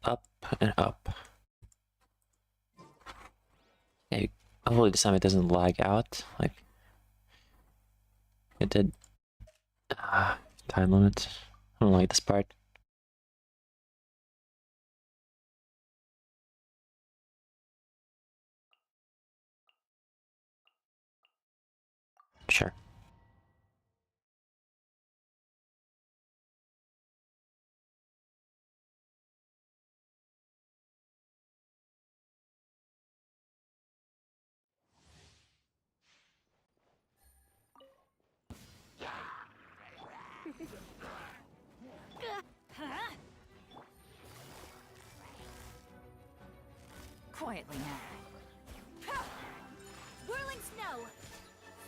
up and up. Okay, hopefully this time it doesn't lag out like it did. Time limit. I don't like this part. Sure. Quietly now. Whirling snow.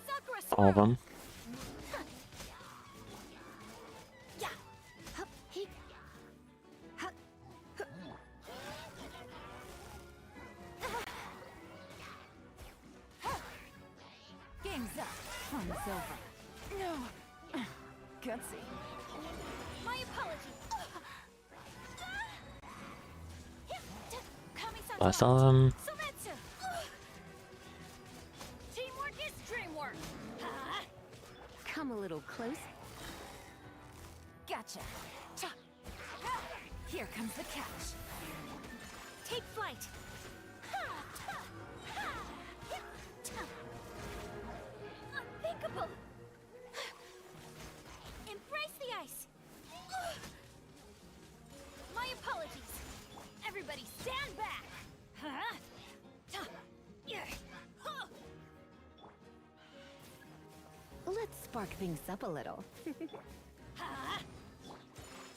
Sakura All of them. Yeah. Hup, he. Hup. Game's up. Fun's over. No. Gutsy. My apologies. Last of them. Teamwork is dreamwork. Come a little close. Gotcha. Here comes the catch. Take flight. Unthinkable. Embrace the ice. My apologies. Everybody stand back. Let's spark things up a little.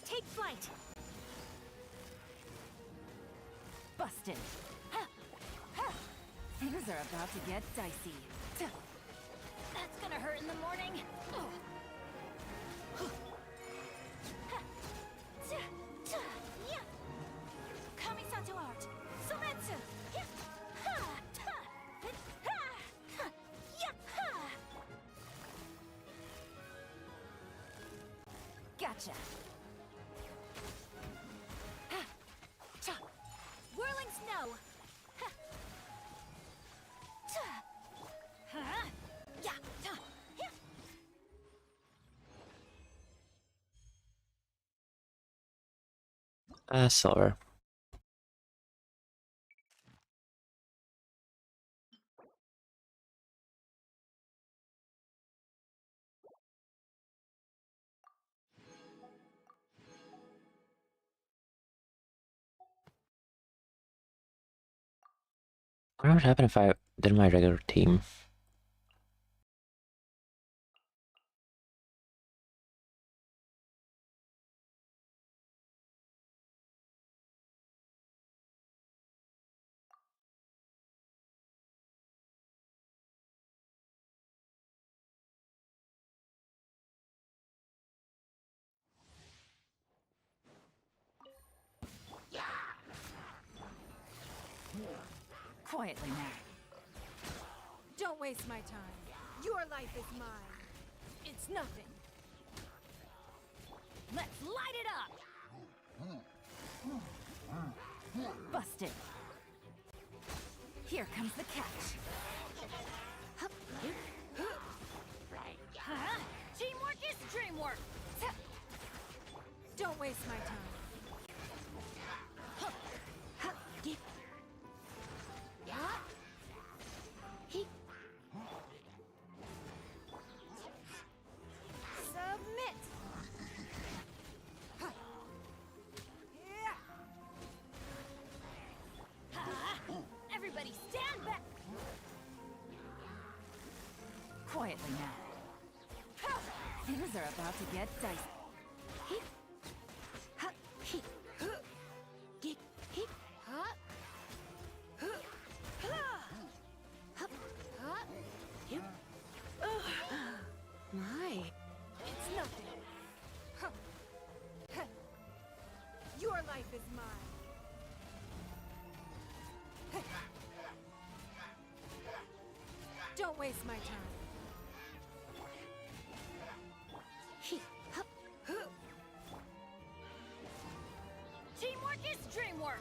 Take flight. Busted. Things are about to get dicey. That's gonna hurt in the morning. Kamisato art. Sometsu. Gotcha. Whirling snow. Silver. I wonder what happened if I did my regular team. Quietly now. Don't waste my time. Your life is mine. It's nothing. Let's light it up! Busted. Here comes the catch. Teamwork is dreamwork! Don't waste my time. Submit! Everybody stand back! Quietly now. Things are about to get dicey. My. It's nothing. Your life is mine. Don't waste my time. Teamwork is dreamwork!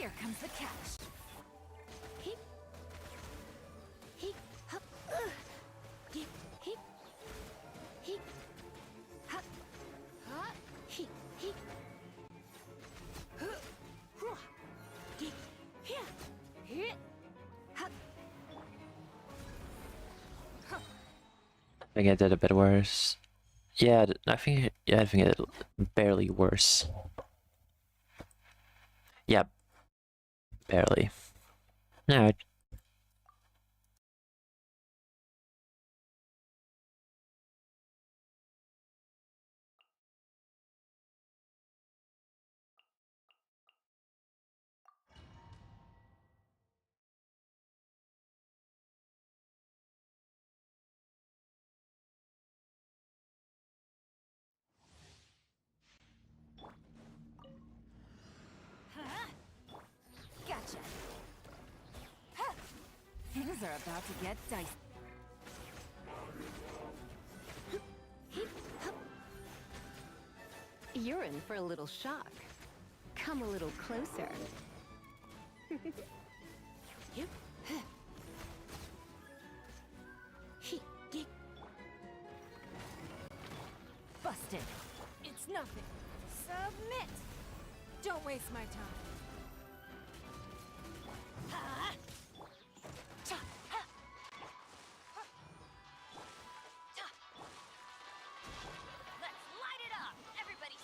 Here comes the catch. Heep. Heep. Hup. Heep. Heep. Heep. Hup. Hup. Heep. Heep. Huh. Huh. Heep. Here. Here. Hup. Huh. I think I did a bit worse. Yeah, I think I did barely worse. Yeah, barely. Alright. Huh? Gotcha. Huh. Things are about to get dicey. You're in for a little shock. Come a little closer. Yep. Busted. It's nothing. Submit. Don't waste my time. Ha! Cha! Ha! Ta! Let's light it up, everybody!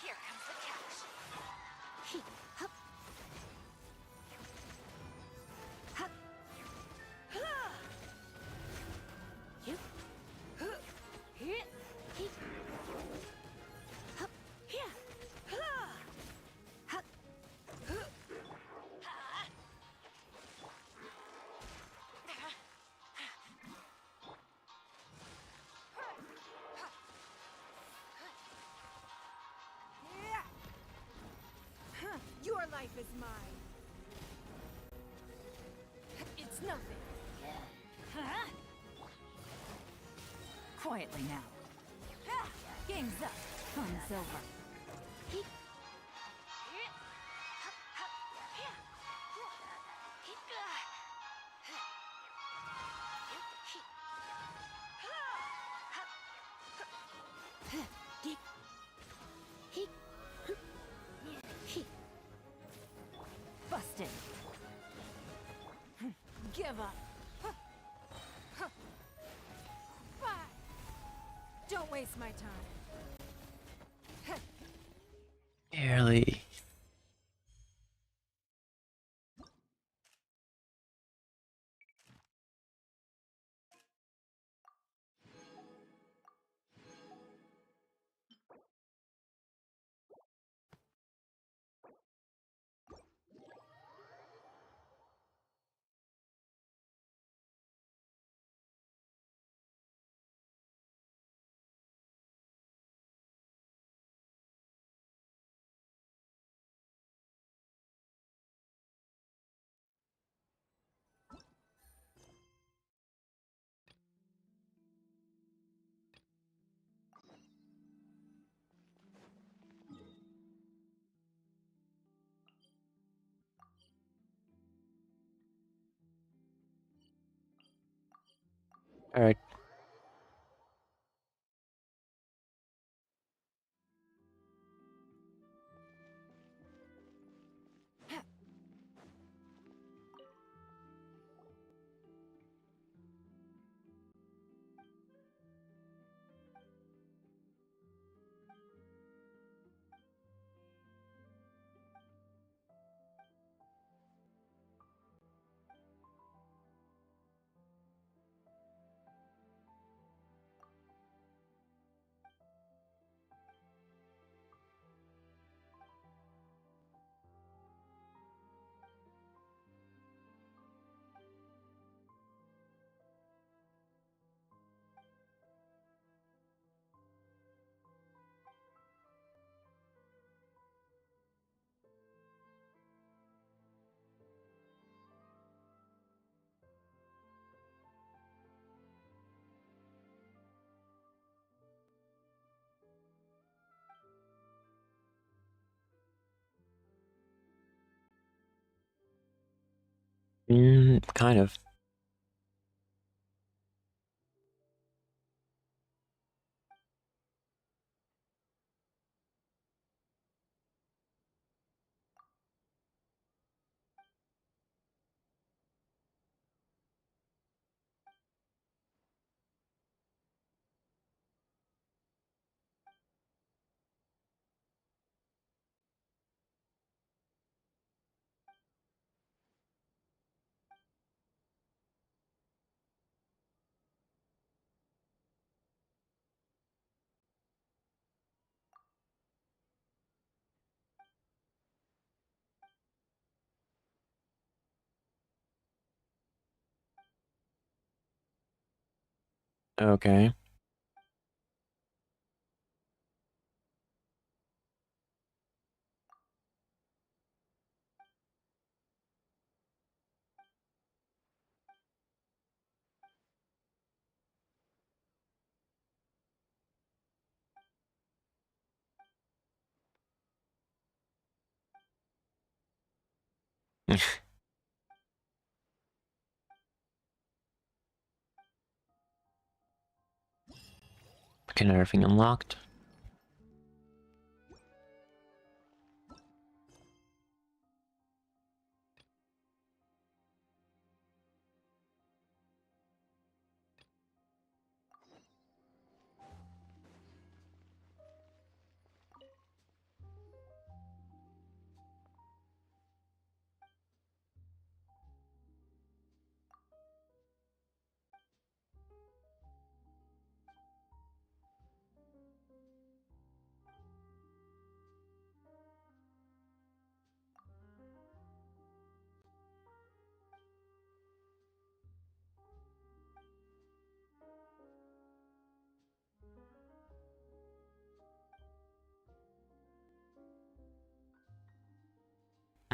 Here comes the catch. Hup. Hup. Yep. Hit. Heep. Hup. Here. Hup. Ha. Yeah. Huh. Your life is mine. It's nothing. Huh? Quietly now. Game's up. Fun's over. Heep. Hup, hup, here. Heep. Hup. Deep. Heep. Heep. Busted. Give up. Bye. Don't waste my time. Barely. Alright. Kind of. Okay. Get everything unlocked.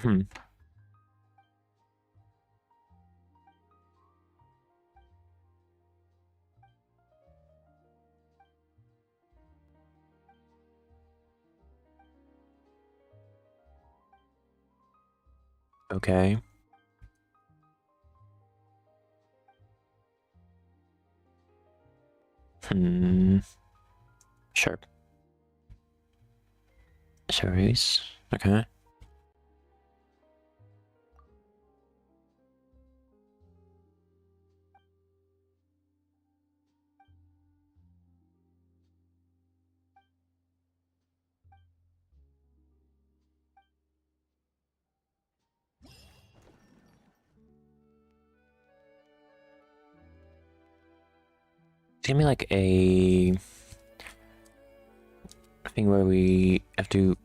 Hmm. Okay. Hmm. Sure. Series. Okay. Give me like a thing where we have to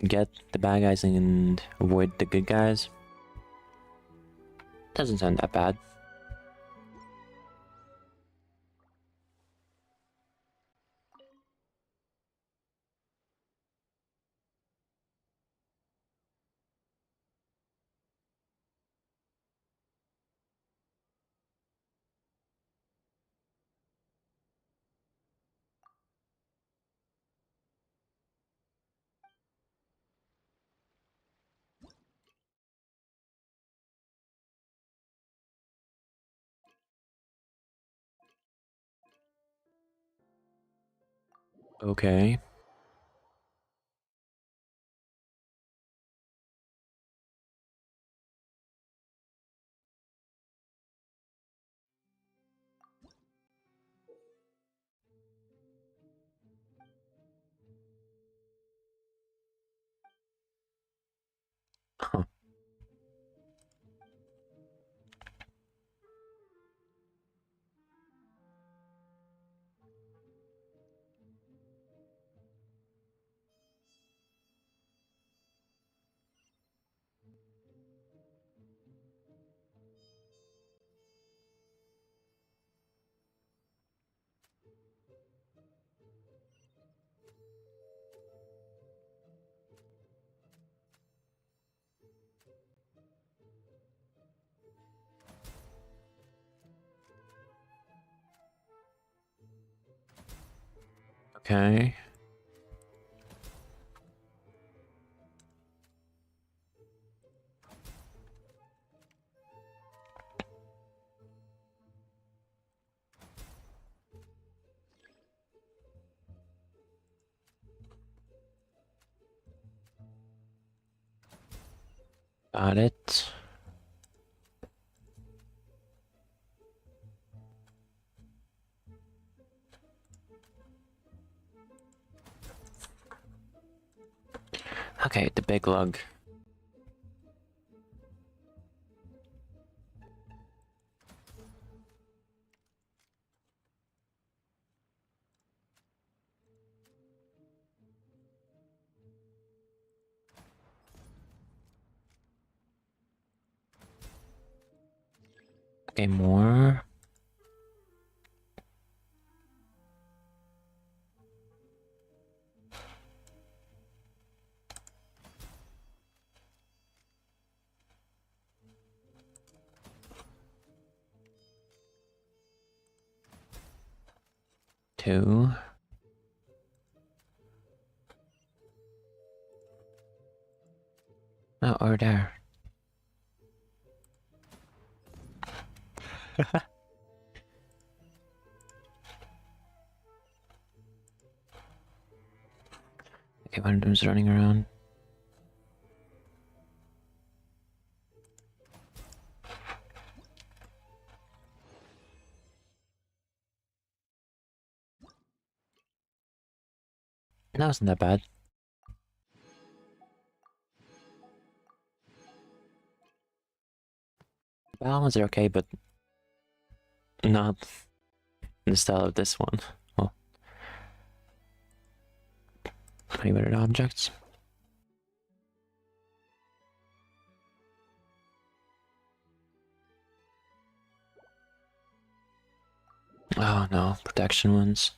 get the bad guys and avoid the good guys. Doesn't sound that bad. Okay. Huh. Okay. Got it. Okay, the big lug. Okay, more. Two. Oh, over there. Okay, one of them's running around. That wasn't that bad. Balance are okay, but not in the style of this one. Well, favorite objects. Oh no, protection ones.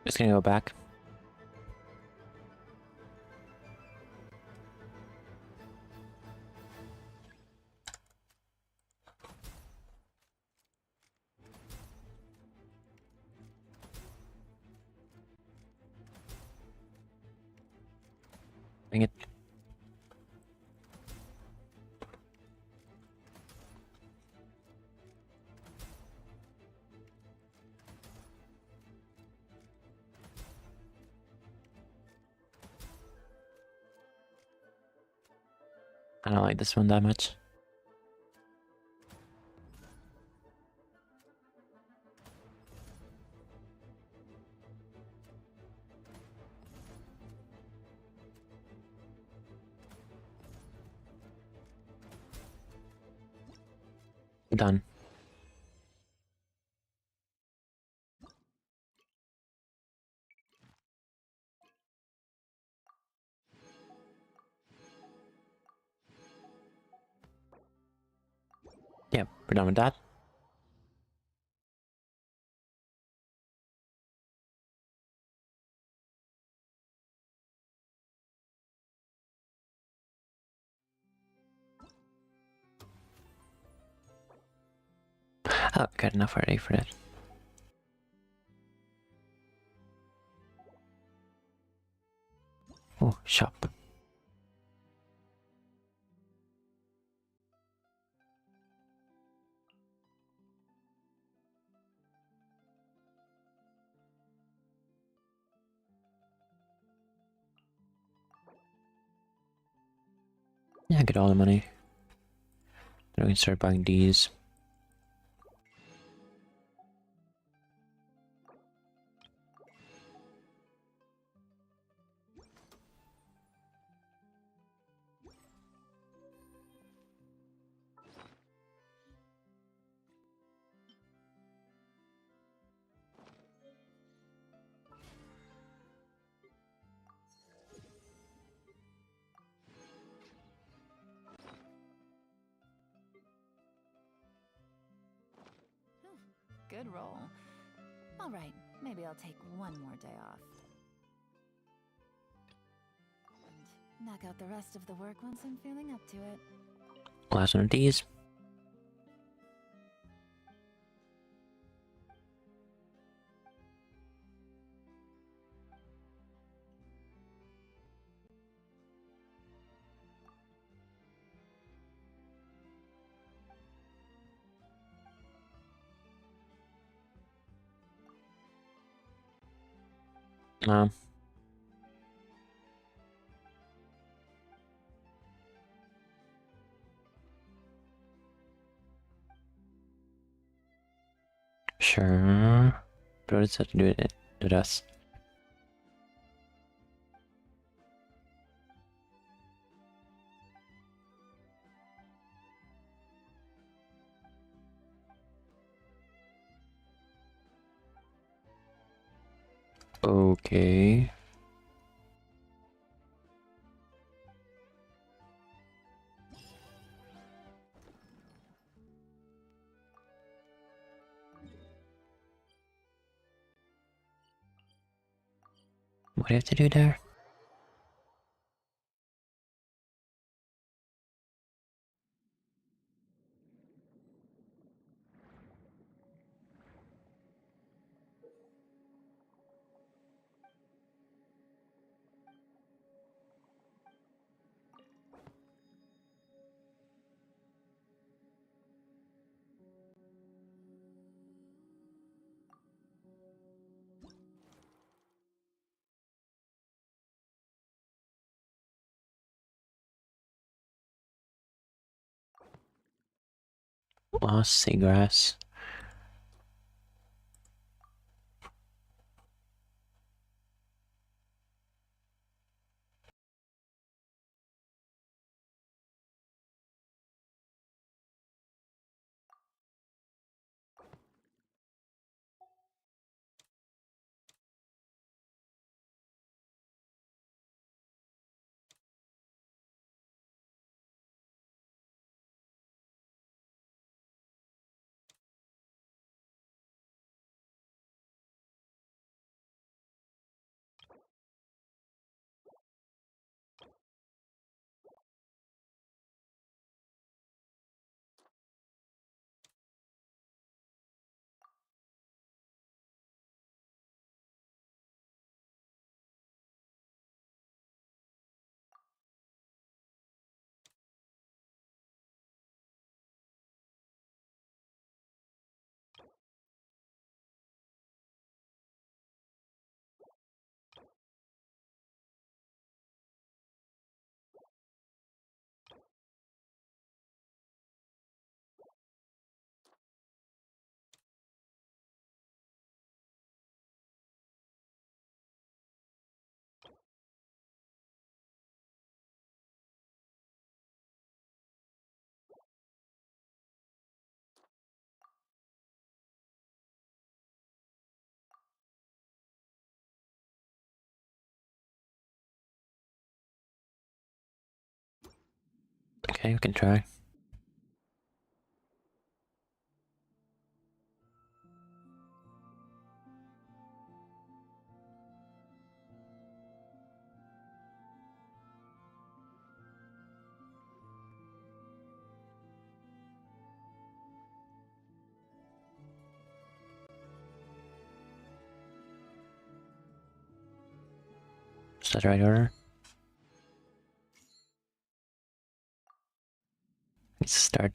Just gonna go back. Dang it. I don't like this one that much. Done. Yeah, we're done with that. Oh, got enough already for that. Oh, shop. Yeah, get all the money. Then we can start buying D's. Good roll. All right, maybe I'll take one more day off. And knock out the rest of the work once I'm feeling up to it. Last one of D's. Um, sure. But what does that have to do with it? With us? Okay. What do you have to do there? Lost seagrass. Okay, we can try. Is that the right order? Let's start.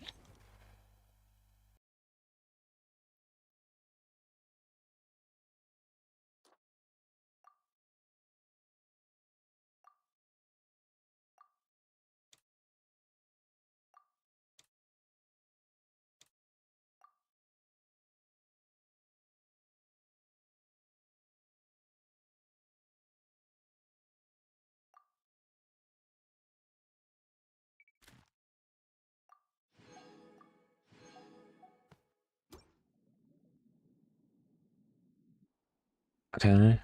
Okay.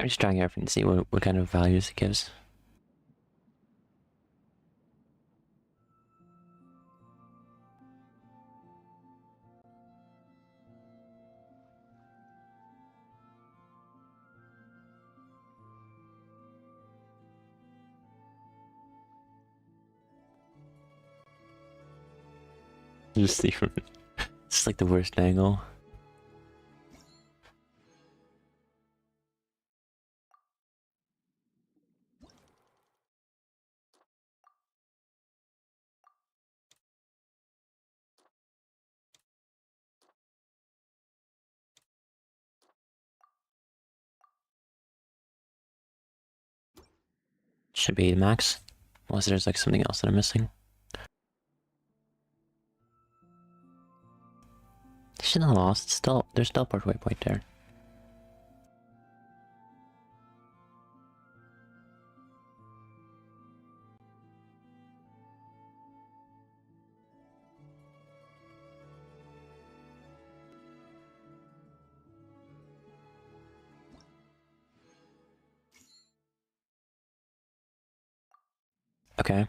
I'm just trying everything to see what kind of values it gives. Just see from it's like the worst angle. Should be max. Unless there's like something else that I'm missing. She's not lost. Still, there's still part waypoint there. Okay.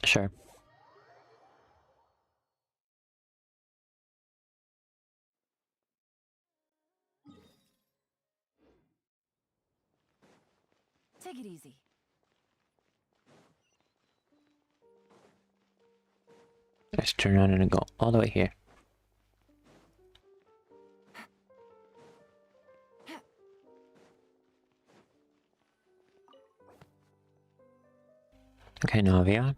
Sure. Take it easy. Let's turn around and go all the way here. Okay, Navia.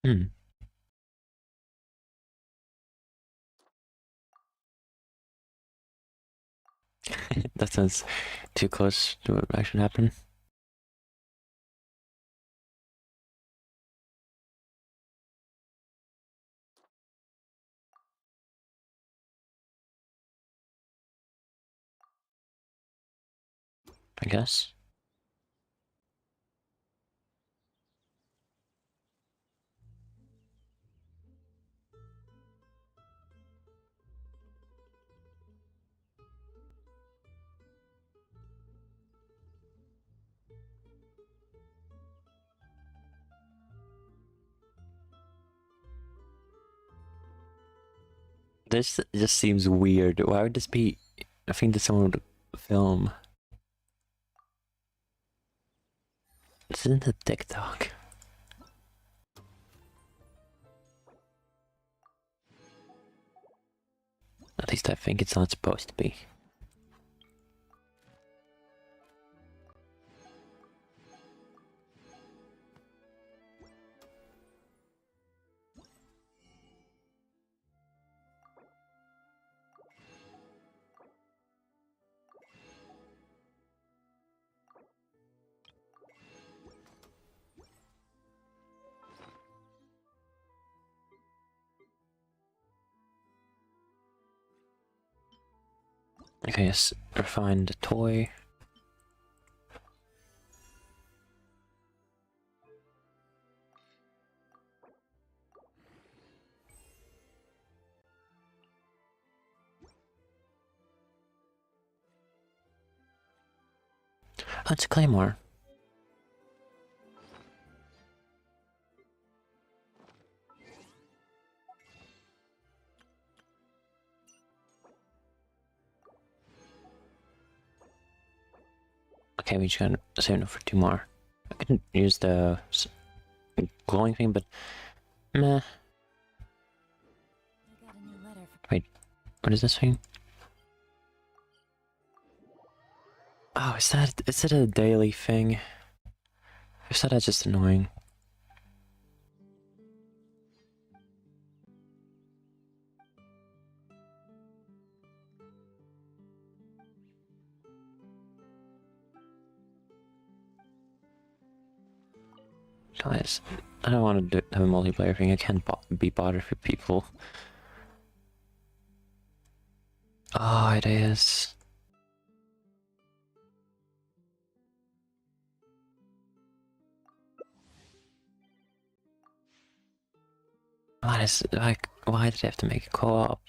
Hmm. That sounds too close to what actually happened. I guess. This just seems weird. Why would this be a thing that someone would film? This isn't a TikTok. At least I think it's not supposed to be. Okay, yes, refine the toy. Oh, it's a claymore. Okay, we just got save enough for 2 more. I could use the glowing thing, but meh. I got a new letter from Wait, what is this thing? Oh, is it a daily thing? Or is that just annoying? Guys, I don't want to have a multiplayer thing. I can't be bothered with people. Oh, it is. Why is like? Why did they have to make a co-op?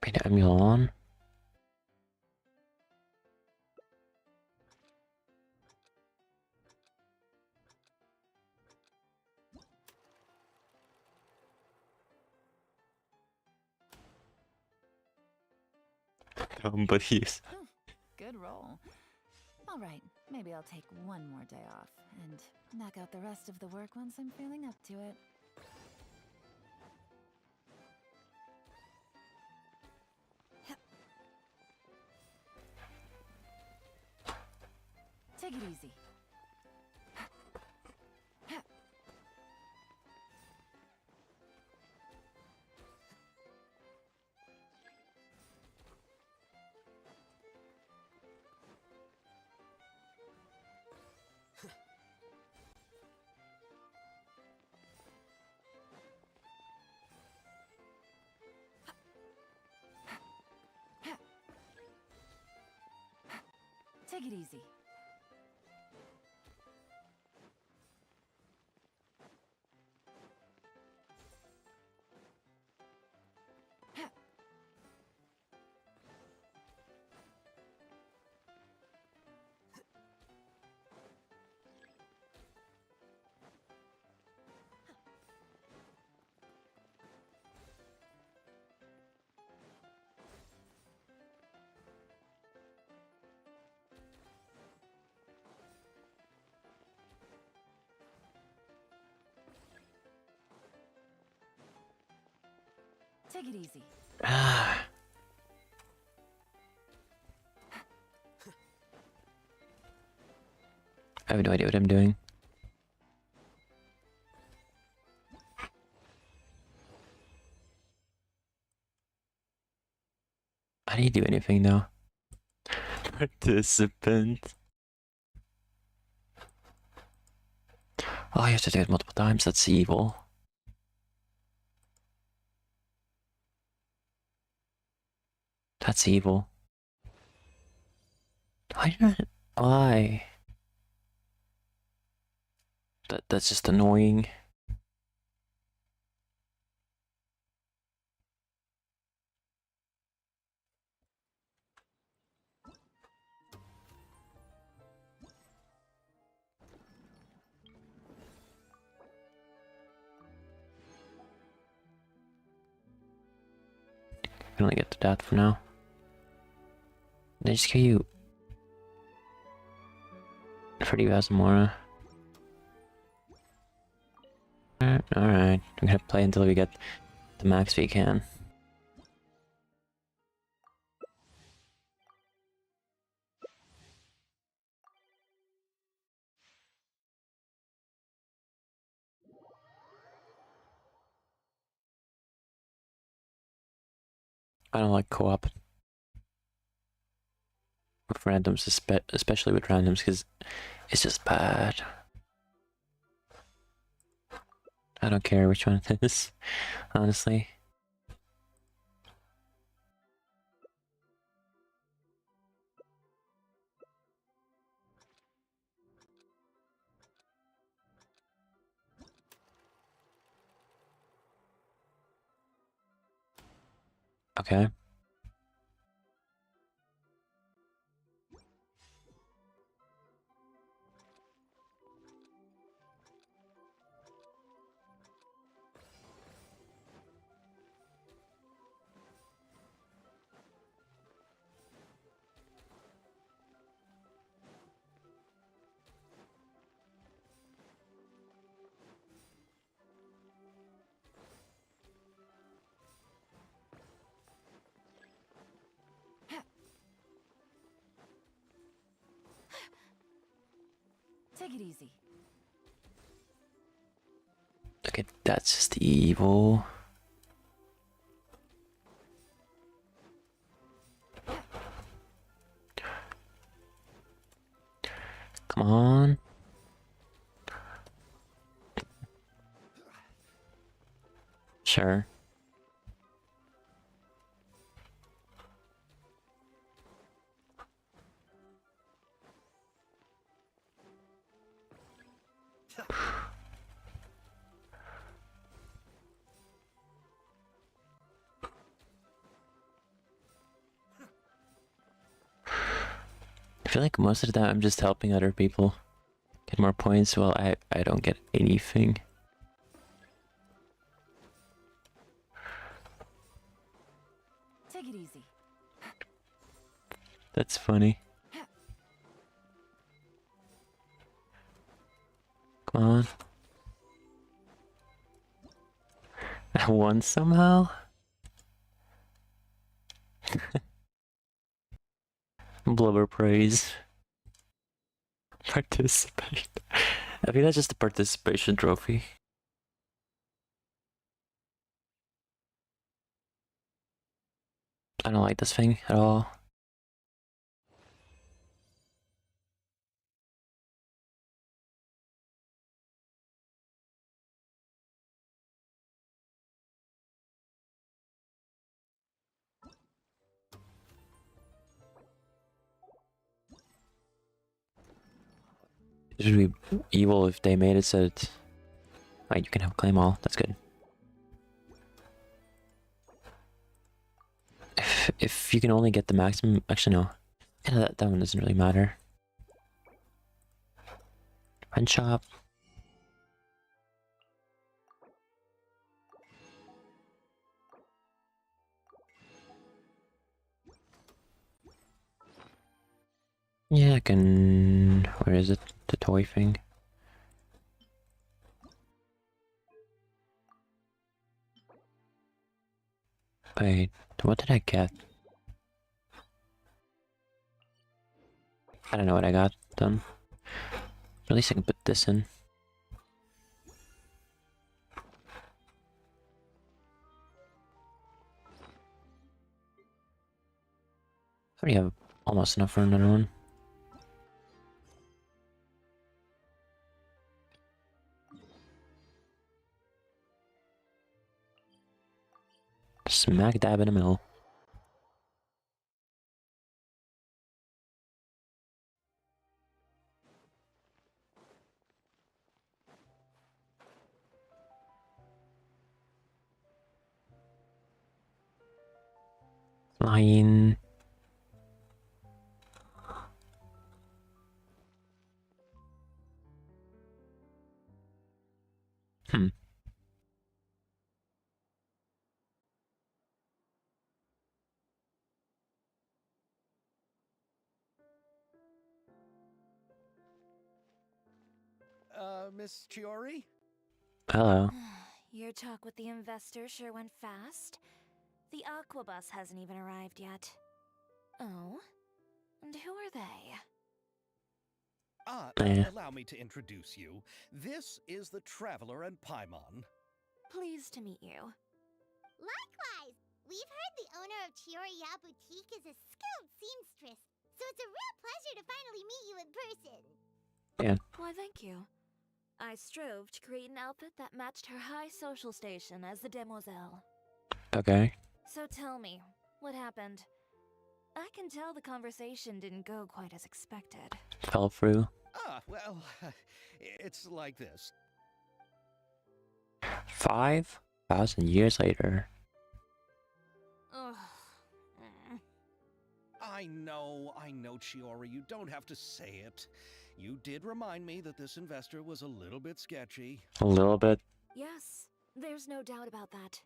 Wait, Emulon? But he's. Good roll. All right, maybe I'll take one more day off and knock out the rest of the work once I'm feeling up to it. Take it easy. Take it easy. Take it easy. Ah. I have no idea what I'm doing. I didn't do anything though. Participant. Oh, you have to do it multiple times. That's evil. That's evil. Why not? Why? That's just annoying. I can only get to that for now. They just give you 30,000 more. Alright, we're gonna play until we get the max we can. I don't like co-op with randoms, especially with randoms, because it's just bad. I don't care which one it is, honestly. Okay. Take it easy. Okay, that's just evil. Come on. Sure. I feel like most of the time I'm just helping other people get more points while I don't get anything. Take it easy. That's funny. Come on. I won somehow? Blubber praise. Participate. I think that's just a participation trophy. I don't like this thing at all. It would be evil if they made it so that like, you can have claim all. That's good. If you can only get the maximum, actually no. Yeah, that one doesn't really matter. Friend shop. Yeah, I can. Where is it? The toy thing. Wait, what did I get? I don't know what I got done. At least I can put this in. I already have almost enough for another one. Smack dab in the middle. Flying. Hmm. Miss Chiori? Hello. Your talk with the investor sure went fast. The Aquabus hasn't even arrived yet. Oh? And who are they? Allow me to introduce you. This is the Traveler and Paimon. Pleased to meet you. Likewise! We've heard the owner of Chioriya Boutique is a skilled seamstress, so it's a real pleasure to finally meet you in person. Why, thank you. I strove to create an outfit that matched her high social station as the demoiselle. Okay. So tell me, what happened? I can tell the conversation didn't go quite as expected. Fell through. Ah, well, it's like this. 5,000 years later. Ugh. I know, Chiori, you don't have to say it. You did remind me that this investor was a little bit sketchy. A little bit. Yes, there's no doubt about that.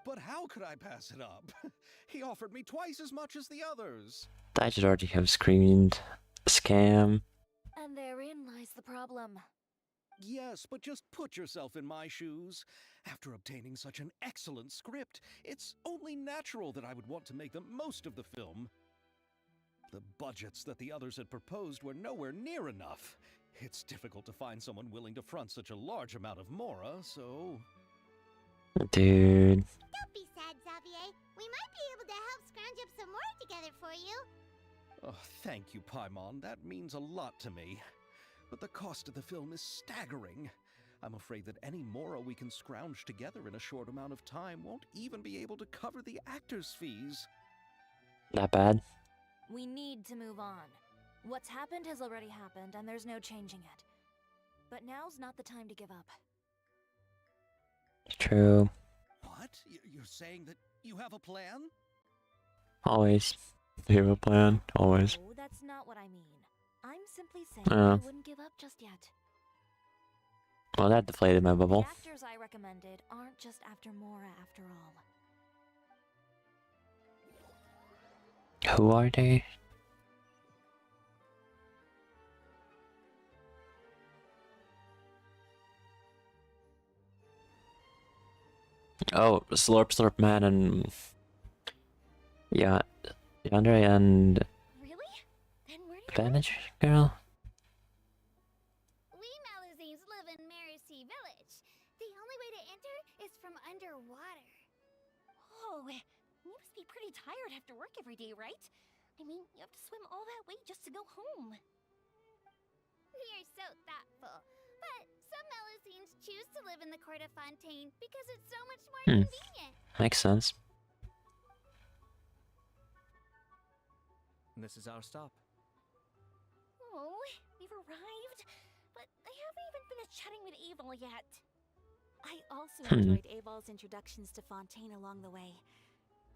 But how could I pass it up? He offered me twice as much as the others. I should already have screamed. Scam. And therein lies the problem. Yes, but just put yourself in my shoes. After obtaining such an excellent script, it's only natural that I would want to make the most of the film. The budgets that the others had proposed were nowhere near enough. It's difficult to find someone willing to front such a large amount of mora, so... Dude. Don't be sad, Xavier. We might be able to help scrounge up some more together for you. Oh, thank you, Paimon. That means a lot to me. But the cost of the film is staggering. I'm afraid that any mora we can scrounge together in a short amount of time won't even be able to cover the actors' fees. That bad? We need to move on. What's happened has already happened, and there's no changing it. But now's not the time to give up. True. What? You're saying that you have a plan? Always. You have a plan. Always. No, that's not what I mean. I'm simply saying I wouldn't give up just yet. Well, that deflated my The bubble. actors I recommended aren't just after Mora after all. Who are they? Oh, Slurp Slurp Man and... Yeah, Yandere and... Really? Then where do you Bandage Girl? We Malazines live in Marcy Village. The only way to enter is from underwater. Oh, you must be pretty tired after work every day, right? I mean, you have to swim all that way just to go home. You're so thoughtful. But some Malazines choose to live in the Court of Fontaine because it's so much more convenient. Makes sense. This is our stop. Oh, we've arrived, but I haven't even finished chatting with Aval yet. I also enjoyed Aval's introductions to Fontaine along the way.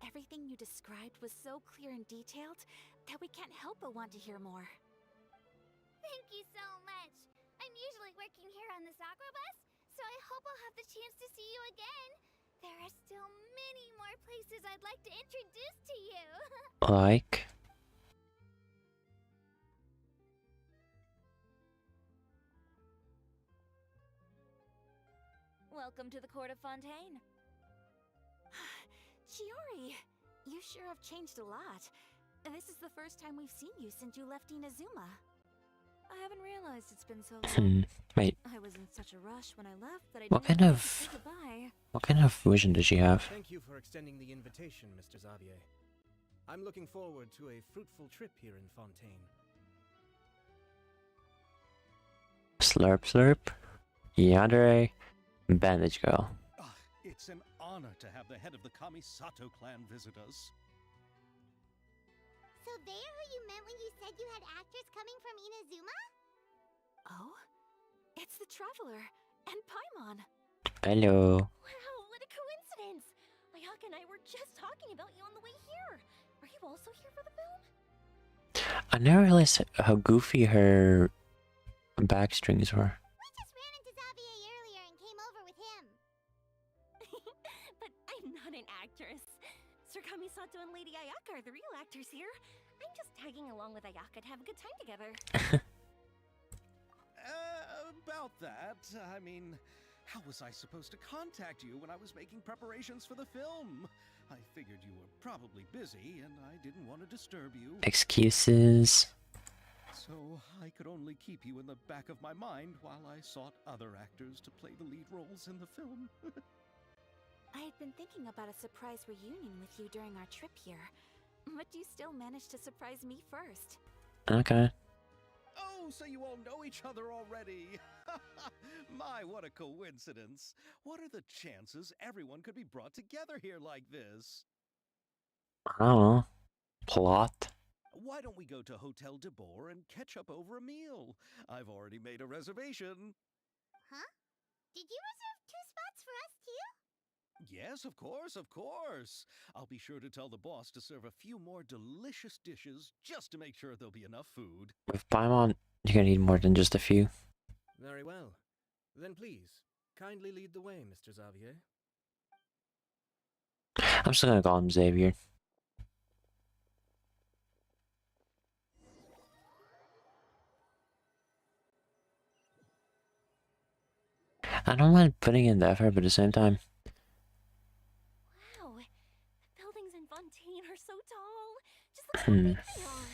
Everything you described was so clear and detailed that we can't help but want to hear more. Thank you so much. I'm usually working here on this aqua bus, so I hope I'll have the chance to see you again. There are still many more places I'd like to introduce to you. Like... Welcome to the Court of Fontaine. Chiori, you sure have changed a lot. This is the first time we've seen you since you left Inazuma. I haven't realized it's been so long. Wait, I was in such a rush when I left that I what didn't kind have time to of... say goodbye. What kind of vision does she have? Thank you for extending the invitation, Mr. Xavier. I'm looking forward to a fruitful trip here in Fontaine. Slurp Slurp, Yandere, Bandage Girl. It's an honor to have the head of the Kamisato clan visit us. So they're who you meant when you said you had actors coming from Inazuma? Oh? It's the Traveler and Paimon. Hello. Wow, what a coincidence! Ayaka and I were just talking about you on the way here. Are you also here for the film? I never realized how goofy her backstrings were. We just ran into Xavier earlier and came over with him. But I'm not an actress. Sir Kamisato and Lady Ayaka are the real actors here. I'm just tagging along with Ayaka to have a good time together. About that, I mean, how was I supposed to contact you when I was making preparations for the film? I figured you were probably busy, and I didn't want to disturb you. Excuses. So I could only keep you in the back of my mind while I sought other actors to play the lead roles in the film. I had been thinking about a surprise reunion with you during our trip here, but you still managed to surprise me first. Okay. Oh, so you all know each other already. My, what a coincidence. What are the chances everyone could be brought together here like this? I don't know. Plot. Why don't we go to Hotel de Boer and catch up over a meal? I've already made a reservation. Huh? Did you reserve 2 spots for us too? Yes, of course, of course. I'll be sure to tell the boss to serve a few more delicious dishes just to make sure there'll be enough food. With Paimon, you're gonna need more than just a few. Very well. Then please, kindly lead the way, Mr. Xavier. I'm still gonna call him Xavier. I don't mind putting in the effort, but at the same time, Wow, the buildings in Fontaine are so tall. Just look how big they are.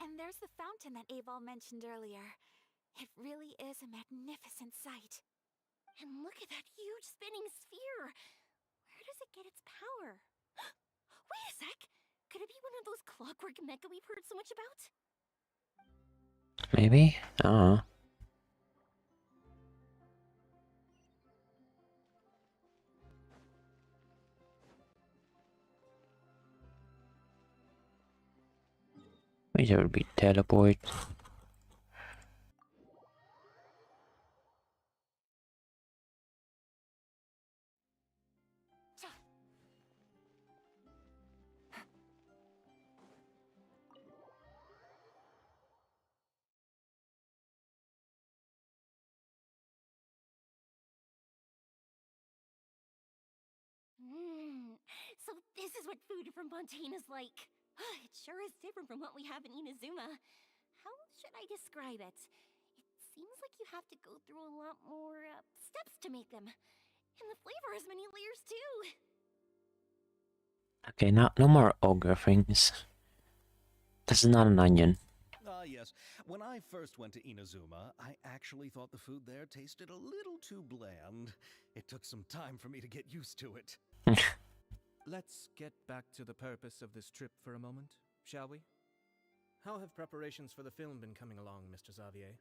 And there's the fountain that Aval mentioned earlier. It really is a magnificent sight. And look at that huge spinning sphere. Where does it get its power? Wait a sec. Could it be one of those clockwork mecha we've heard so much about? maybe? I don't know. Maybe there would be teleport. So this is what food from Fontaine is like. It sure is different from what we have in Inazuma. How should I describe it? It seems like you have to go through a lot more steps to make them. And the flavor has many layers too. Okay, no more ogre things. This is not an onion. Ah, yes. When I first went to Inazuma, I actually thought the food there tasted a little too bland. It took some time for me to get used to it. Let's get back to the purpose of this trip for a moment, shall we? How have preparations for the film been coming along, Mr. Xavier?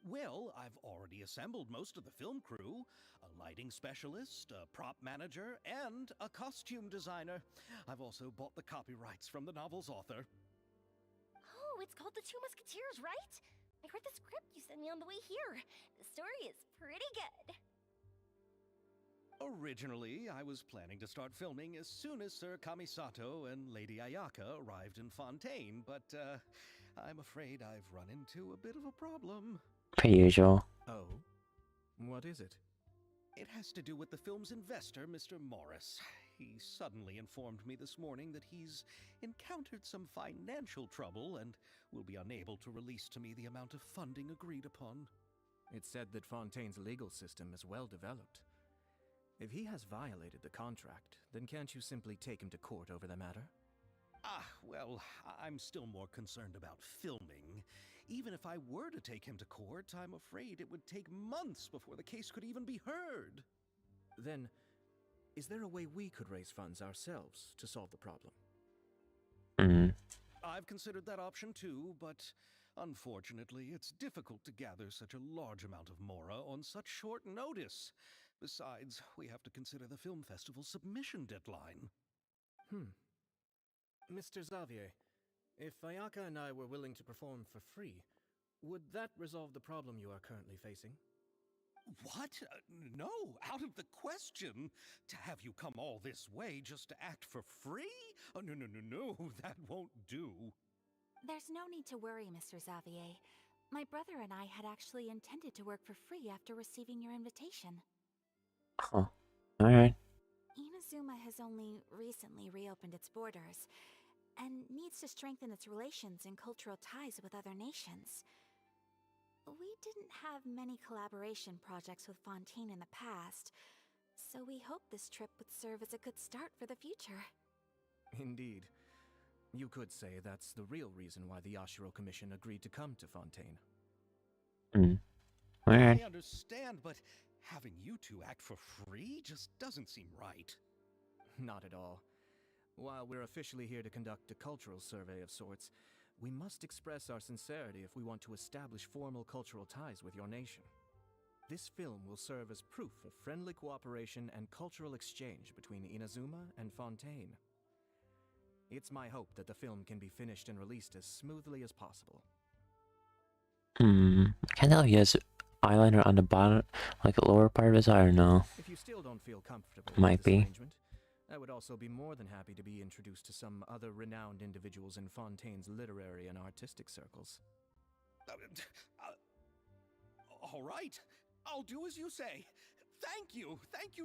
Well, I've already assembled most of the film crew, a lighting specialist, a prop manager, and a costume designer. I've also bought the copyrights from the novel's author. Oh, it's called The Two Musketeers, right? I read the script you sent me on the way here. The story is pretty good. Originally, I was planning to start filming as soon as Sir Kamisato and Lady Ayaka arrived in Fontaine, but I'm afraid I've run into a bit of a problem. Per usual. Oh? What is it? It has to do with the film's investor, Mr. Morris. He suddenly informed me this morning that he's encountered some financial trouble and will be unable to release to me the amount of funding agreed upon. It's said that Fontaine's legal system is well developed. If he has violated the contract, then can't you simply take him to court over the matter? Well, I'm still more concerned about filming. Even if I were to take him to court, I'm afraid it would take months before the case could even be heard. Then, is there a way we could raise funds ourselves to solve the problem? I've considered that option too, but unfortunately, it's difficult to gather such a large amount of mora on such short notice. Besides, we have to consider the film festival's submission deadline. Mr. Xavier, if Ayaka and I were willing to perform for free, would that resolve the problem you are currently facing? What? No, out of the question. To have you come all this way just to act for free? Oh, no, that won't do. There's no need to worry, Mr. Xavier. My brother and I had actually intended to work for free after receiving your invitation. Huh. Alright. Inazuma has only recently reopened its borders, and needs to strengthen its relations and cultural ties with other nations. We didn't have many collaboration projects with Fontaine in the past, so we hoped this trip would serve as a good start for the future. Indeed. You could say that's the real reason why the Yashiro Commission agreed to come to Fontaine. Alright. I understand, but Having you two act for free just doesn't seem right. Not at all. While we're officially here to conduct a cultural survey of sorts, we must express our sincerity if we want to establish formal cultural ties with your nation. This film will serve as proof of friendly cooperation and cultural exchange between Inazuma and Fontaine. It's my hope that the film can be finished and released as smoothly as possible. Can't tell if he has eyeliner on the bottom, like the lower part of his eye or no. If you still don't feel comfortable Might with this be. arrangement, I would also be more than happy to be introduced to some other renowned individuals in Fontaine's literary and artistic circles. All right, I'll do as you say. Thank you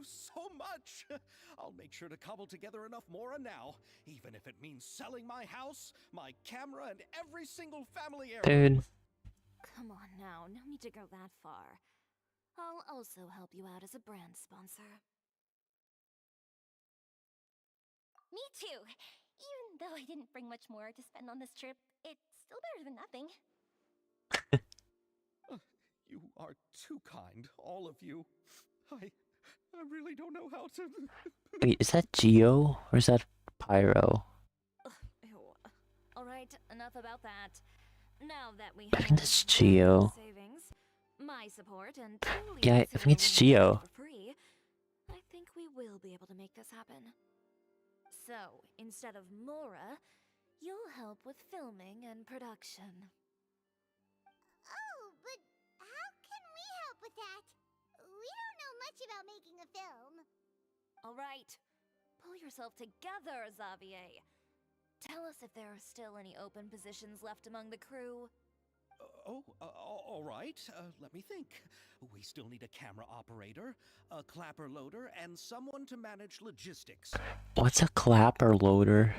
so much. I'll make sure to cobble together enough mora now, even if it means selling my house, my camera, and every single family heirloom. Dude, Come on now, no need to go that far. I'll also help you out as a brand sponsor. Me too. Even though I didn't bring much more to spend on this trip, it's still better than nothing. You are too kind, all of you. I really don't know how to. wait, is that Geo or is that Pyro? Ew. Alright, enough about that. Now that we I think have that's that Geo. savings, my support, and totally Yeah, I think it's Geo. for free, I think we will be able to make this happen. So, instead of Mora, you'll help with filming and production. Oh, but how can we help with that? We don't know much about making a film. Alright, pull yourself together, Xavier. Tell us if there are still any open positions left among the crew. All right. Let me think. We still need a camera operator, a clapper loader, and someone to manage logistics. What's a clapper loader?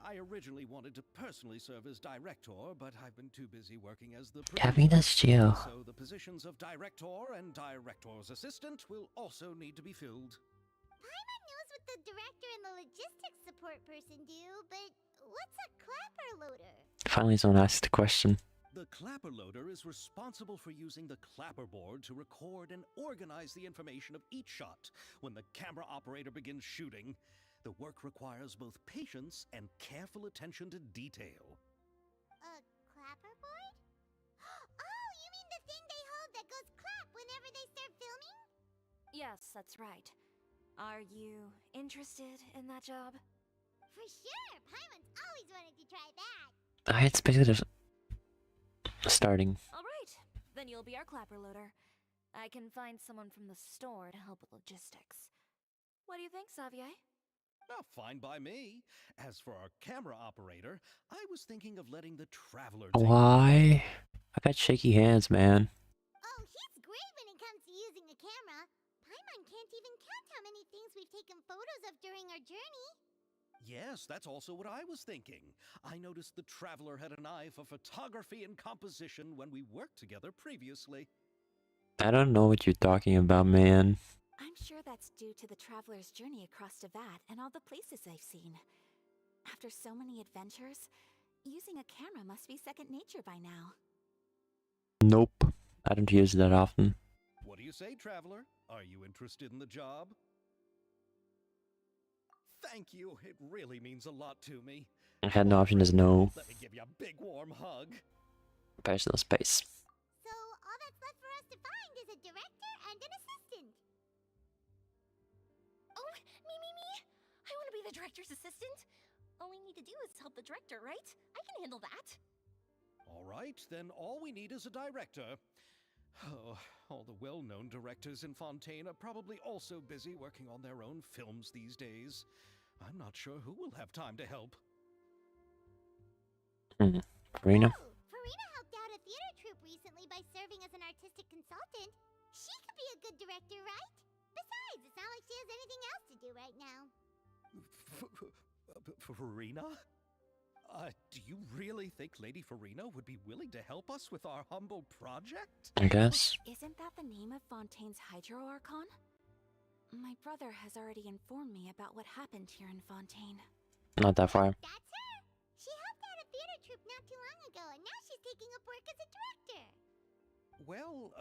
I originally wanted to personally serve as director, but I've been too busy working as the Yeah, I think that's Geo. So the positions of director and director's assistant will also need to be filled. Paimon knows what the director and the logistics support person do, but what's a clapper loader? Finally, someone asked the question. The clapper loader is responsible for using the clapperboard to record and organize the information of each shot when the camera operator begins shooting. The work requires both patience and careful attention to detail. A clapperboard? Oh, you mean the thing they hold that goes clap whenever they start filming? Yes, that's right. Are you interested in that job? For sure! Paimon's always wanted to try that. It's basically just starting. Alright, then you'll be our clapper loader. I can find someone from the store to help with logistics. What do you think, Xavier? Oh, fine by me. As for our camera operator, I was thinking of letting the Traveler take Why? I got shaky hands, man. Oh, he's great when it comes to using a camera. Paimon can't even count how many things we've taken photos of during our journey. Yes, that's also what I was thinking. I noticed the Traveler had an eye for photography and composition when we worked together previously. I don't know what you're talking about, man. I'm sure that's due to the traveler's journey across Devat and all the places they've seen. After so many adventures, using a camera must be second nature by now. Nope. I don't use it that often. What do you say, Traveler? Are you interested in the job? Thank you. It really means a lot to me. I had no option as no. Let me give you a big warm hug. Personal space. So all that's left for us to find is a director and an assistant. Oh, me. I want to be the director's assistant. All we need to do is help the director, right? I can handle that. All right, then all we need is a director. Oh, all the well-known directors in Fontaine are probably also busy working on their own films these days. I'm not sure who will have time to help. Farina? Oh, Farina helped out a theater troupe recently by serving as an artistic consultant. She could be a good director, right? Besides, it's not like she has anything else to do right now. Farina? Do you really think Lady Farina would be willing to help us with our humble project? I guess. Isn't that the name of Fontaine's Hydro Archon? My brother has already informed me about what happened here in Fontaine. Not that far. That's her! She helped out a theater troupe not too long ago, and now she's taking up work as a director. Well,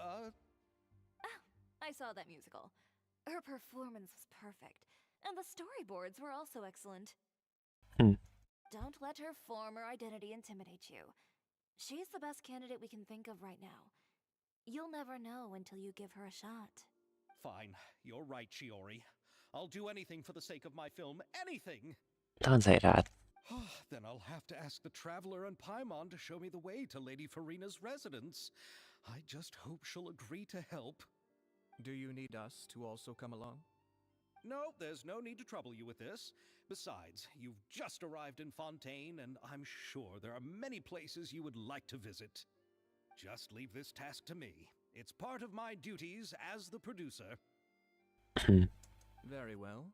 I saw that musical. Her performance was perfect, and the storyboards were also excellent. Hmm. Don't let her former identity intimidate you. She's the best candidate we can think of right now. You'll never know until you give her a shot. Fine, you're right, Shiori. I'll do anything for the sake of my film. Anything! Don't say that. Then I'll have to ask the Traveler and Paimon to show me the way to Lady Farina's residence. I just hope she'll agree to help. Do you need us to also come along? No, there's no need to trouble you with this. Besides, you've just arrived in Fontaine, and I'm sure there are many places you would like to visit. Just leave this task to me. It's part of my duties as the producer. Very well.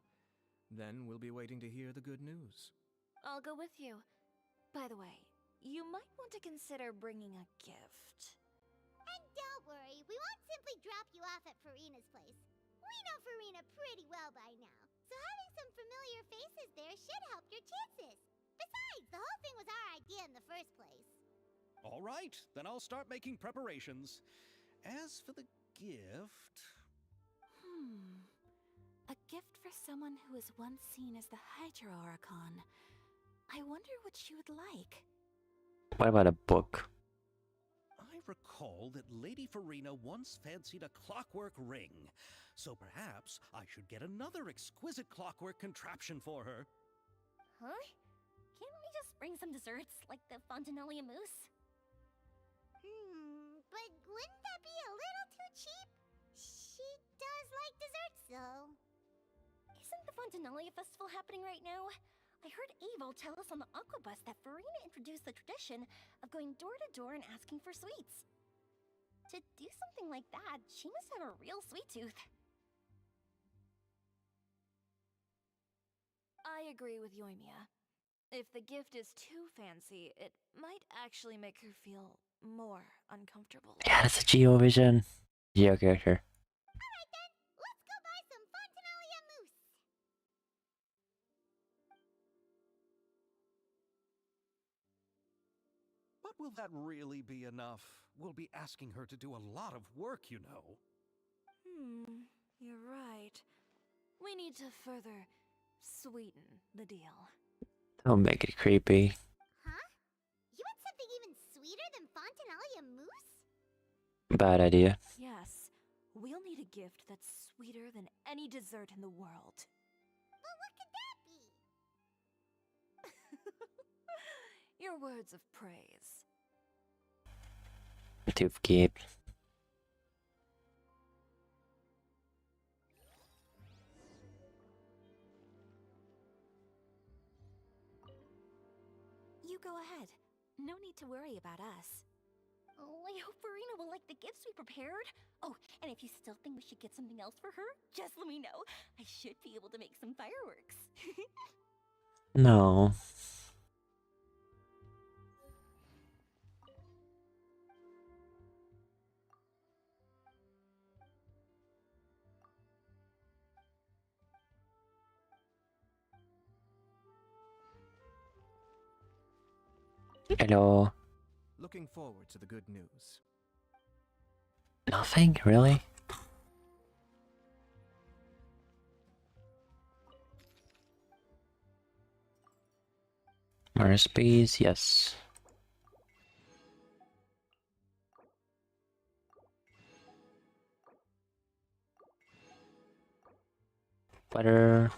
Then we'll be waiting to hear the good news. I'll go with you. By the way, you might want to consider bringing a gift. And don't worry, we won't simply drop you off at Farina's place. We know Farina pretty well by now, so having some familiar faces there should help your chances. Besides, the whole thing was our idea in the first place. All right, then I'll start making preparations. As for the gift... A gift for someone who was once seen as the Hydra Archon. I wonder what she would like. What about a book? I recall that Lady Farina once fancied a clockwork ring, so perhaps I should get another exquisite clockwork contraption for her. Huh? Can't we just bring some desserts, like the Fontinalia mousse? But wouldn't that be a little too cheap? She does like desserts, though. Isn't the Fontinalia festival happening right now? I heard Abel tell us on the Aquabus that Farina introduced the tradition of going door to door and asking for sweets. To do something like that, she must have a real sweet tooth. I agree with Yoimiya. If the gift is too fancy, it might actually make her feel more uncomfortable. Yeah, that's a Geo vision. Geo character. Alright then, let's go buy some Fontinalia mousse. But will that really be enough? We'll be asking her to do a lot of work, you know. You're right. We need to further sweeten the deal. Don't make it creepy. Huh? You want something even sweeter than Fontinalia mousse? Bad idea. Yes, we'll need a gift that's sweeter than any dessert in the world. But what could that be? Your words of praise. Tooth keep. You go ahead. No need to worry about us. Oh, I hope Farina will like the gifts we prepared. Oh, and if you still think we should get something else for her, just let me know. I should be able to make some fireworks. No. Hello. Looking forward to the good news. Nothing? Really? More space? Yes. Butter.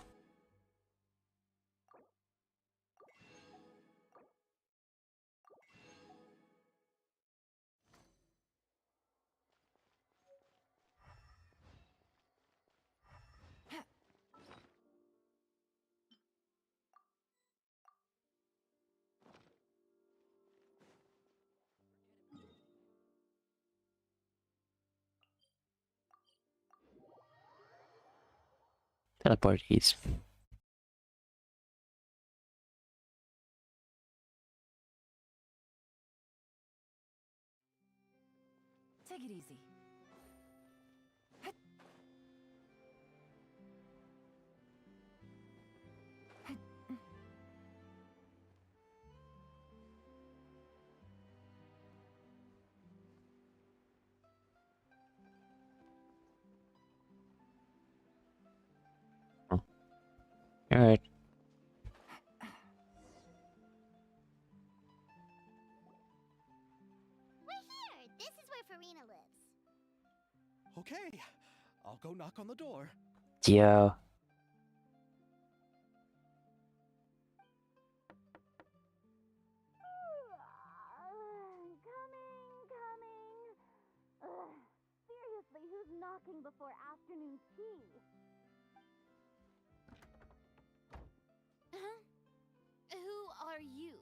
Teleport these. Take it easy. Alright. We're here! This is where Farina lives. Okay, I'll go knock on the door. Yo. Coming. Ugh. Seriously, who's knocking before afternoon tea? Huh? Who are you?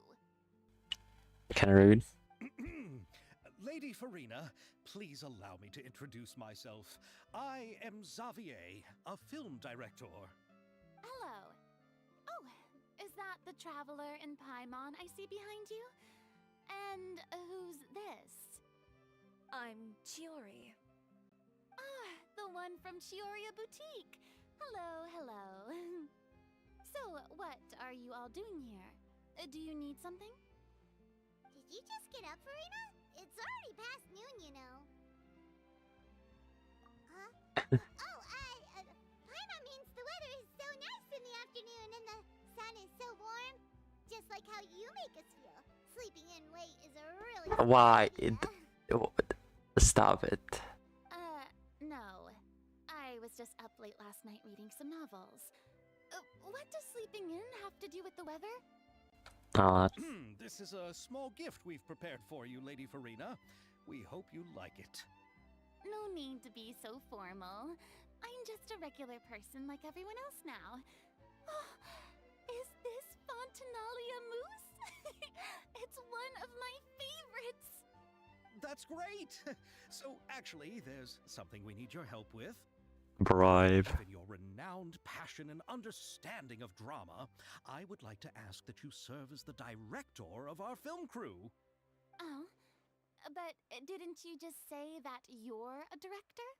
Kinda rude. Lady Farina, please allow me to introduce myself. I am Xavier, a film director. Hello. Oh, is that the traveler in Paimon I see behind you? And who's this? I'm Chiori. Ah, the one from Chioria Boutique. Hello, hello. So, what are you all doing here? Do you need something? Did you just get up, Farina? It's already past noon, you know. Huh? Paimon means the weather is so nice in the afternoon and the sun is so warm. Just like how you make us feel. Sleeping in late is a really Why? idea. Stop it. No. I was just up late last night reading some novels. What does sleeping in have to do with the weather? This is a small gift we've prepared for you, Lady Farina. We hope you like it. No need to be so formal. I'm just a regular person like everyone else now. Oh, is this Fontinalia mousse? It's one of my favorites. That's great! So, actually, there's something we need your help with. Bribe. Given your renowned passion and understanding of drama, I would like to ask that you serve as the director of our film crew. Oh, but didn't you just say that you're a director?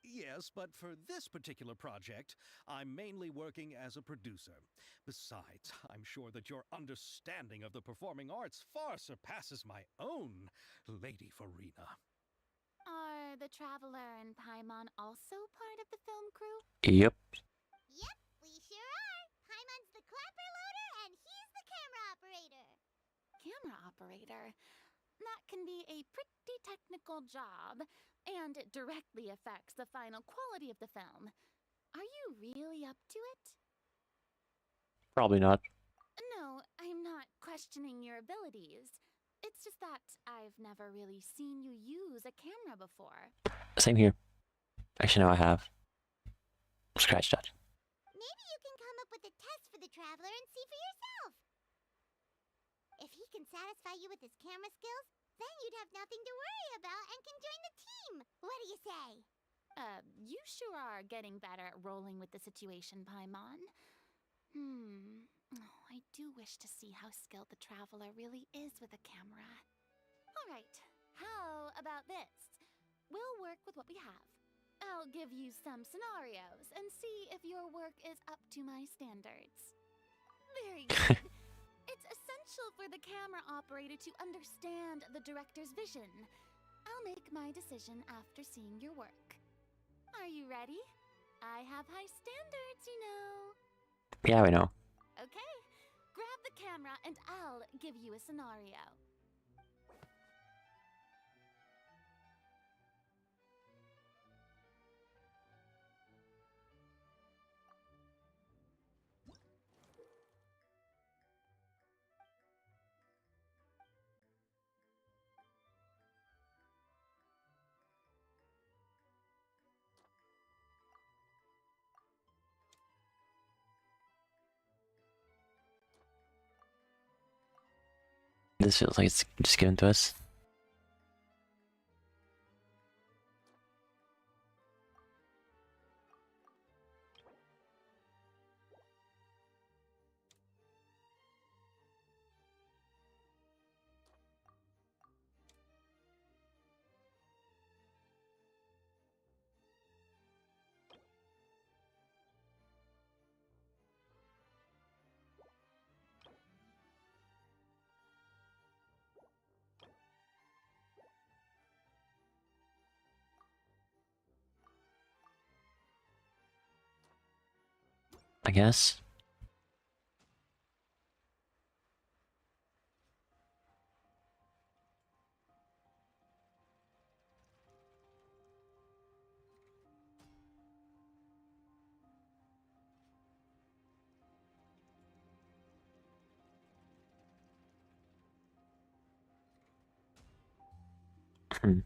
Yes, but for this particular project, I'm mainly working as a producer. Besides, I'm sure that your understanding of the performing arts far surpasses my own, Lady Farina. Are the Traveler and Paimon also part of the film crew? Yep. Yep, we sure are. Paimon's the clapper loader and he's the camera operator. Camera operator? That can be a pretty technical job, and it directly affects the final quality of the film. Are you really up to it? Probably not. No, I'm not questioning your abilities. It's just that I've never really seen you use a camera before. Same here. Actually, no, I have. Scratch that. Maybe you can come up with a test for the Traveler and see for yourself. If he can satisfy you with his camera skills, then you'd have nothing to worry about and can join the team. What do you say? You sure are getting better at rolling with the situation, Paimon. Oh, I do wish to see how skilled the Traveler really is with a camera. Alright, how about this? We'll work with what we have. I'll give you some scenarios and see if your work is up to my standards. Very good. It's essential for the camera operator to understand the director's vision. I'll make my decision after seeing your work. Are you ready? I have high standards, you know. Yeah, we know. Okay, grab the camera and I'll give you a scenario. This feels like it's just given to us. I guess. Hmm.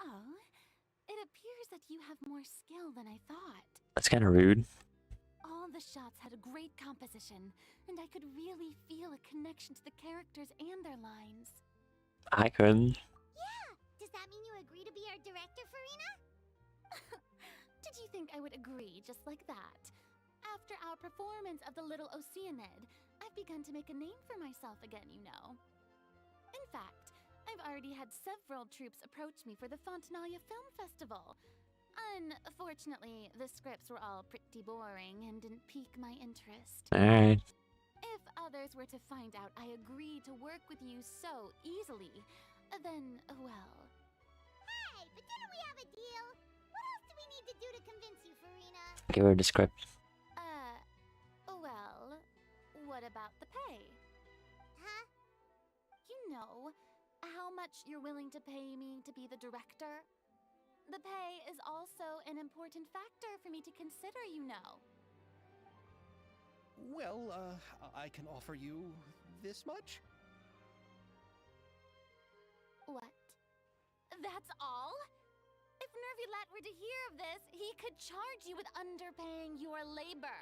Oh, it appears that you have more skill than I thought. That's kind of rude. All the shots had a great composition, and I could really feel a connection to the characters and their lines. I couldn't. Yeah! Does that mean you agree to be our director, Farina? Did you think I would agree just like that? After our performance of the Little Oceanid, I've begun to make a name for myself again, you know. In fact, I've already had several troops approach me for the Fontanalia Film Festival. Unfortunately, the scripts were all pretty boring and didn't pique my interest. Alright. If others were to find out I agreed to work with you so easily, then, well... Hey, but didn't we have a deal? What else do we need to do to convince you, Farina? Give her the script. Well, what about the pay? Huh? You know, how much you're willing to pay me to be the director? The pay is also an important factor for me to consider, you know. Well, I can offer you this much? What? That's all? If Nervilet were to hear of this, he could charge you with underpaying your labor.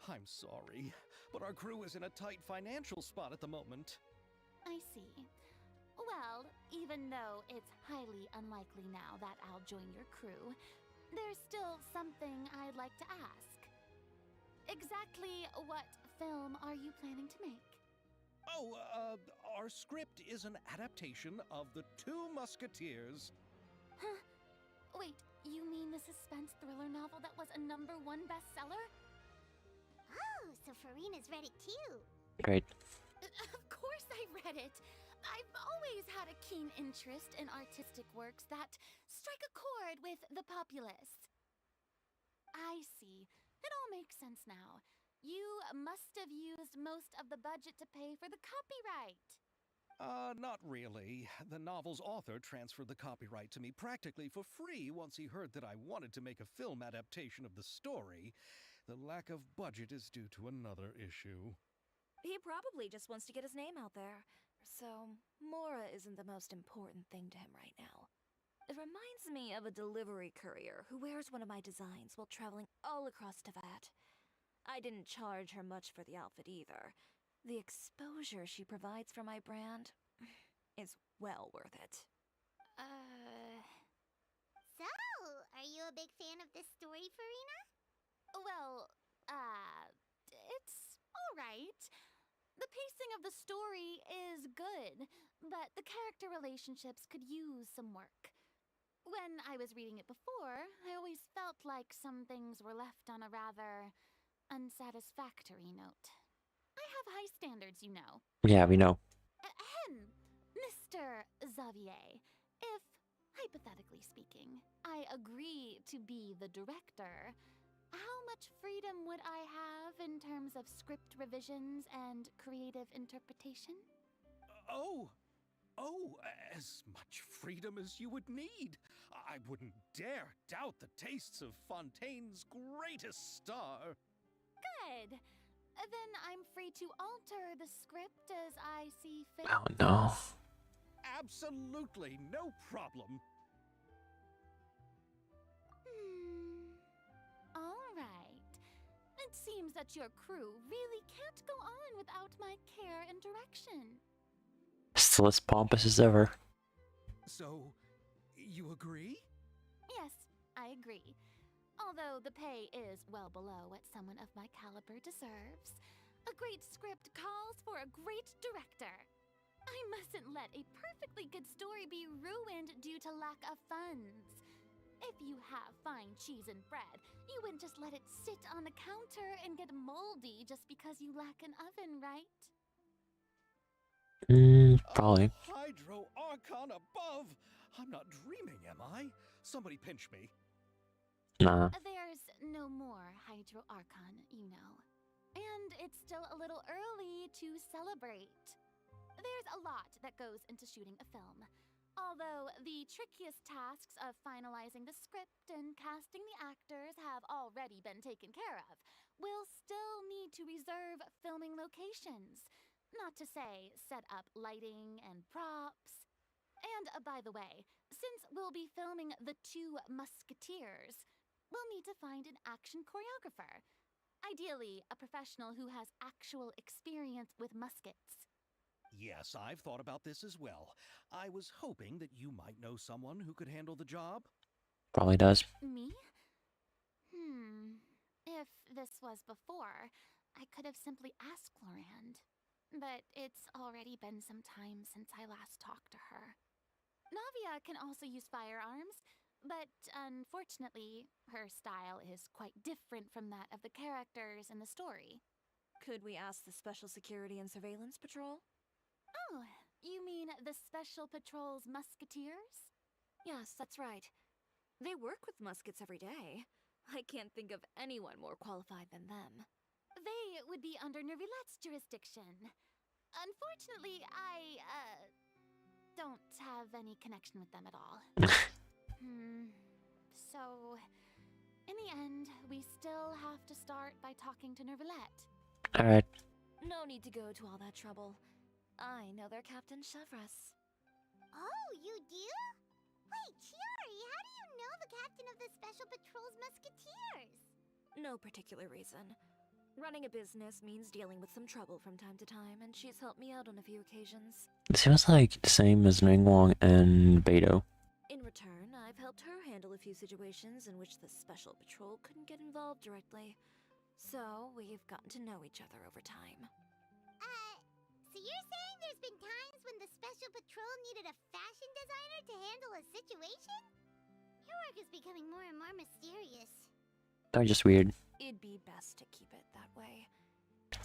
I'm sorry, but our crew is in a tight financial spot at the moment. I see. Well, even though it's highly unlikely now that I'll join your crew, there's still something I'd like to ask. Exactly what film are you planning to make? Oh, our script is an adaptation of The Two Musketeers. Huh? Wait, you mean the suspense thriller novel that was a #1 bestseller? Oh, so Farina's read it too. Great. Of course I read it! I've always had a keen interest in artistic works that strike a chord with the populace. I see. It all makes sense now. You must have used most of the budget to pay for the copyright. Not really. The novel's author transferred the copyright to me practically for free once he heard that I wanted to make a film adaptation of the story. The lack of budget is due to another issue. He probably just wants to get his name out there. So, Mora isn't the most important thing to him right now. It reminds me of a delivery courier who wears one of my designs while traveling all across Teyvat. I didn't charge her much for the outfit either. The exposure she provides for my brand is well worth it. So, are you a big fan of this story, Farina? Well, it's alright. The pacing of the story is good, but the character relationships could use some work. When I was reading it before, I always felt like some things were left on a rather unsatisfactory note. I have high standards, you know. Yeah, we know. Ahem, Mr. Xavier, if, hypothetically speaking, I agree to be the director, how much freedom would I have in terms of script revisions and creative interpretation? As much freedom as you would need. I wouldn't dare doubt the tastes of Fontaine's greatest star. Good. Then I'm free to alter the script as I see fit. Oh no. Absolutely no problem. All right. It seems that your crew really can't go on without my care and direction. Still as pompous as ever. So, you agree? Yes, I agree. Although the pay is well below what someone of my caliber deserves. A great script calls for a great director. I mustn't let a perfectly good story be ruined due to lack of funds. If you have fine cheese and bread, you wouldn't just let it sit on the counter and get moldy just because you lack an oven, right? Probably. Hydro Archon above! I'm not dreaming, am I? Somebody pinch me. Nah. There's no more Hydro Archon, you know. And it's still a little early to celebrate. There's a lot that goes into shooting a film. Although the trickiest tasks of finalizing the script and casting the actors have already been taken care of, we'll still need to reserve filming locations. Not to say set up lighting and props. And by the way, since we'll be filming The Two Musketeers, we'll need to find an action choreographer. Ideally, a professional who has actual experience with muskets. Yes, I've thought about this as well. I was hoping that you might know someone who could handle the job. Probably does. Me? If this was before, I could have simply asked Lorand. But it's already been some time since I last talked to her. Navia can also use firearms, but unfortunately, her style is quite different from that of the characters in the story. Could we ask the Special Security and Surveillance Patrol? Oh, you mean the Special Patrol's Musketeers? Yes, that's right. They work with muskets every day. I can't think of anyone more qualified than them. They would be under Nervilette's jurisdiction. Unfortunately, I don't have any connection with them at all. So, in the end, we still have to start by talking to Nervilette. Alright. No need to go to all that trouble. I know their Captain Chevreuse. Oh, you do? Wait, Chiori, how do you know the captain of the Special Patrol's Musketeers? No particular reason. Running a business means dealing with some trouble from time to time, and she's helped me out on a few occasions. It seems like the same as Ningguang and Beidou. In return, I've helped her handle a few situations in which the Special Patrol couldn't get involved directly. So, we've gotten to know each other over time. So you're saying there's been times when the Special Patrol needed a fashion designer to handle a situation? Your work is becoming more and more mysterious. They're just weird. It'd be best to keep it that way.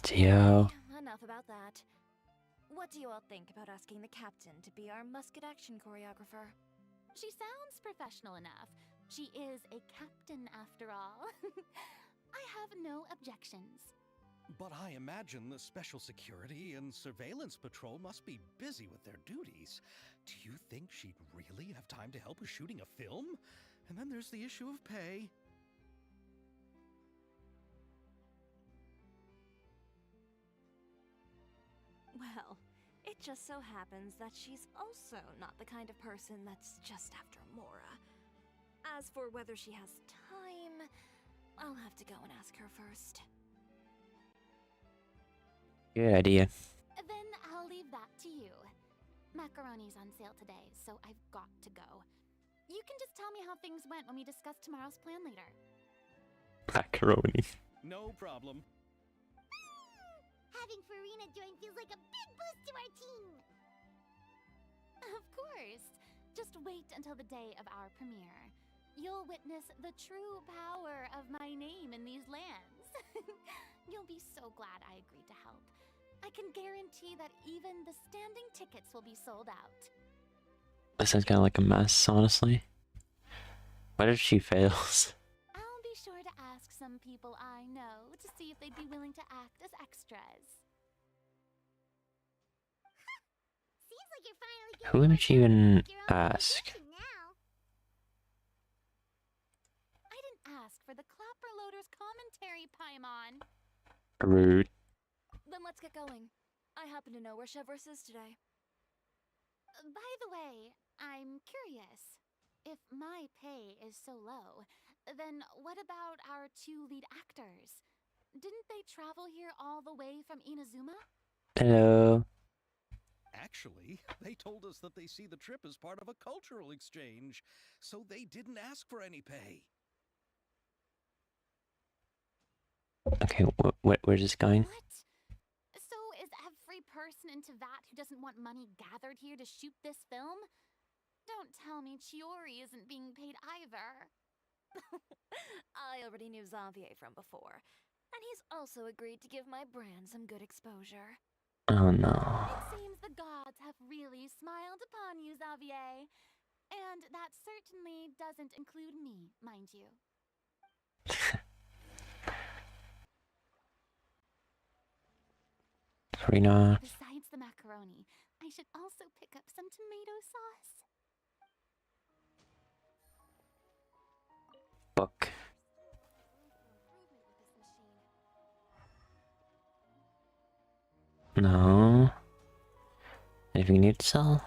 Dio. Enough about that. What do you all think about asking the captain to be our musket action choreographer? She sounds professional enough. She is a captain after all. I have no objections. But I imagine the Special Security and Surveillance Patrol must be busy with their duties. Do you think she'd really have time to help with shooting a film? And then there's the issue of pay. Well, it just so happens that she's also not the kind of person that's just after Mora. As for whether she has time, I'll have to go and ask her first. Good idea. Then I'll leave that to you. Macaroni's on sale today, so I've got to go. You can just tell me how things went when we discuss tomorrow's plan later. Macaroni. No problem. Having Farina join feels like a big boost to our team. Of course. Just wait until the day of our premiere. You'll witness the true power of my name in these lands. You'll be so glad I agreed to help. I can guarantee that even the standing tickets will be sold out. This sounds kind of like a mess, honestly. What if she fails? I'll be sure to ask some people I know to see if they'd be willing to act as extras. Seems like you're finally Who getting would she even ask? now. I didn't ask for the Clapper Loader's commentary, Paimon. Rude. Then let's get going. I happen to know where Chevreuse is today. By the way, I'm curious. If my pay is so low, then what about our two lead actors? Didn't they travel here all the way from Inazuma? Hello. Actually, they told us that they see the trip as part of a cultural exchange, so they didn't ask for any pay. Okay, where's this going? What? So is every person in Teyvat who doesn't want money gathered here to shoot this film? Don't tell me Chiori isn't being paid either. I already knew Xavier from before, and he's also agreed to give my brand some good exposure. Oh no. It seems the gods have really smiled upon you, Xavier. And that certainly doesn't include me, mind you. Farina. Besides the macaroni, I should also pick up some tomato sauce. book. No. Anything you need to sell?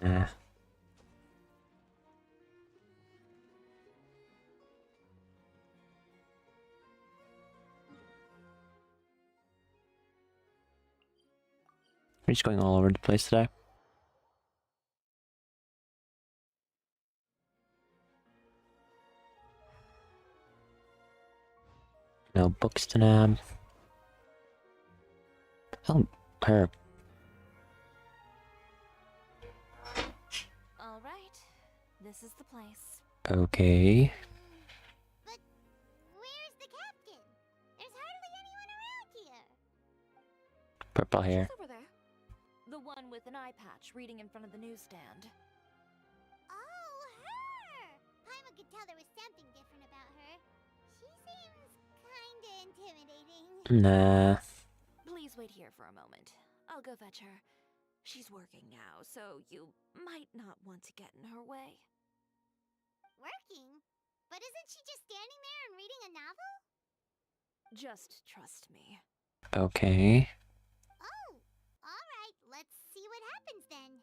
Nah. We're just going all over the place today. No books to nab. Oh, her. All right, this is the place. Okay. But where's the captain? There's hardly anyone around here. Purple hair. She's over there. The one with an eye patch reading in front of the newsstand. Oh, her! Paimon could tell there was something different about her. She seems kinda intimidating. Nah. Please wait here for a moment. I'll go fetch her. She's working now, so you might not want to get in her way. Working? But isn't she just standing there and reading a novel? Just trust me. Okay. Oh, alright, let's see what happens then.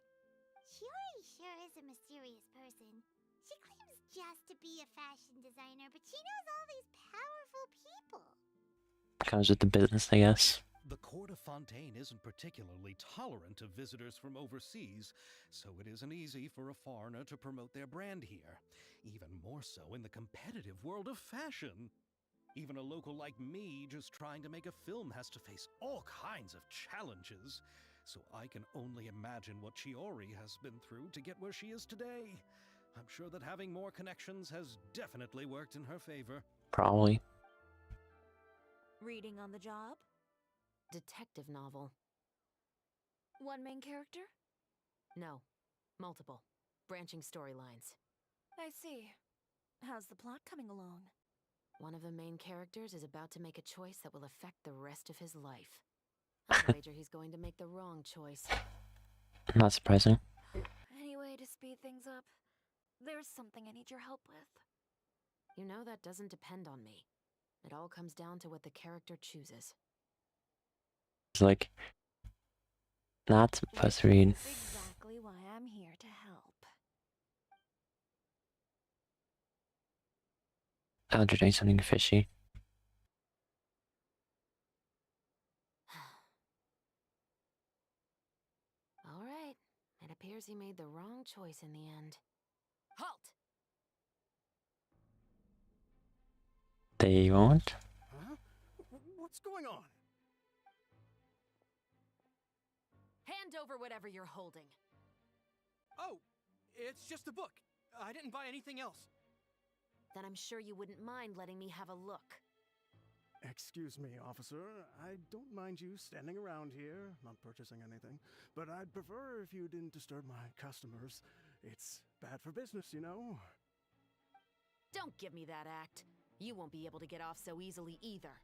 Shiori sure is a mysterious person. She claims just to be a fashion designer, but she knows all these powerful people. Comes with the business, I guess. The court of Fontaine isn't particularly tolerant of visitors from overseas, so it isn't easy for a foreigner to promote their brand here. Even more so in the competitive world of fashion. Even a local like me just trying to make a film has to face all kinds of challenges. So I can only imagine what Chiori has been through to get where she is today. I'm sure that having more connections has definitely worked in her favor. Probably. Reading on the job? Detective novel. One main character? No. Multiple. Branching storylines. I see. How's the plot coming along? One of the main characters is about to make a choice that will affect the rest of his life. I'd wager he's going to make the wrong choice. Not surprising. Any way to speed things up? There's something I need your help with. You know that doesn't depend on me. It all comes down to what the character chooses. It's like not supposed to read. That's exactly why I'm here to help. Oh, you're doing something fishy. All right. It appears he made the wrong choice in the end. Halt! They won't. Huh? What's going on? Hand over whatever you're holding. Oh, it's just a book. I didn't buy anything else. Then I'm sure you wouldn't mind letting me have a look. Excuse me, officer. I don't mind you standing around here, not purchasing anything, but I'd prefer if you didn't disturb my customers. It's bad for business, you know? Don't give me that act. You won't be able to get off so easily either.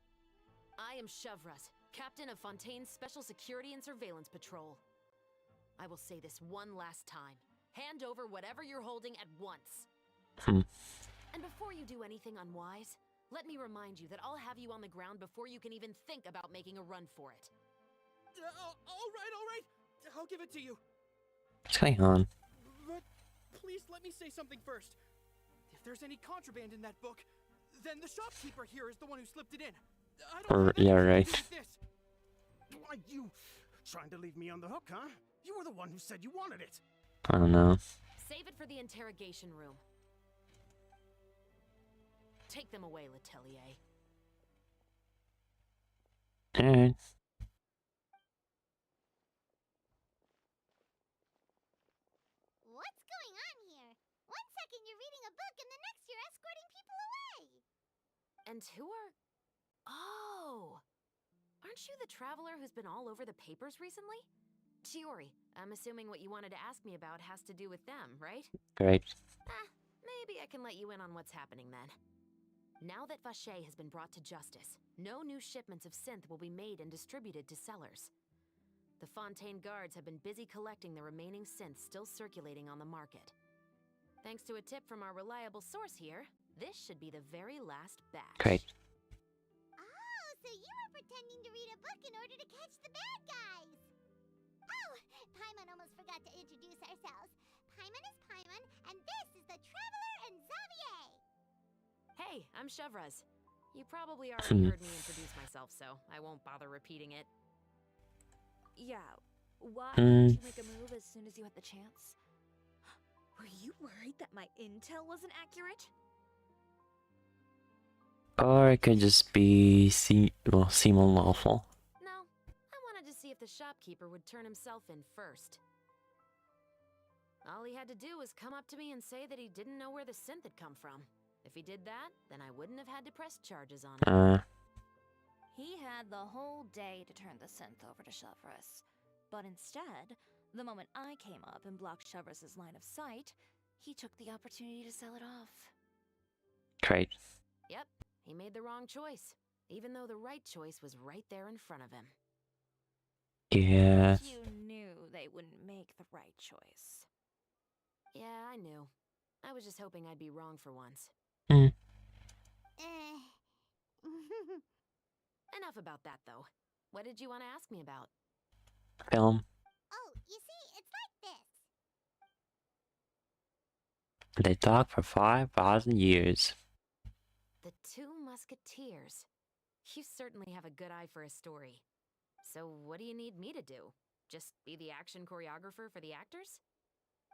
I am Chevras, captain of Fontaine's Special Security and Surveillance Patrol. I will say this one last time. Hand over whatever you're holding at once. And before you do anything unwise, let me remind you that I'll have you on the ground before you can even think about making a run for it. All right. I'll give it to you. What's going on? But please let me say something first. If there's any contraband in that book, then the shopkeeper here is the one who slipped it in. I don't have Yeah, anything right. to do with this. Why, you trying to leave me on the hook, huh? You were the one who said you wanted it. I don't know. Save it for the interrogation room. Take them away, Letelier. Alright. What's going on here? One second you're reading a book and the next you're escorting people away. And who are... Oh! Aren't you the traveler who's been all over the papers recently? Chiori, I'm assuming what you wanted to ask me about has to do with them, right? Great. Maybe I can let you in on what's happening then. Now that Vache has been brought to justice, no new shipments of synth will be made and distributed to sellers. The Fontaine guards have been busy collecting the remaining synths still circulating on the market. Thanks to a tip from our reliable source here, this should be the very last batch. Great. Oh, so you were pretending to read a book in order to catch the bad guys! Oh, Paimon almost forgot to introduce ourselves. Paimon is Paimon, and this is the Traveler and Xavier! Hey, I'm Chevraz. You probably already heard me introduce myself, so I won't bother repeating it. Yeah, why didn't you make a move as soon as you had the chance? Were you worried that my intel wasn't accurate? Or it could just be seem unlawful. No, I wanted to see if the shopkeeper would turn himself in first. All he had to do was come up to me and say that he didn't know where the synth had come from. If he did that, then I wouldn't have had to press charges on him. He had the whole day to turn the synth over to Chevraz. But instead, the moment I came up and blocked Chevraz's line of sight, he took the opportunity to sell it off. Great. Yep, he made the wrong choice, even though the right choice was right there in front of him. Yeah. You knew they wouldn't make the right choice. Yeah, I knew. I was just hoping I'd be wrong for once. Enough about that, though. What did you want to ask me about? Film. Oh, you see, it's like this. They talk for 5,000 years. The Two Musketeers. You certainly have a good eye for a story. So what do you need me to do? Just be the action choreographer for the actors?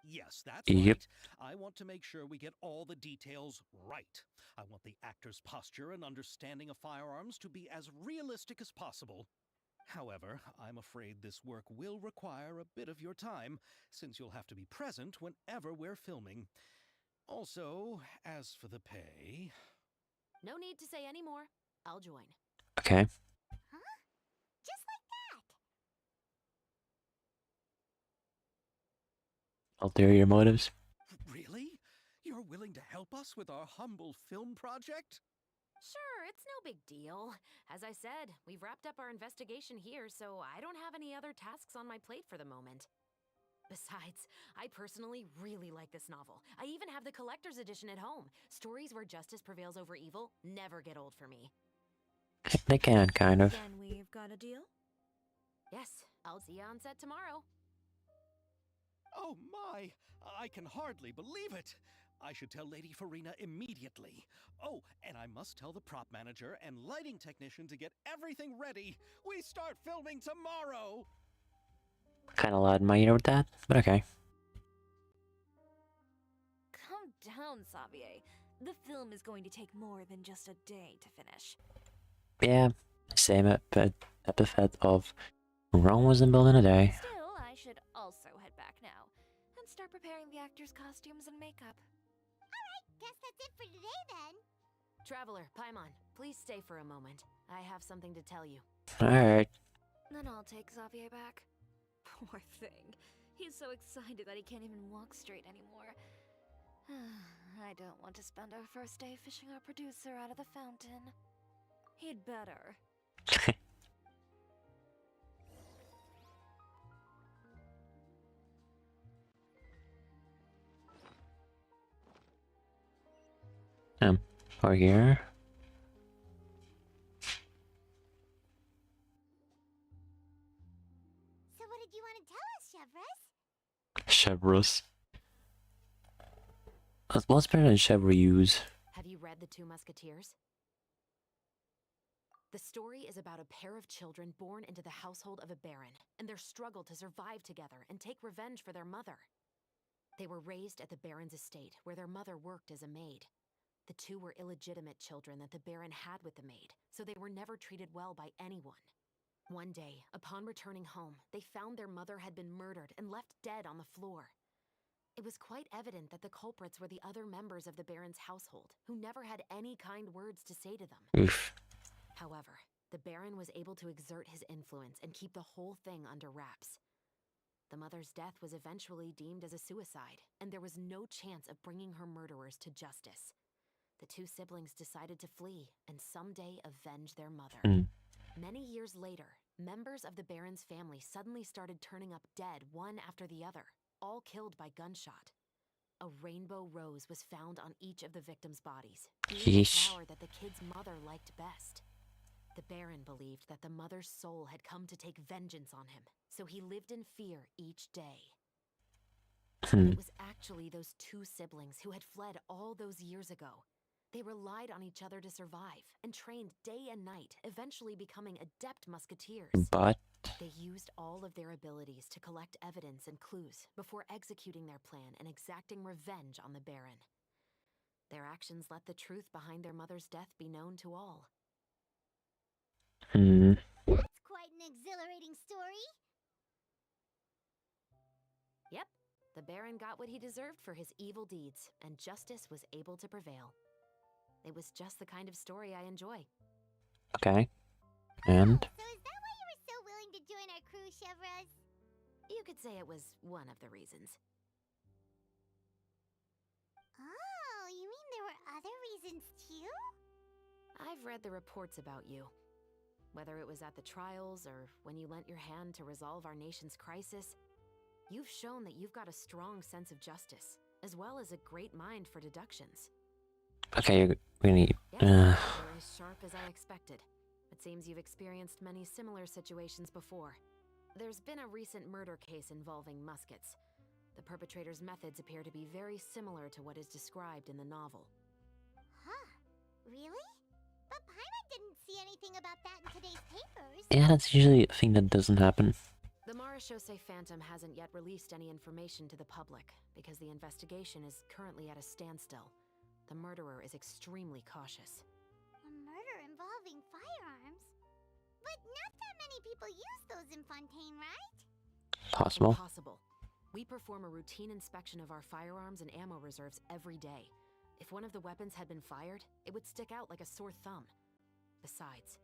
Yes, that's Yep. right. I want to make sure we get all the details right. I want the actor's posture and understanding of firearms to be as realistic as possible. However, I'm afraid this work will require a bit of your time, since you'll have to be present whenever we're filming. Also, as for the pay... No need to say any more. I'll join. Okay. Huh? Just like that. Ulterior motives. Really? You're willing to help us with our humble film project? Sure, it's no big deal. As I said, we've wrapped up our investigation here, so I don't have any other tasks on my plate for the moment. Besides, I personally really like this novel. I even have the collector's edition at home. Stories where justice prevails over evil never get old for me. They can, kind of. Then we've got a deal? Yes, I'll see you on set tomorrow. Oh my! I can hardly believe it! I should tell Lady Farina immediately. Oh, and I must tell the prop manager and lighting technician to get everything ready. We start filming tomorrow! Kind of loud in my ear with that, but okay. Calm down, Xavier. The film is going to take more than just a day to finish. Yeah, same epithet of Rome wasn't built in a day. Still, I should also head back now and start preparing the actors' costumes and makeup. Alright, guess that's it for today then. Traveler, Paimon, please stay for a moment. I have something to tell you. Alright. Then I'll take Xavier back. Poor thing. He's so excited that he can't even walk straight anymore. I don't want to spend our first day fishing our producer out of the fountain. He'd better. Over here. So what did you want to tell us, Chevraz? Chevreuse. What's better than Chevreuse? Have you read The Two Musketeers? The story is about a pair of children born into the household of a baron, and their struggle to survive together and take revenge for their mother. They were raised at the baron's estate, where their mother worked as a maid. The two were illegitimate children that the baron had with the maid, so they were never treated well by anyone. One day, upon returning home, they found their mother had been murdered and left dead on the floor. It was quite evident that the culprits were the other members of the baron's household, who never had any kind words to say to them. Oof. However, the baron was able to exert his influence and keep the whole thing under wraps. The mother's death was eventually deemed as a suicide, and there was no chance of bringing her murderers to justice. The two siblings decided to flee and someday avenge their mother. Many years later, members of the Baron's family suddenly started turning up dead one after the other, all killed by gunshot. A rainbow rose was found on each of the victims' bodies, being the Yeesh. flower that the kid's mother liked best. The Baron believed that the mother's soul had come to take vengeance on him, so he lived in fear each day. It was actually those two siblings who had fled all those years ago. They relied on each other to survive and trained day and night, eventually becoming adept musketeers. But They used all of their abilities to collect evidence and clues before executing their plan and exacting revenge on the Baron. Their actions let the truth behind their mother's death be known to all. That's quite an exhilarating story. Yep, the Baron got what he deserved for his evil deeds, and justice was able to prevail. It was just the kind of story I enjoy. okay. And So is that why you were so willing to join our crew, Chevraz? You could say it was one of the reasons. Oh, you mean there were other reasons too? I've read the reports about you. Whether it was at the trials or when you lent your hand to resolve our nation's crisis, you've shown that you've got a strong sense of justice, as well as a great mind for deductions. okay, you're gonna. Yes, you're as sharp as I expected. It seems you've experienced many similar situations before. There's been a recent murder case involving muskets. The perpetrator's methods appear to be very similar to what is described in the novel. Huh. Really? But Paimon didn't see anything about that in today's papers. Yeah, that's usually a thing that doesn't happen. The Marechaussee Phantom hasn't yet released any information to the public because the investigation is currently at a standstill. The murderer is extremely cautious. A murder involving firearms? But not that many people use those in Fontaine, right? Possible. Impossible. We perform a routine inspection of our firearms and ammo reserves every day. If one of the weapons had been fired, it would stick out like a sore thumb. Besides,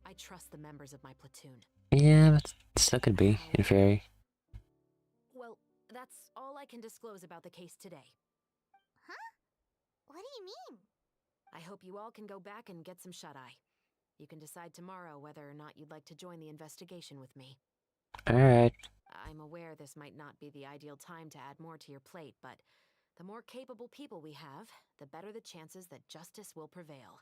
I trust the members of my platoon. Yeah, but still could be in theory. Well, that's all I can disclose about the case today. Huh? What do you mean? I hope you all can go back and get some shut-eye. You can decide tomorrow whether or not you'd like to join the investigation with me. Alright. I'm aware this might not be the ideal time to add more to your plate, but the more capable people we have, the better the chances that justice will prevail.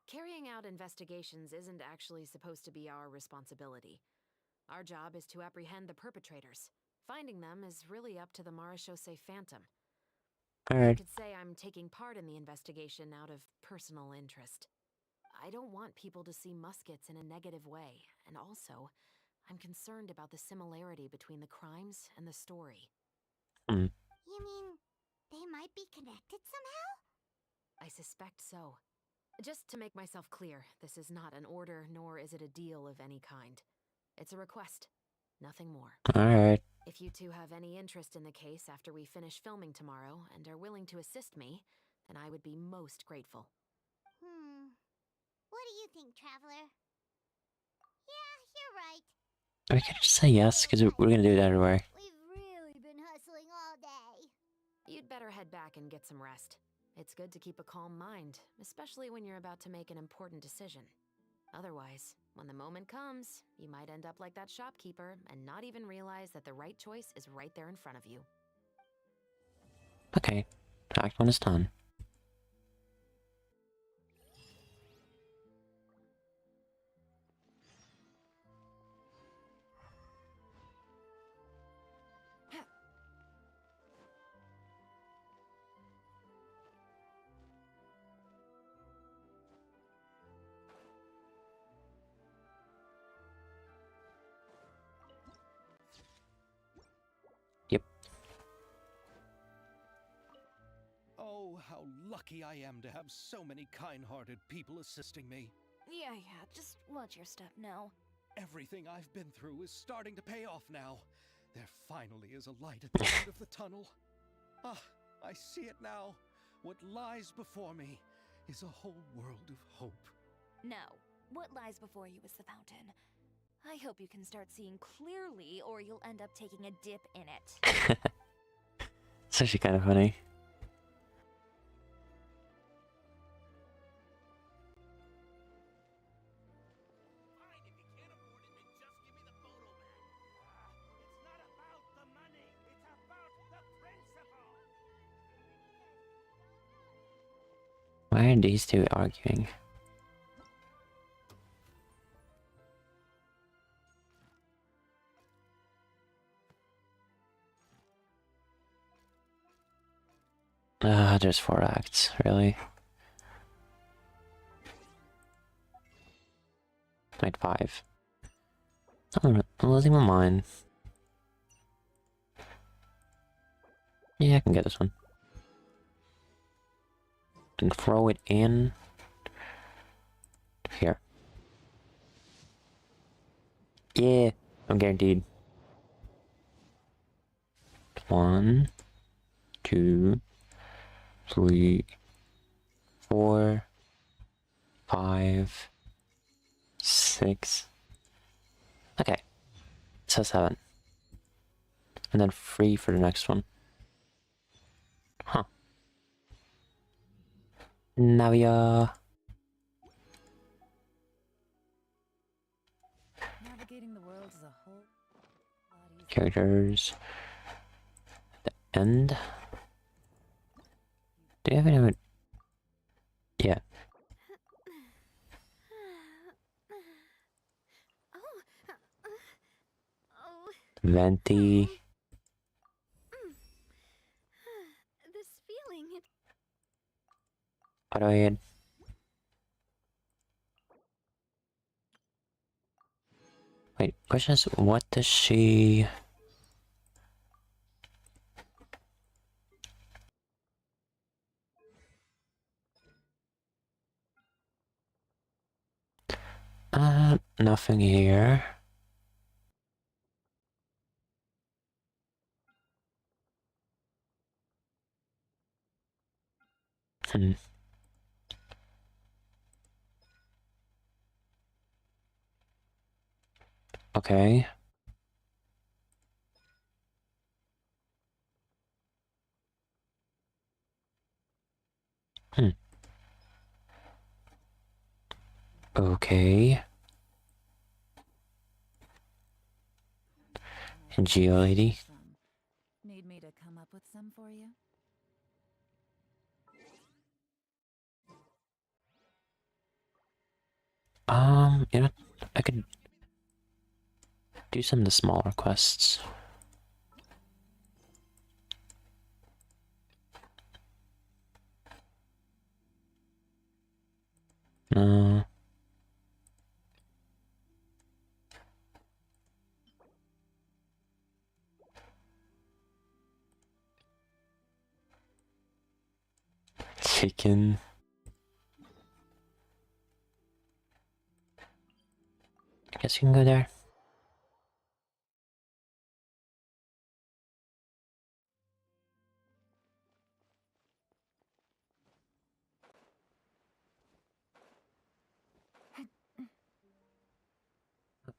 Carrying out investigations isn't actually supposed to be our responsibility. Our job is to apprehend the perpetrators. Finding them is really up to the Marechaussee Phantom. I Alright. could say I'm taking part in the investigation out of personal interest. I don't want people to see muskets in a negative way, and also, I'm concerned about the similarity between the crimes and the story. Hmm. You mean they might be connected somehow? I suspect so. Just to make myself clear, this is not an order, nor is it a deal of any kind. It's a request, nothing more. Alright. If you two have any interest in the case after we finish filming tomorrow and are willing to assist me, then I would be most grateful. What do you think, Traveler? Yeah, you're right. We could just say yes, because we're gonna do it anyway. We've really been hustling all day. You'd better head back and get some rest. It's good to keep a calm mind, especially when you're about to make an important decision. Otherwise, when the moment comes, you might end up like that shopkeeper and not even realize that the right choice is right there in front of you. Okay. Act 1 is done. Yep. Oh, how lucky I am to have so many kind-hearted people assisting me. Yeah, just watch your step now. Everything I've been through is starting to pay off now. There finally is a light at the end of the tunnel. Ah, I see it now. What lies before me is a whole world of hope. No, what lies before you is the fountain. I hope you can start seeing clearly, or you'll end up taking a dip in it. It's actually kind of funny. Fine, if you can't afford it, then just give Why are these two arguing? There's 4 acts, really? Wait, 5. I'm losing my mind. Yeah, I can get this one. And throw it in. Here. Yeah, I'm guaranteed. 1, 2, 3, 4, 5, 6. Okay. So 7. And then 3 for the next one. Huh. Navia. Navigating the world as a whole. Characters. The end. Do you have any? Yeah. Venti. This feeling, it Autoid. Wait, question is, what does she... Nothing here. Hmm. Okay. Hmm. Okay. Geo lady. Need me to come up with some for you? You know, I could do some of the smaller quests. No. Chicken. I guess you can go there.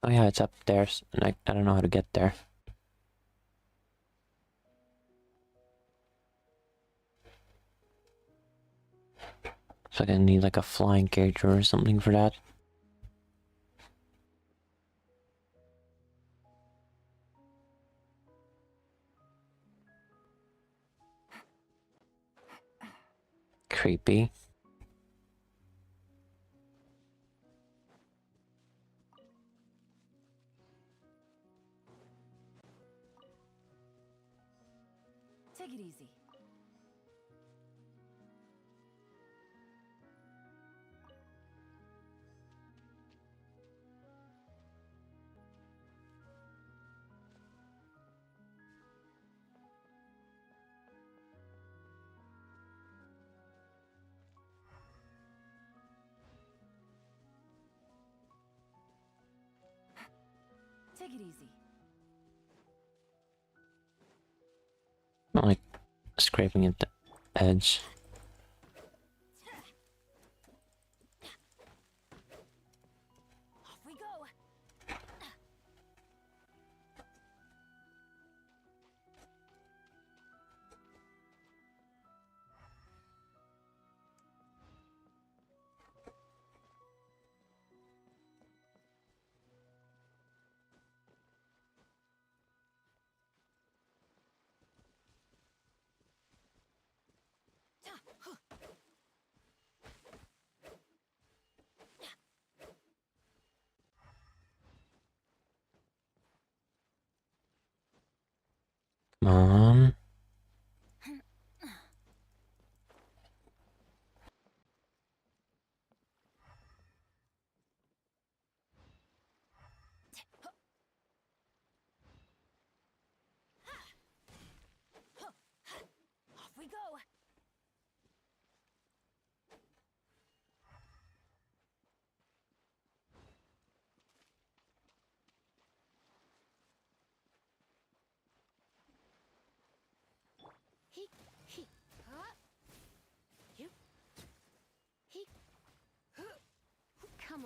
Oh yeah, it's up there, and I don't know how to get there. So I need like a flying character or something for that. Creepy. Take it easy. Take it easy. Not like scraping at the edge. Off we go.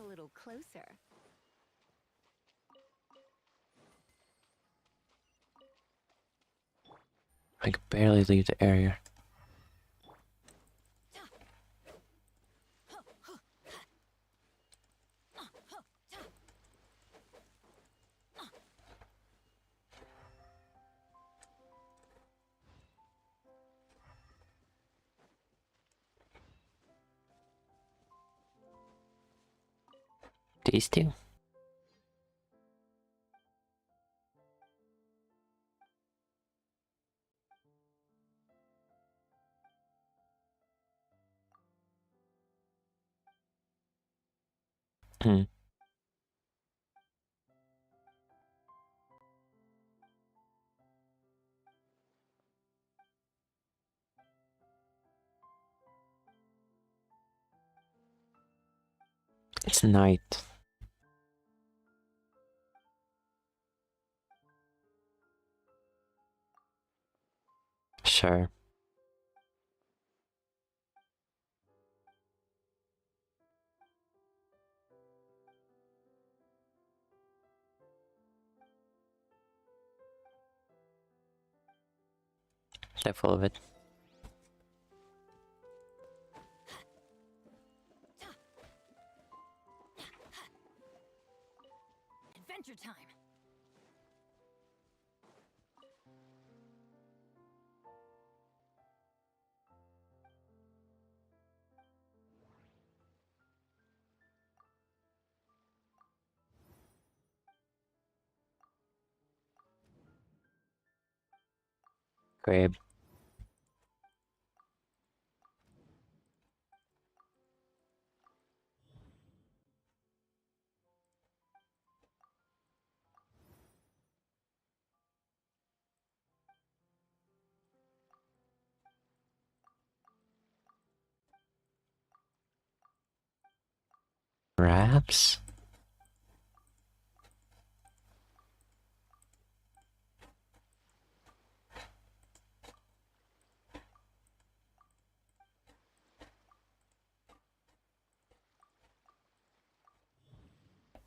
little closer. I could barely leave the area. These two? Hmm. It's night. Sure. They're full of it. Adventure time! Grabe. Perhaps?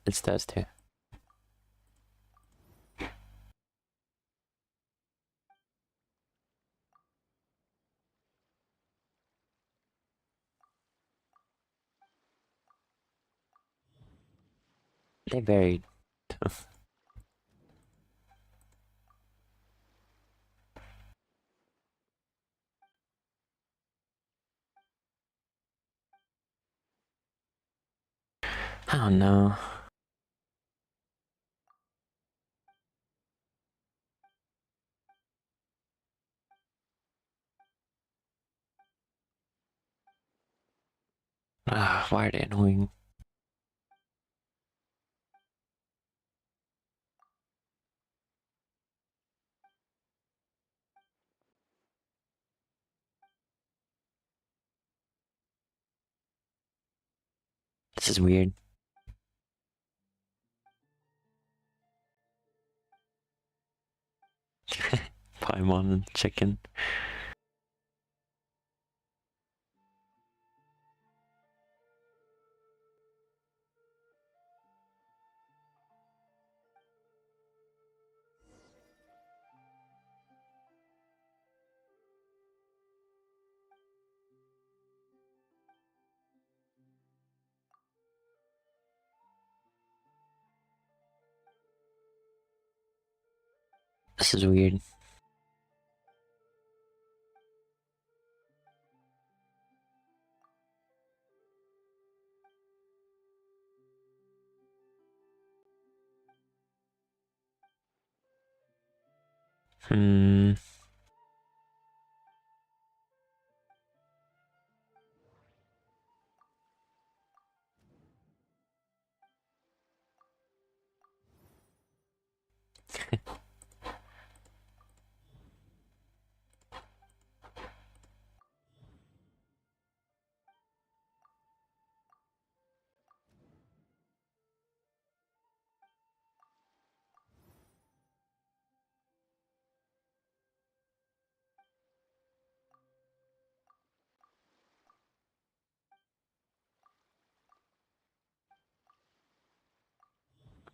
It's those two. They varied. I don't know. Why are they annoying? This is weird. Paimon and chicken. This is weird. Hmm.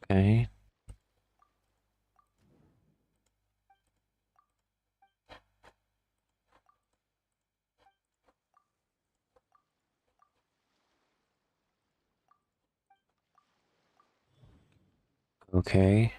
Okay. Okay.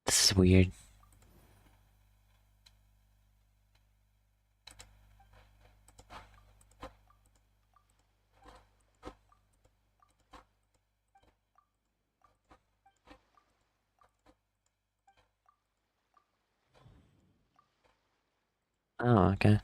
This is weird. Oh, okay.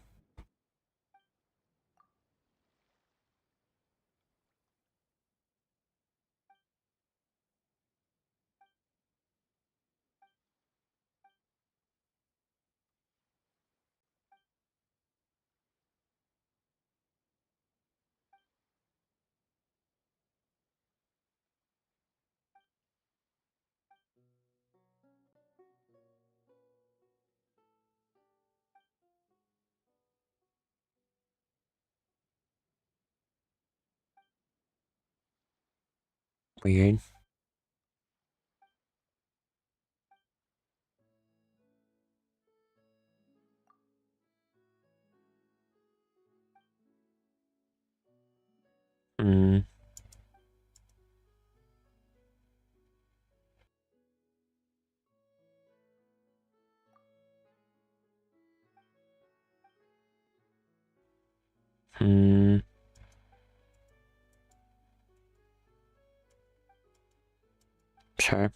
Weird. Hmm. Hmm. Sure.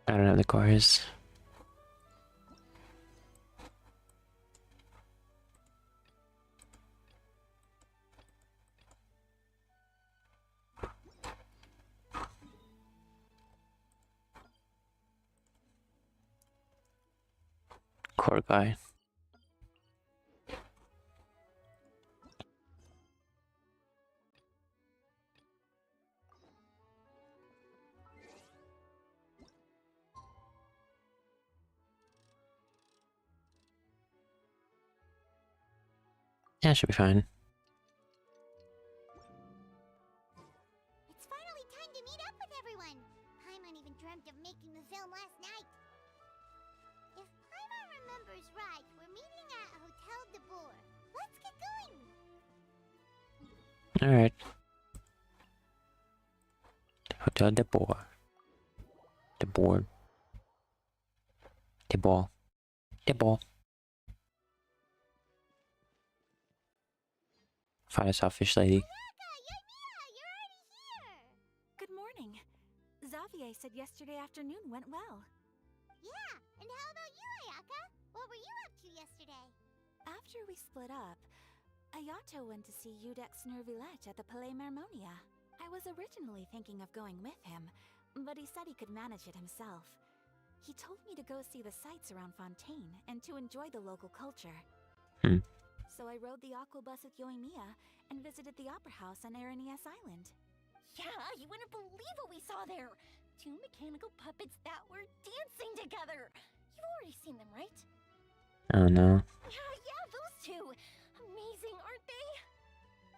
I don't know the chorus. Chord guy. Yeah, should be fine. It's finally time to meet up with everyone. Paimon even dreamt of making the film last night. If Paimon remembers right, we're meeting at Hotel de Boer. Let's get going. Alright. Hotel de Boer. De Boer. De Ball. De Ball. Find us out, fish lady. Ayaka, Yoimiya, you're already here. Good morning. Xavier said yesterday afternoon went well. Yeah, and how about you, Ayaka? What were you up to yesterday? After we split up, Ayato went to see Udex Nervillette at the Palais Marmonia. I was originally thinking of going with him, but he said he could manage it himself. He told me to go see the sights around Fontaine and to enjoy the local culture. Hmm. So I rode the aqua bus with Yoimiya and visited the opera house on Aranias Island. Yeah, you wouldn't believe what we saw there. Two mechanical puppets that were dancing together. You've already seen them, right? Oh no. Yeah, those two. Amazing, aren't they?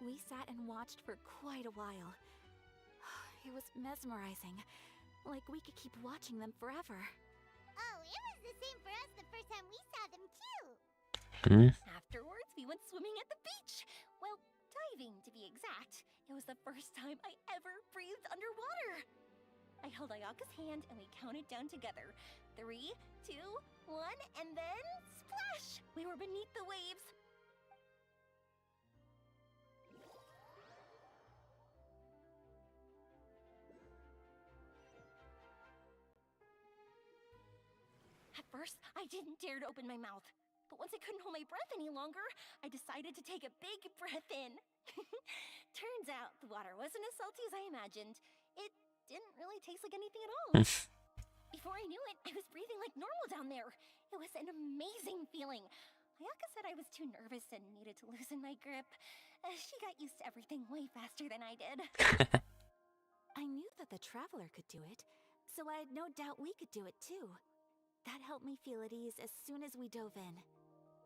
We sat and watched for quite a while. It was mesmerizing. Like we could keep watching them forever. Oh, it was the same for us the first time we saw them, too. Hmm? Afterwards, we went swimming at the beach. Well, diving, to be exact. It was the first time I ever breathed underwater. I held Ayaka's hand and we counted down together. 3, 2, 1, and then splash! We were beneath the waves. At first, I didn't dare to open my mouth. But once I couldn't hold my breath any longer, I decided to take a big breath in. Turns out the water wasn't as salty as I imagined. It didn't really taste like anything at all. Before I knew it, I was breathing like normal down there. It was an amazing feeling. Ayaka said I was too nervous and needed to loosen my grip. She got used to everything way faster than I did. I knew that the Traveler could do it, so I had no doubt we could do it too. That helped me feel at ease as soon as we dove in.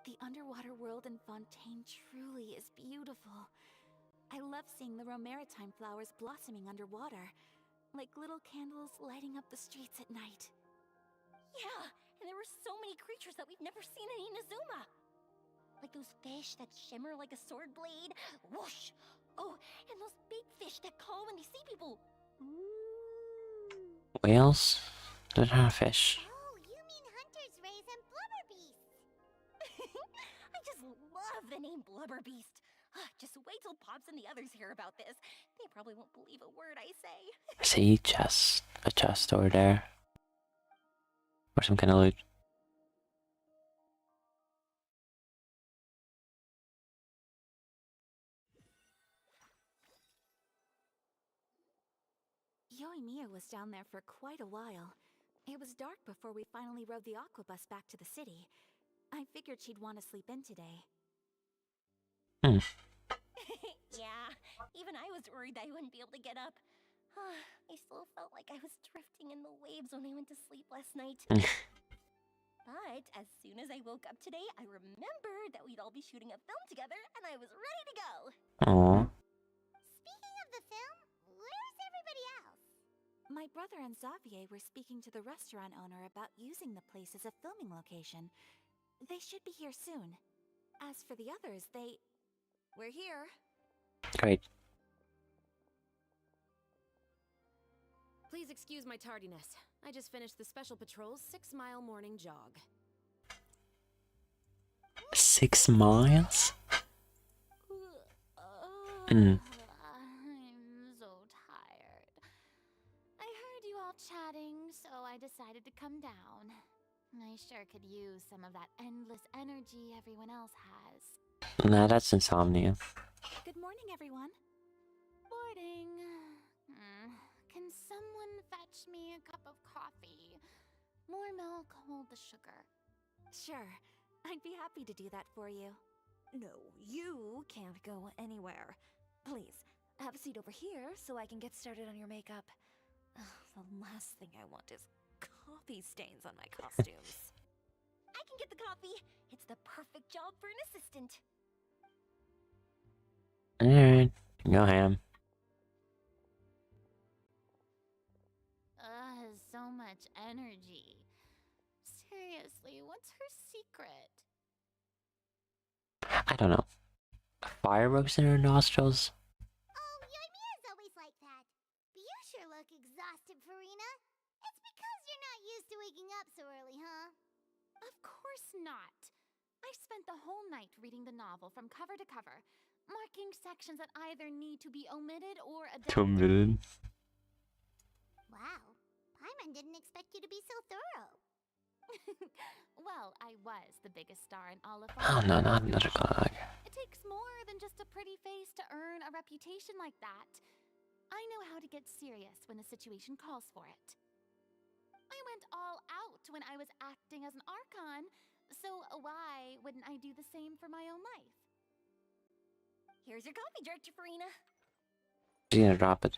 The underwater world in Fontaine truly is beautiful. I love seeing the Romaritime flowers blossoming underwater, like little candles lighting up the streets at night. Yeah, and there were so many creatures that we've never seen in Inazuma. Like those fish that shimmer like a sword blade. Whoosh! Oh, and those big fish that call when they see people. Whales? Don't have fish. Oh, you mean Hunter's Rays and Blubber Beasts. I just love the name Blubber Beast. Just wait till Pops and the others hear about this. They probably won't believe a word I say. See, chest. A chest over there. Or some kind of loot. Yoimiya was down there for quite a while. It was dark before we finally rode the aquabus back to the city. I figured she'd want to sleep in today. Yeah, even I was worried I wouldn't be able to get up. I still felt like I was drifting in the waves when I went to sleep last night. But as soon as I woke up today, I remembered that we'd all be shooting a film together, and I was ready to go. Aww. Speaking of the film, where's everybody else? My brother and Xavier were speaking to the restaurant owner about using the place as a filming location. They should be here soon. As for the others, we're here. Great. Please excuse my tardiness. I just finished the Special Patrol's 6-mile morning jog. 6 miles? I'm so tired. I heard you all chatting, so I decided to come down. I sure could use some of that endless energy everyone else has. Nah, that's insomnia. Good morning, everyone. Boarding. Can someone fetch me a cup of coffee? More milk, hold the sugar. Sure, I'd be happy to do that for you. No, you can't go anywhere. Please, have a seat over here so I can get started on your makeup. The last thing I want is coffee stains on my costumes. I can get the coffee. It's the perfect job for an assistant. Alright, go ham. So much energy. Seriously, what's her secret? I don't know. Fireworks in her nostrils? Oh, Yoimiya's always like that. But you sure look exhausted, Farina. It's because you're not used to waking up so early, huh? Of course not. I spent the whole night reading the novel from cover to cover, marking sections that either need to be omitted or adapted. Wow. Paimon didn't expect you to be so thorough. Well, I was the biggest star in all of Oh no, not another clock. It takes more than just a pretty face to earn a reputation like that. I know how to get serious when the situation calls for it. I went all out when I was acting as an Archon, so why wouldn't I do the same for my own life? Here's your coffee, Director Farina. She's gonna drop it.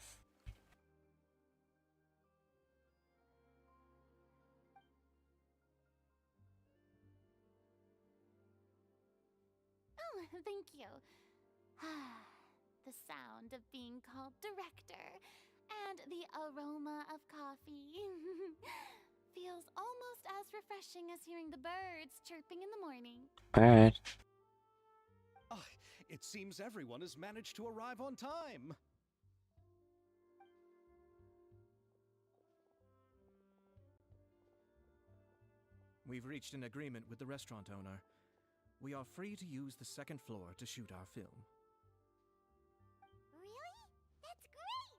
Oh, thank you. The sound of being called director and the aroma of coffee feels almost as refreshing as hearing the birds chirping in the morning. Alright. It seems everyone has managed to arrive on time. We've reached an agreement with the restaurant owner. We are free to use the second floor to shoot our film. Really? That's great!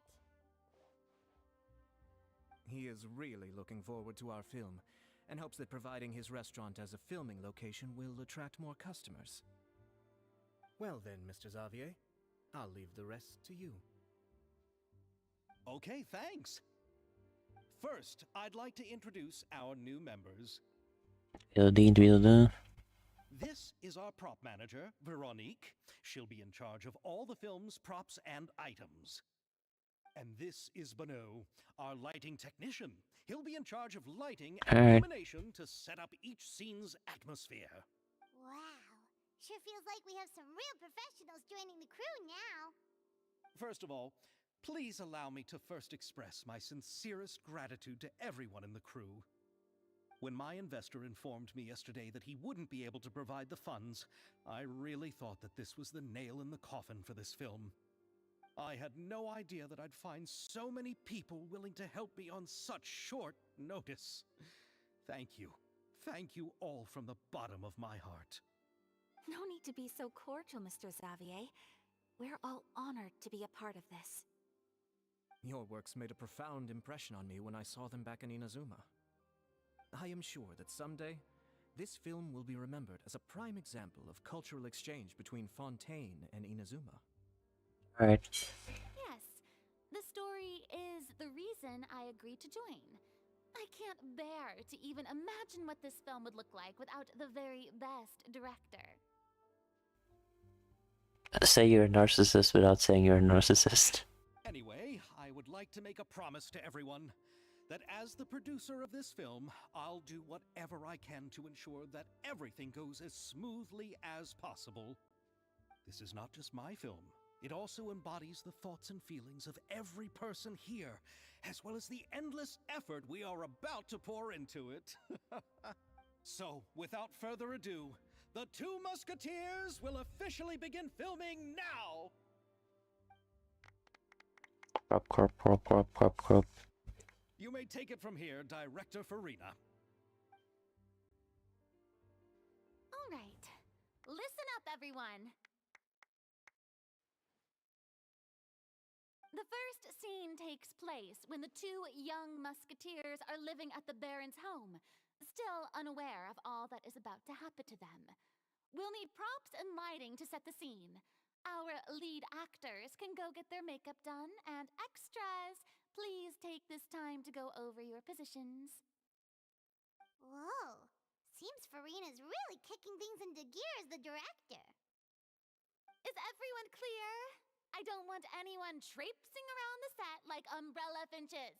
He is really looking forward to our film, and hopes that providing his restaurant as a filming location will attract more customers. Well then, Mr. Xavier, I'll leave the rest to you. Okay, thanks. First, I'd like to introduce our new members. This is our prop manager, Veronique. She'll be in charge of all the film's props and items. And this is Bonneau, our lighting technician. He'll be in charge of lighting and illumination to set up each scene's atmosphere. Wow. Sure feels like we have some real professionals joining the crew now. First of all, please allow me to first express my sincerest gratitude to everyone in the crew. When my investor informed me yesterday that he wouldn't be able to provide the funds, I really thought that this was the nail in the coffin for this film. I had no idea that I'd find so many people willing to help me on such short notice. Thank you. Thank you all from the bottom of my heart. No need to be so cordial, Mr. Xavier. We're all honored to be a part of this. Your works made a profound impression on me when I saw them back in Inazuma. I am sure that someday, this film will be remembered as a prime example of cultural exchange between Fontaine and Inazuma. Alright. Yes, the story is the reason I agreed to join. I can't bear to even imagine what this film would look like without the very best director. Say you're a narcissist without saying you're a narcissist. Anyway, I would like to make a promise to everyone that as the producer of this film, I'll do whatever I can to ensure that everything goes as smoothly as possible. This is not just my film. It also embodies the thoughts and feelings of every person here, as well as the endless effort we are about to pour into it. So, without further ado, The Two Musketeers will officially begin filming now! Crop. You may take it from here, Director Farina. All right, listen up, everyone. The first scene takes place when the two young musketeers are living at the Baron's home, still unaware of all that is about to happen to them. We'll need props and lighting to set the scene. Our lead actors can go get their makeup done, and extras, please take this time to go over your positions. Whoa. Seems Farina's really kicking things into gear as the director. Is everyone clear? I don't want anyone traipsing around the set like umbrella finches.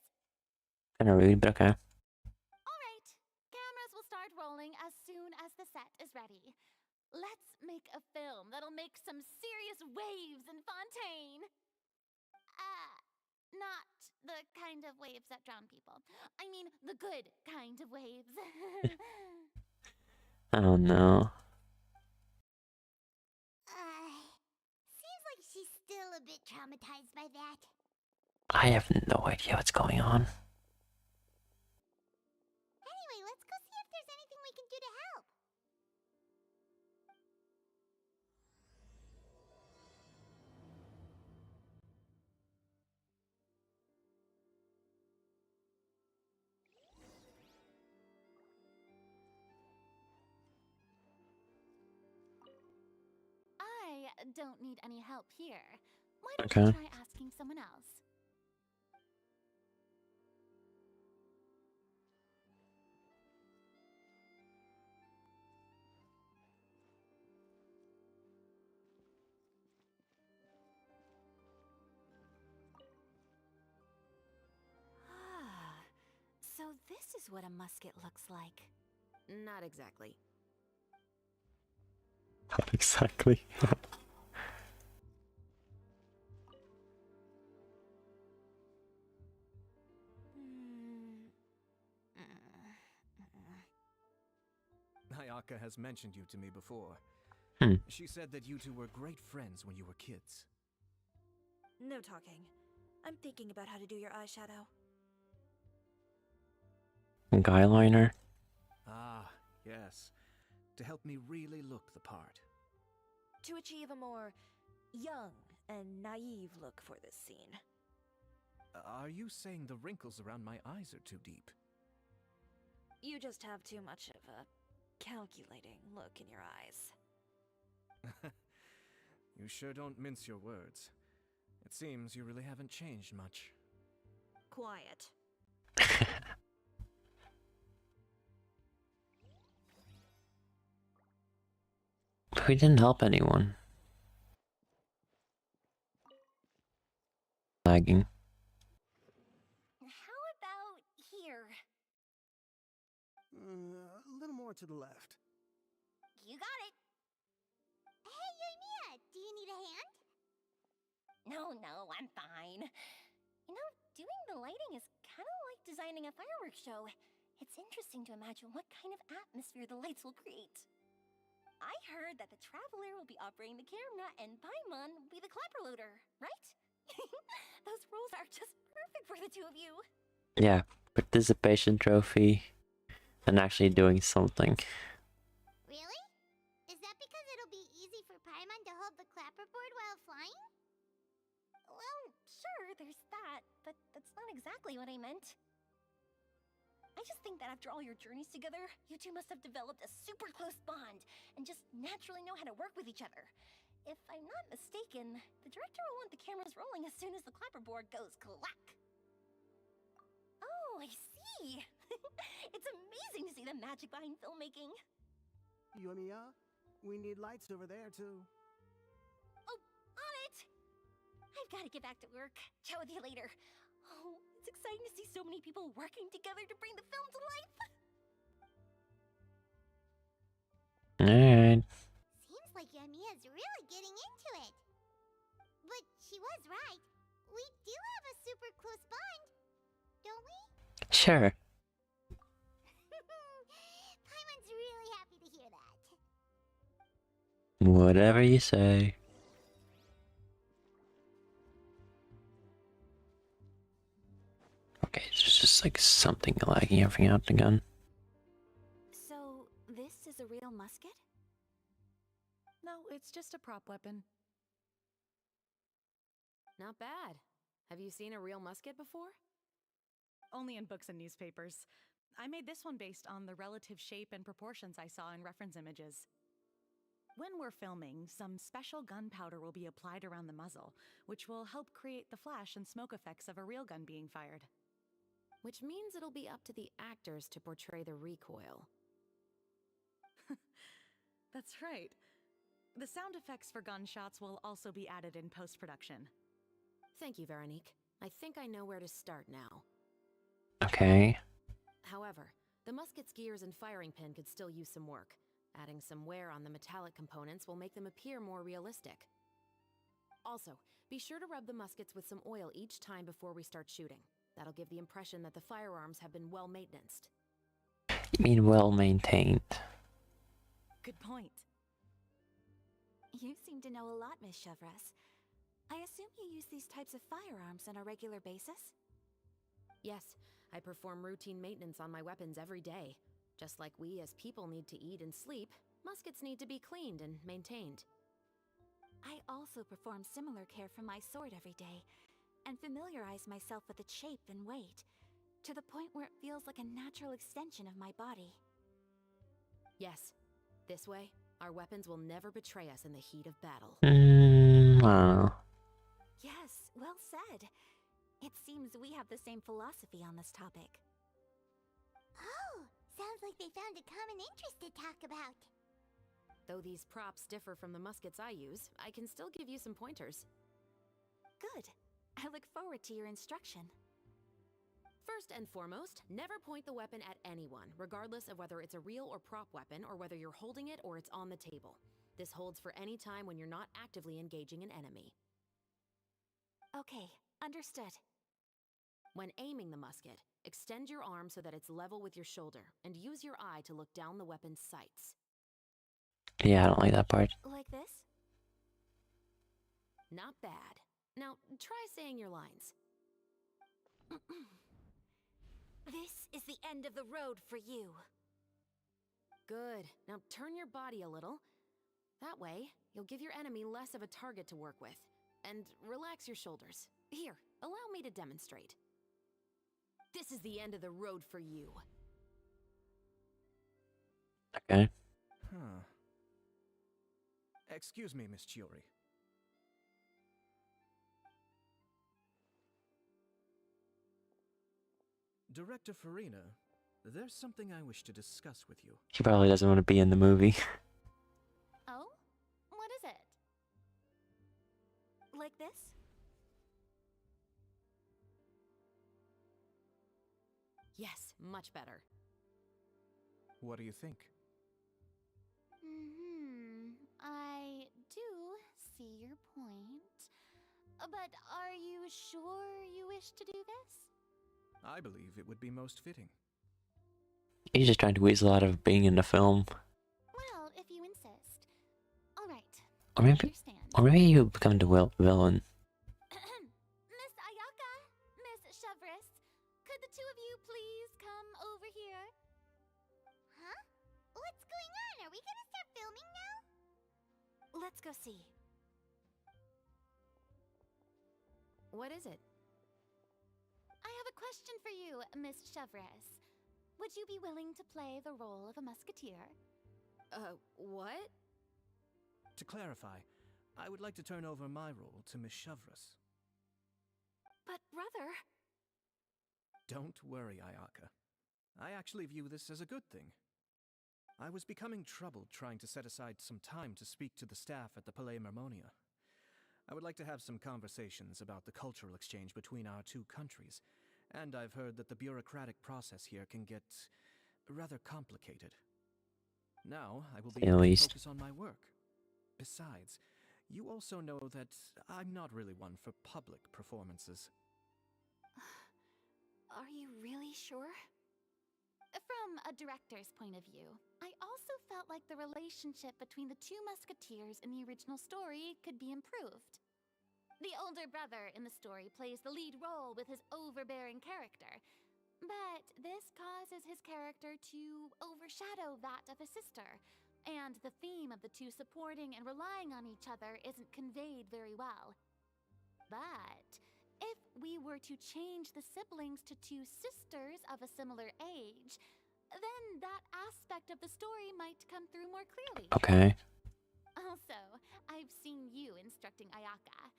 Kinda rude, but okay. All right, cameras will start rolling as soon as the set is ready. Let's make a film that'll make some serious waves in Fontaine. Not the kind of waves that drown people. I mean, the good kind of waves. Oh no. Seems like she's still a bit traumatized by that. I have no idea what's going on. Anyway, let's go see if there's anything we can do to help. I don't need any help here. Why don't Okay. you try asking someone else? So this is what a musket looks like. Not exactly. Not exactly. Ayaka has mentioned you to me before. Hmm. She said that you two were great friends when you were kids. No talking. I'm thinking about how to do your eyeshadow. Guy liner. Ah, yes. To help me really look the part. To achieve a more young and naive look for this scene. Are you saying the wrinkles around my eyes are too deep? You just have too much of a calculating look in your eyes. You sure don't mince your words. It seems you really haven't changed much. Quiet. We didn't help anyone. Lagging. How about here? A little more to the left. You got it. Hey, Yoimiya, do you need a hand? No, I'm fine. You know, doing the lighting is kind of like designing a fireworks show. It's interesting to imagine what kind of atmosphere the lights will create. I heard that the Traveler will be operating the camera and Paimon will be the clapper loader, right? Those roles are just perfect for the two of you. Yeah, participation trophy and actually doing something. Really? Is that because it'll be easy for Paimon to hold the clapperboard while flying? Well, sure, there's that, but that's not exactly what I meant. I just think that after all your journeys together, you two must have developed a super close bond and just naturally know how to work with each other. If I'm not mistaken, the director will want the cameras rolling as soon as the clapperboard goes clack. Oh, I see! It's amazing to see the magic behind filmmaking. Yoimiya, we need lights over there too. Oh, on it! I've got to get back to work. Chat with you later. Oh, it's exciting to see so many people working together to bring the film to life. Alright. Seems like Yoimiya's really getting into it. But she was right. We do have a super close bond, don't we? Sure. Paimon's really happy to hear that. Whatever you say. Okay, it's just like something lagging everything out again. So, this is a real musket? No, it's just a prop weapon. Not bad. Have you seen a real musket before? Only in books and newspapers. I made this one based on the relative shape and proportions I saw in reference images. When we're filming, some special gunpowder will be applied around the muzzle, which will help create the flash and smoke effects of a real gun being fired. Which means it'll be up to the actors to portray the recoil. That's right. The sound effects for gunshots will also be added in post-production. Thank you, Veronique. I think I know where to start now. Okay. However, the musket's gears and firing pin could still use some work. Adding some wear on the metallic components will make them appear more realistic. Also, be sure to rub the muskets with some oil each time before we start shooting. That'll give the impression that the firearms have been well maintained. You mean well maintained. Good point. You seem to know a lot, Miss Chevres. I assume you use these types of firearms on a regular basis? Yes, I perform routine maintenance on my weapons every day. Just like we as people need to eat and sleep, muskets need to be cleaned and maintained. I also perform similar care for my sword every day, and familiarize myself with its shape and weight, to the point where it feels like a natural extension of my body. Yes, this way, our weapons will never betray us in the heat of battle. I don't know. Yes, well said. It seems we have the same philosophy on this topic. Oh, sounds like they found a common interest to talk about. Though these props differ from the muskets I use, I can still give you some pointers. Good. I look forward to your instruction. First and foremost, never point the weapon at anyone, regardless of whether it's a real or prop weapon or whether you're holding it or it's on the table. This holds for any time when you're not actively engaging an enemy. Okay, understood. When aiming the musket, extend your arm so that it's level with your shoulder, and use your eye to look down the weapon's sights. Yeah, I don't like that part. Like this? Not bad. Now, try saying your lines. This is the end of the road for you. Good. Now turn your body a little. That way, you'll give your enemy less of a target to work with. And relax your shoulders. Here, allow me to demonstrate. This is the end of the road for you. Okay. Huh. Excuse me, Miss Chiori. Director Farina, there's something I wish to discuss with you. He probably doesn't want to be in the movie. Oh? Yes, much better. What do you think? I do see your point. But are you sure you wish to do this? I believe it would be most fitting. He's just trying to weasel out of being in the film. Well, if you insist. All right. Or I maybe, understand. or maybe you become the villain. Miss Ayaka, Miss Chevris, could the two of you please come over here? Huh? What's going on? Are we gonna start filming now? Let's go see. What is it? I have a question for you, Miss Chevris. Would you be willing to play the role of a musketeer? What? To clarify, I would like to turn over my role to Miss Chevris. But, brother... Don't worry, Ayaka. I actually view this as a good thing. I was becoming troubled trying to set aside some time to speak to the staff at the Palais Mermonia. I would like to have some conversations about the cultural exchange between our two countries, and I've heard that the bureaucratic process here can get rather complicated. Now, I will be able to focus on my work. Besides, you also know that I'm not really one for public performances. Are you really sure? From a director's point of view, I also felt like the relationship between the two musketeers in the original story could be improved. The older brother in the story plays the lead role with his overbearing character, but this causes his character to overshadow that of his sister, and the theme of the two supporting and relying on each other isn't conveyed very well. But if we were to change the siblings to two sisters of a similar age, then that aspect of the story might come through more clearly. Okay. Also, I've seen you instructing Ayaka.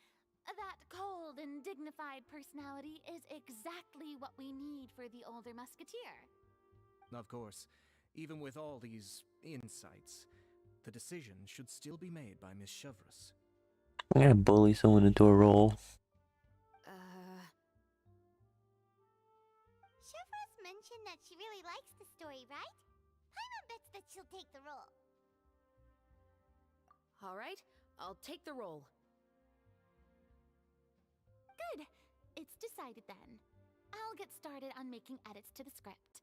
That cold and dignified personality is exactly what we need for the older musketeer. Of course, even with all these insights, the decision should still be made by Miss Chevris. I'm gonna bully someone into a role. Chevros mentioned that she really likes the story, right? Paimon bets that she'll take the role. All right, I'll take the role. Good. It's decided then. I'll get started on making edits to the script.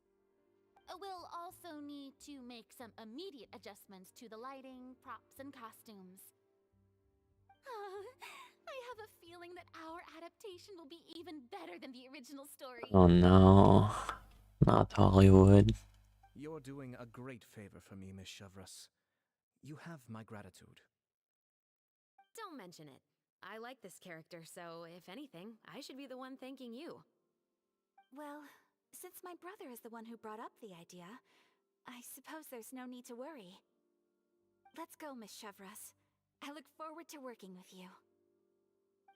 We'll also need to make some immediate adjustments to the lighting, props, and costumes. I have a feeling that our adaptation will be even better than the original story. Oh no. Not Hollywood. You're doing a great favor for me, Miss Chevris. You have my gratitude. Don't mention it. I like this character, so if anything, I should be the one thanking you. Well, since my brother is the one who brought up the idea, I suppose there's no need to worry. Let's go, Miss Chevris. I look forward to working with you.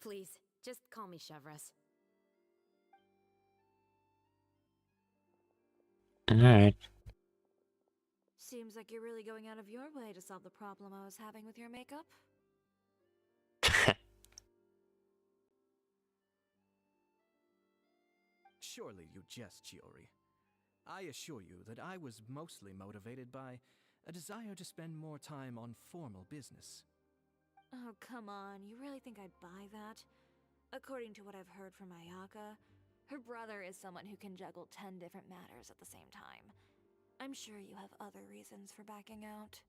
Please, just call me Chevris. Alright. Seems like you're really going out of your way to solve the problem I was having with your makeup. Surely you jest, Chiori. I assure you that I was mostly motivated by a desire to spend more time on formal business. Oh, come on. You really think I'd buy that? According to what I've heard from Ayaka, her brother is someone who can juggle 10 different matters at the same time. I'm sure you have other reasons for backing out.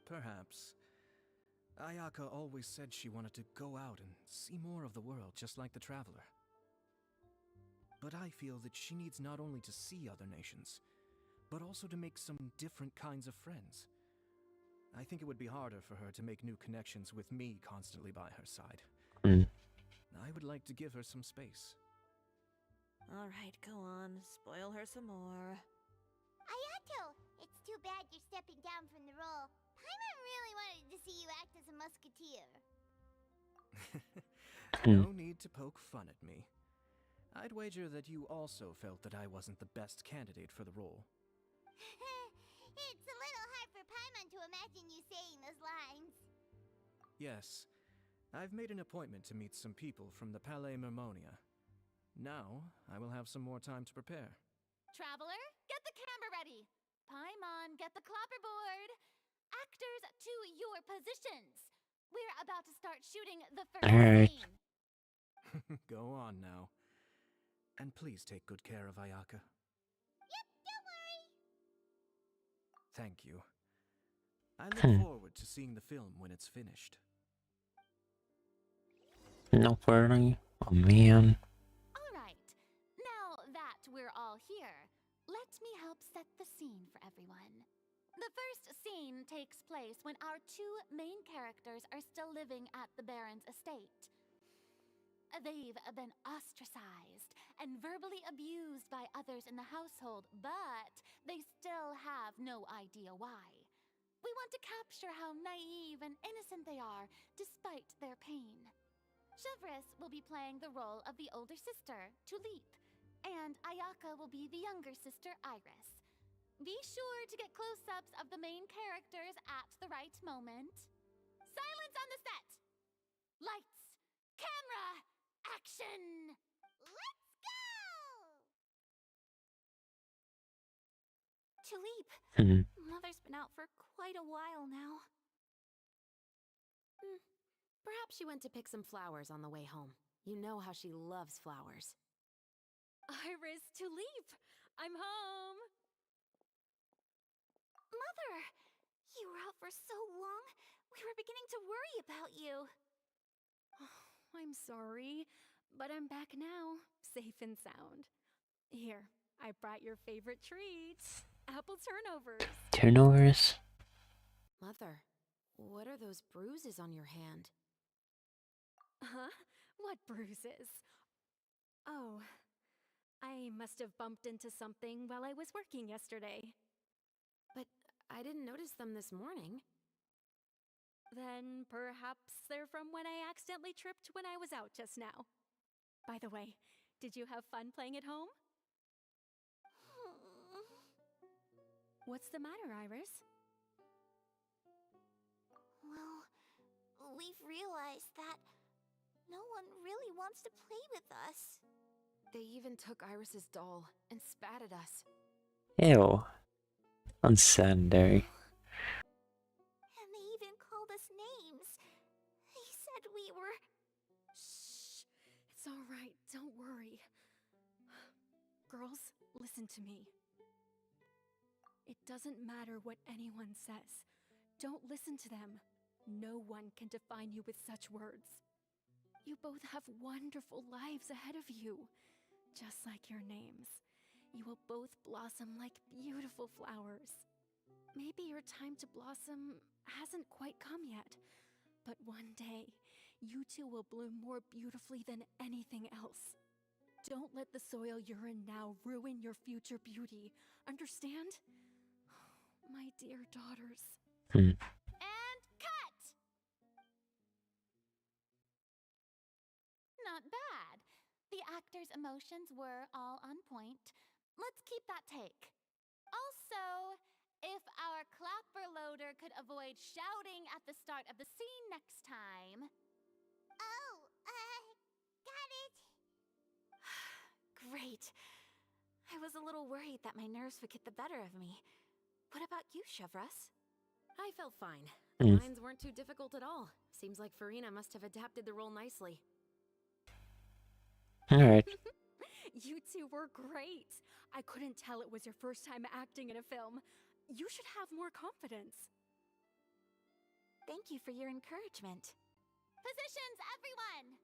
Perhaps. Ayaka always said she wanted to go out and see more of the world, just like the Traveler. But I feel that she needs not only to see other nations, but also to make some different kinds of friends. I think it would be harder for her to make new connections with me constantly by her side. I would like to give her some space. Alright, go on. Spoil her some more. Ayato, it's too bad you're stepping down from the role. Paimon really wanted to see you act as a musketeer. No need to poke fun at me. I'd wager that you also felt that I wasn't the best candidate for the role. It's a little hard for Paimon to imagine you saying those lines. Yes, I've made an appointment to meet some people from the Palais Mermonia. Now, I will have some more time to prepare. Traveler, get the camera ready. Paimon, get the clapperboard. Actors, to your positions. We're about to start shooting the first Alright. scene. Go on now. And please take good care of Ayaka. Yep, don't worry. Thank you. I look forward to seeing the film when it's finished. No flirting. Oh man. All right. Now that we're all here, let me help set the scene for everyone. The first scene takes place when our two main characters are still living at the Baron's estate. They've been ostracized and verbally abused by others in the household, but they still have no idea why. We want to capture how naive and innocent they are despite their pain. Chevres will be playing the role of the older sister, Tulip, and Ayaka will be the younger sister, Iris. Be sure to get close-ups of the main characters at the right moment. Silence on the set! Lights! Camera! Action! Let's go! Tulip, Hmm. Mother's been out for quite a while now. Perhaps she went to pick some flowers on the way home. You know how she loves flowers. Iris, Tulip! I'm home! Mother! You were out for so long, we were beginning to worry about you. I'm sorry, but I'm back now, safe and sound. Here, I brought your favorite treats. Apple turnovers. Turnovers? Mother, what are those bruises on your hand? Huh? What bruises? Oh, I must have bumped into something while I was working yesterday. But I didn't notice them this morning. Then perhaps they're from when I accidentally tripped when I was out just now. By the way, did you have fun playing at home? What's the matter, Iris? Well, we've realized that no one really wants to play with us. They even took Iris's doll and spat at us. Ew. Unsanitary. And they even called us names. They said we were... Shh. It's all right. Don't worry. Girls, listen to me. It doesn't matter what anyone says. Don't listen to them. No one can define you with such words. You both have wonderful lives ahead of you. Just like your names. You will both blossom like beautiful flowers. Maybe your time to blossom hasn't quite come yet, but one day, you two will bloom more beautifully than anything else. Don't let the soil you're in now ruin your future beauty. Understand? My dear daughters. And cut! Not bad. The actors' emotions were all on point. Let's keep that take. Also, if our clapper loader could avoid shouting at the start of the scene next time. Oh, got it. Great. I was a little worried that my nerves would get the better of me. What about you, Chevres? I felt fine. The lines weren't too difficult at all. Seems like Farina must have adapted the role nicely. Alright. You two were great. I couldn't tell it was your first time acting in a film. You should have more confidence. Thank you for your encouragement. Positions, everyone!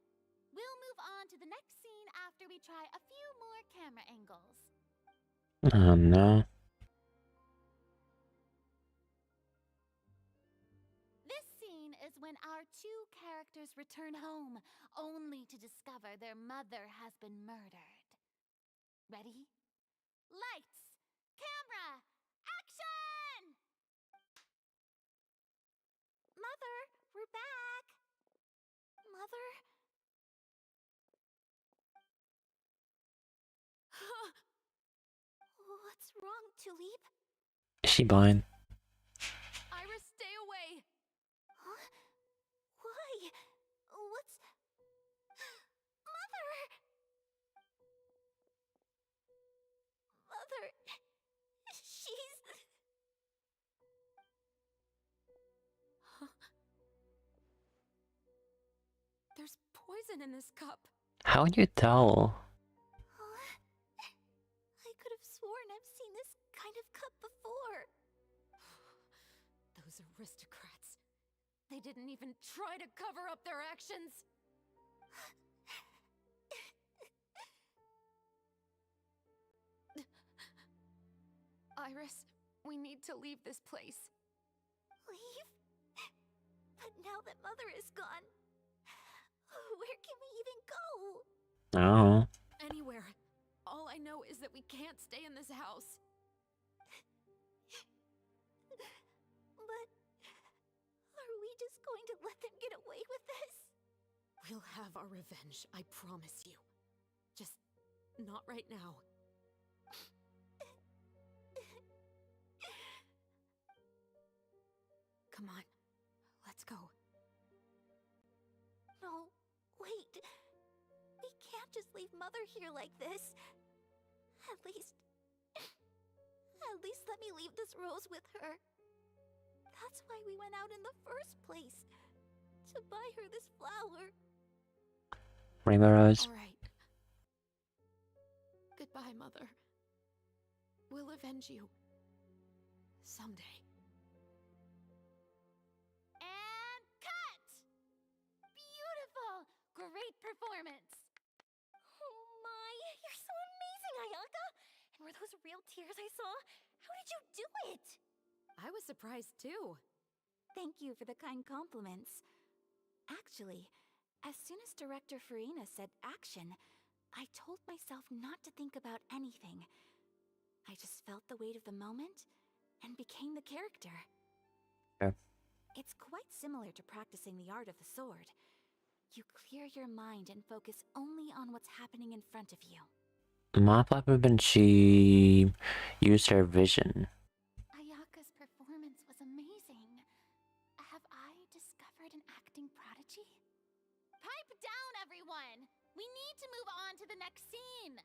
We'll move on to the next scene after we try a few more camera angles. Oh no. This scene is when our two characters return home, only to discover their mother has been murdered. Ready? Lights! Camera! Action! Mother, we're back! Mother? What's wrong, Tulip? Is she blind? Iris, stay away! Huh? Why? What's... Mother! Mother... she's... There's poison in this cup. How would you tell? I could have sworn I've seen this kind of cup before. Those aristocrats. They didn't even try to cover up their actions. Iris, we need to leave this place. Leave? But now that Mother is gone, where can we even go? Oh. Anywhere. All I know is that we can't stay in this house. But are we just going to let them get away with this? We'll have our revenge, I promise you. Just not right now. Come on, let's go. No, wait. We can't just leave Mother here like this. At least let me leave this rose with her. That's why we went out in the first place. To buy her this flower. Rainbow Rose. All right. Goodbye, Mother. We'll avenge you. Someday. And cut! Beautiful! Great performance! Oh my, you're so amazing, Ayaka! And were those real tears I saw? How did you do it? I was surprised too. Thank you for the kind compliments. Actually, as soon as Director Farina said action, I told myself not to think about anything. I just felt the weight of the moment and became the character. Yeah. It's quite similar to practicing the art of the sword. You clear your mind and focus only on what's happening in front of you. What happened when she used her vision? Ayaka's performance was amazing. Have I discovered an acting prodigy? Pipe down, everyone! We need to move on to the next scene!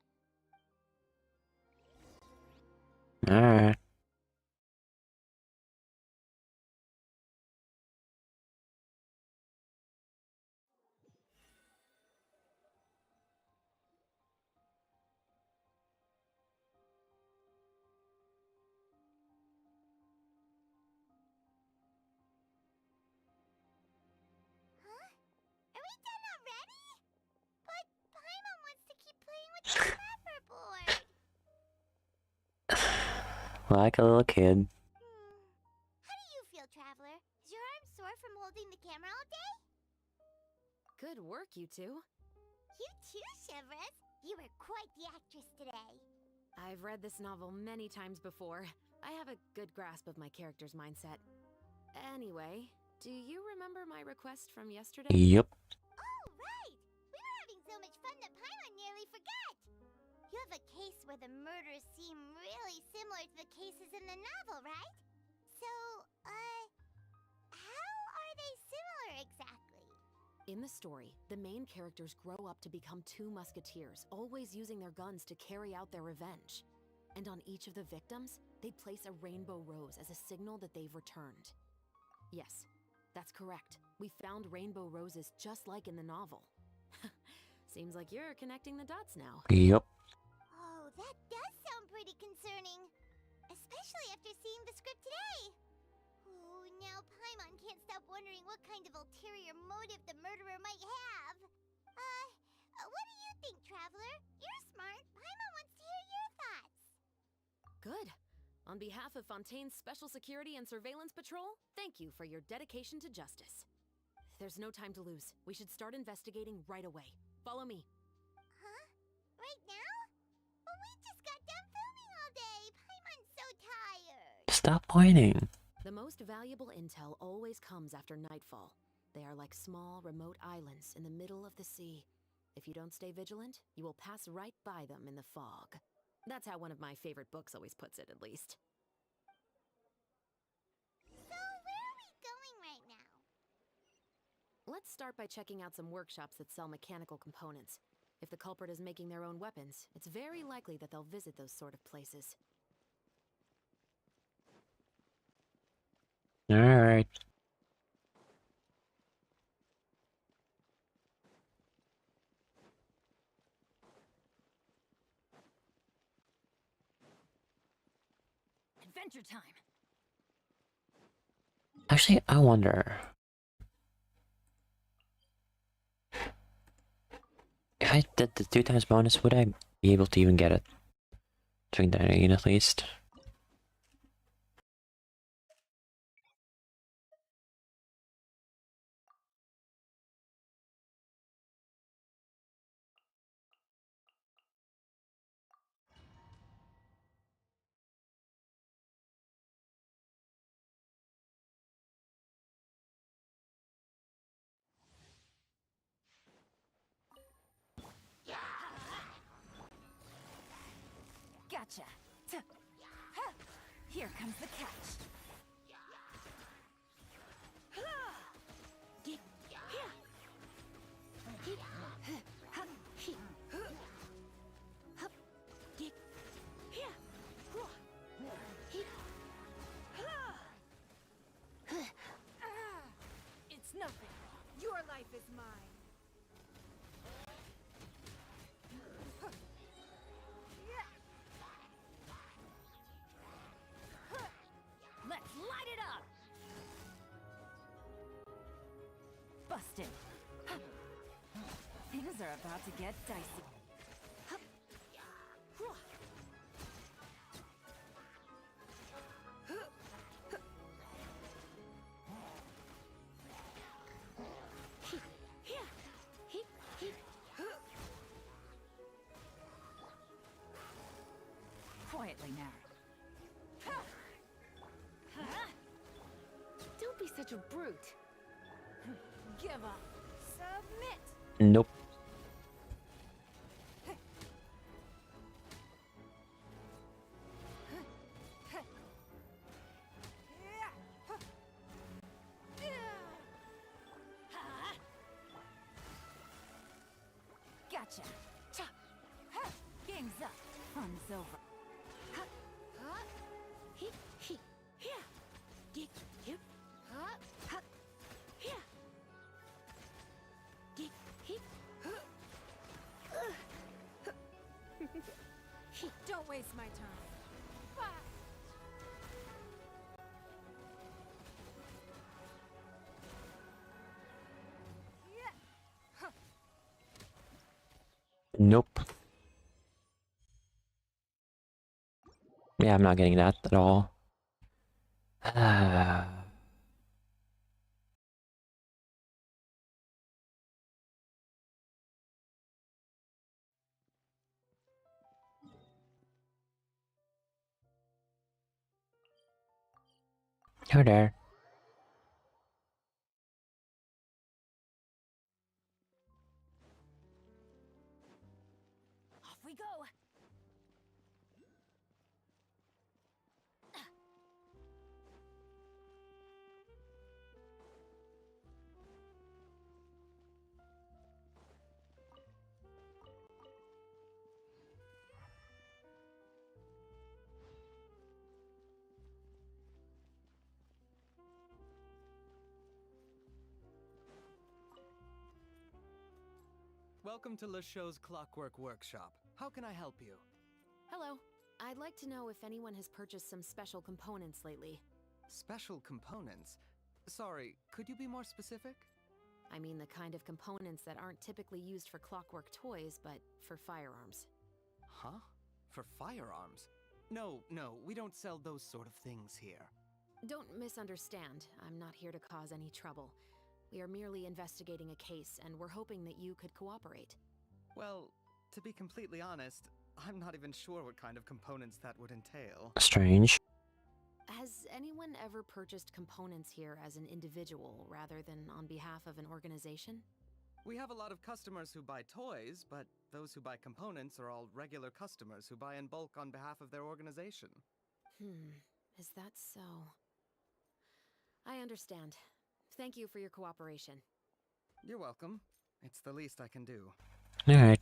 Alright. Huh? Are we done already? But Paimon wants to keep playing with the clapperboard. Like a little kid. How do you feel, Traveler? Is your arm sore from holding the camera all day? Good work, you two. You too, Shivers. You were quite the actress today. I've read this novel many times before. I have a good grasp of my character's mindset. Anyway, do you remember my request from yesterday? Yep. Oh, right! We were having so much fun that Paimon nearly forgot! You have a case where the murders seem really similar to the cases in the novel, right? So, how are they similar exactly? In the story, the main characters grow up to become two musketeers, always using their guns to carry out their revenge. And on each of the victims, they place a rainbow rose as a signal that they've returned. Yes, that's correct. We found rainbow roses just like in the novel. Seems like you're connecting the dots now. Yep. Oh, that does sound pretty concerning. Especially after seeing the script today. Oh, now Paimon can't stop wondering what kind of ulterior motive the murderer might have. What do you think, Traveler? You're smart. Paimon wants to hear your thoughts. Good. On behalf of Fontaine's Special Security and Surveillance Patrol, thank you for your dedication to justice. There's no time to lose. We should start investigating right away. Follow me. Huh? Right now? Well, we just got done filming all day. Paimon's so tired. Stop pointing. The most valuable intel always comes after nightfall. They are like small, remote islands in the middle of the sea. If you don't stay vigilant, you will pass right by them in the fog. That's how one of my favorite books always puts it, at least. So, where are we going right now? Let's start by checking out some workshops that sell mechanical components. If the culprit is making their own weapons, it's very likely that they'll visit those sort of places. Alright. Adventure time. Actually, I wonder. If I did the 2 times bonus, would I be able to even get it? Doing that again at least. Gotcha. Here comes the catch. It's nothing. Your life is mine. Let's light it up! Busted. Things are about to get dicey. Quietly now. Don't be such a brute. Give up. Submit. Nope. Gotcha. Game's up. Fun's over. Don't waste my time. Nope. Yeah, I'm not getting that at all. You're there. Off we go. Welcome to Le Show's Clockwork Workshop. How can I help you? Hello. I'd like to know if anyone has purchased some special components lately. Special components? Sorry, could you be more specific? I mean the kind of components that aren't typically used for clockwork toys, but for firearms. Huh? For firearms? No, we don't sell those sort of things here. Don't misunderstand. I'm not here to cause any trouble. We are merely investigating a case, and we're hoping that you could cooperate. Well, to be completely honest, I'm not even sure what kind of components that would entail. Strange. Has anyone ever purchased components here as an individual rather than on behalf of an organization? We have a lot of customers who buy toys, but those who buy components are all regular customers who buy in bulk on behalf of their organization. Is that so? I understand. Thank you for your cooperation. You're welcome. It's the least I can do. Alright.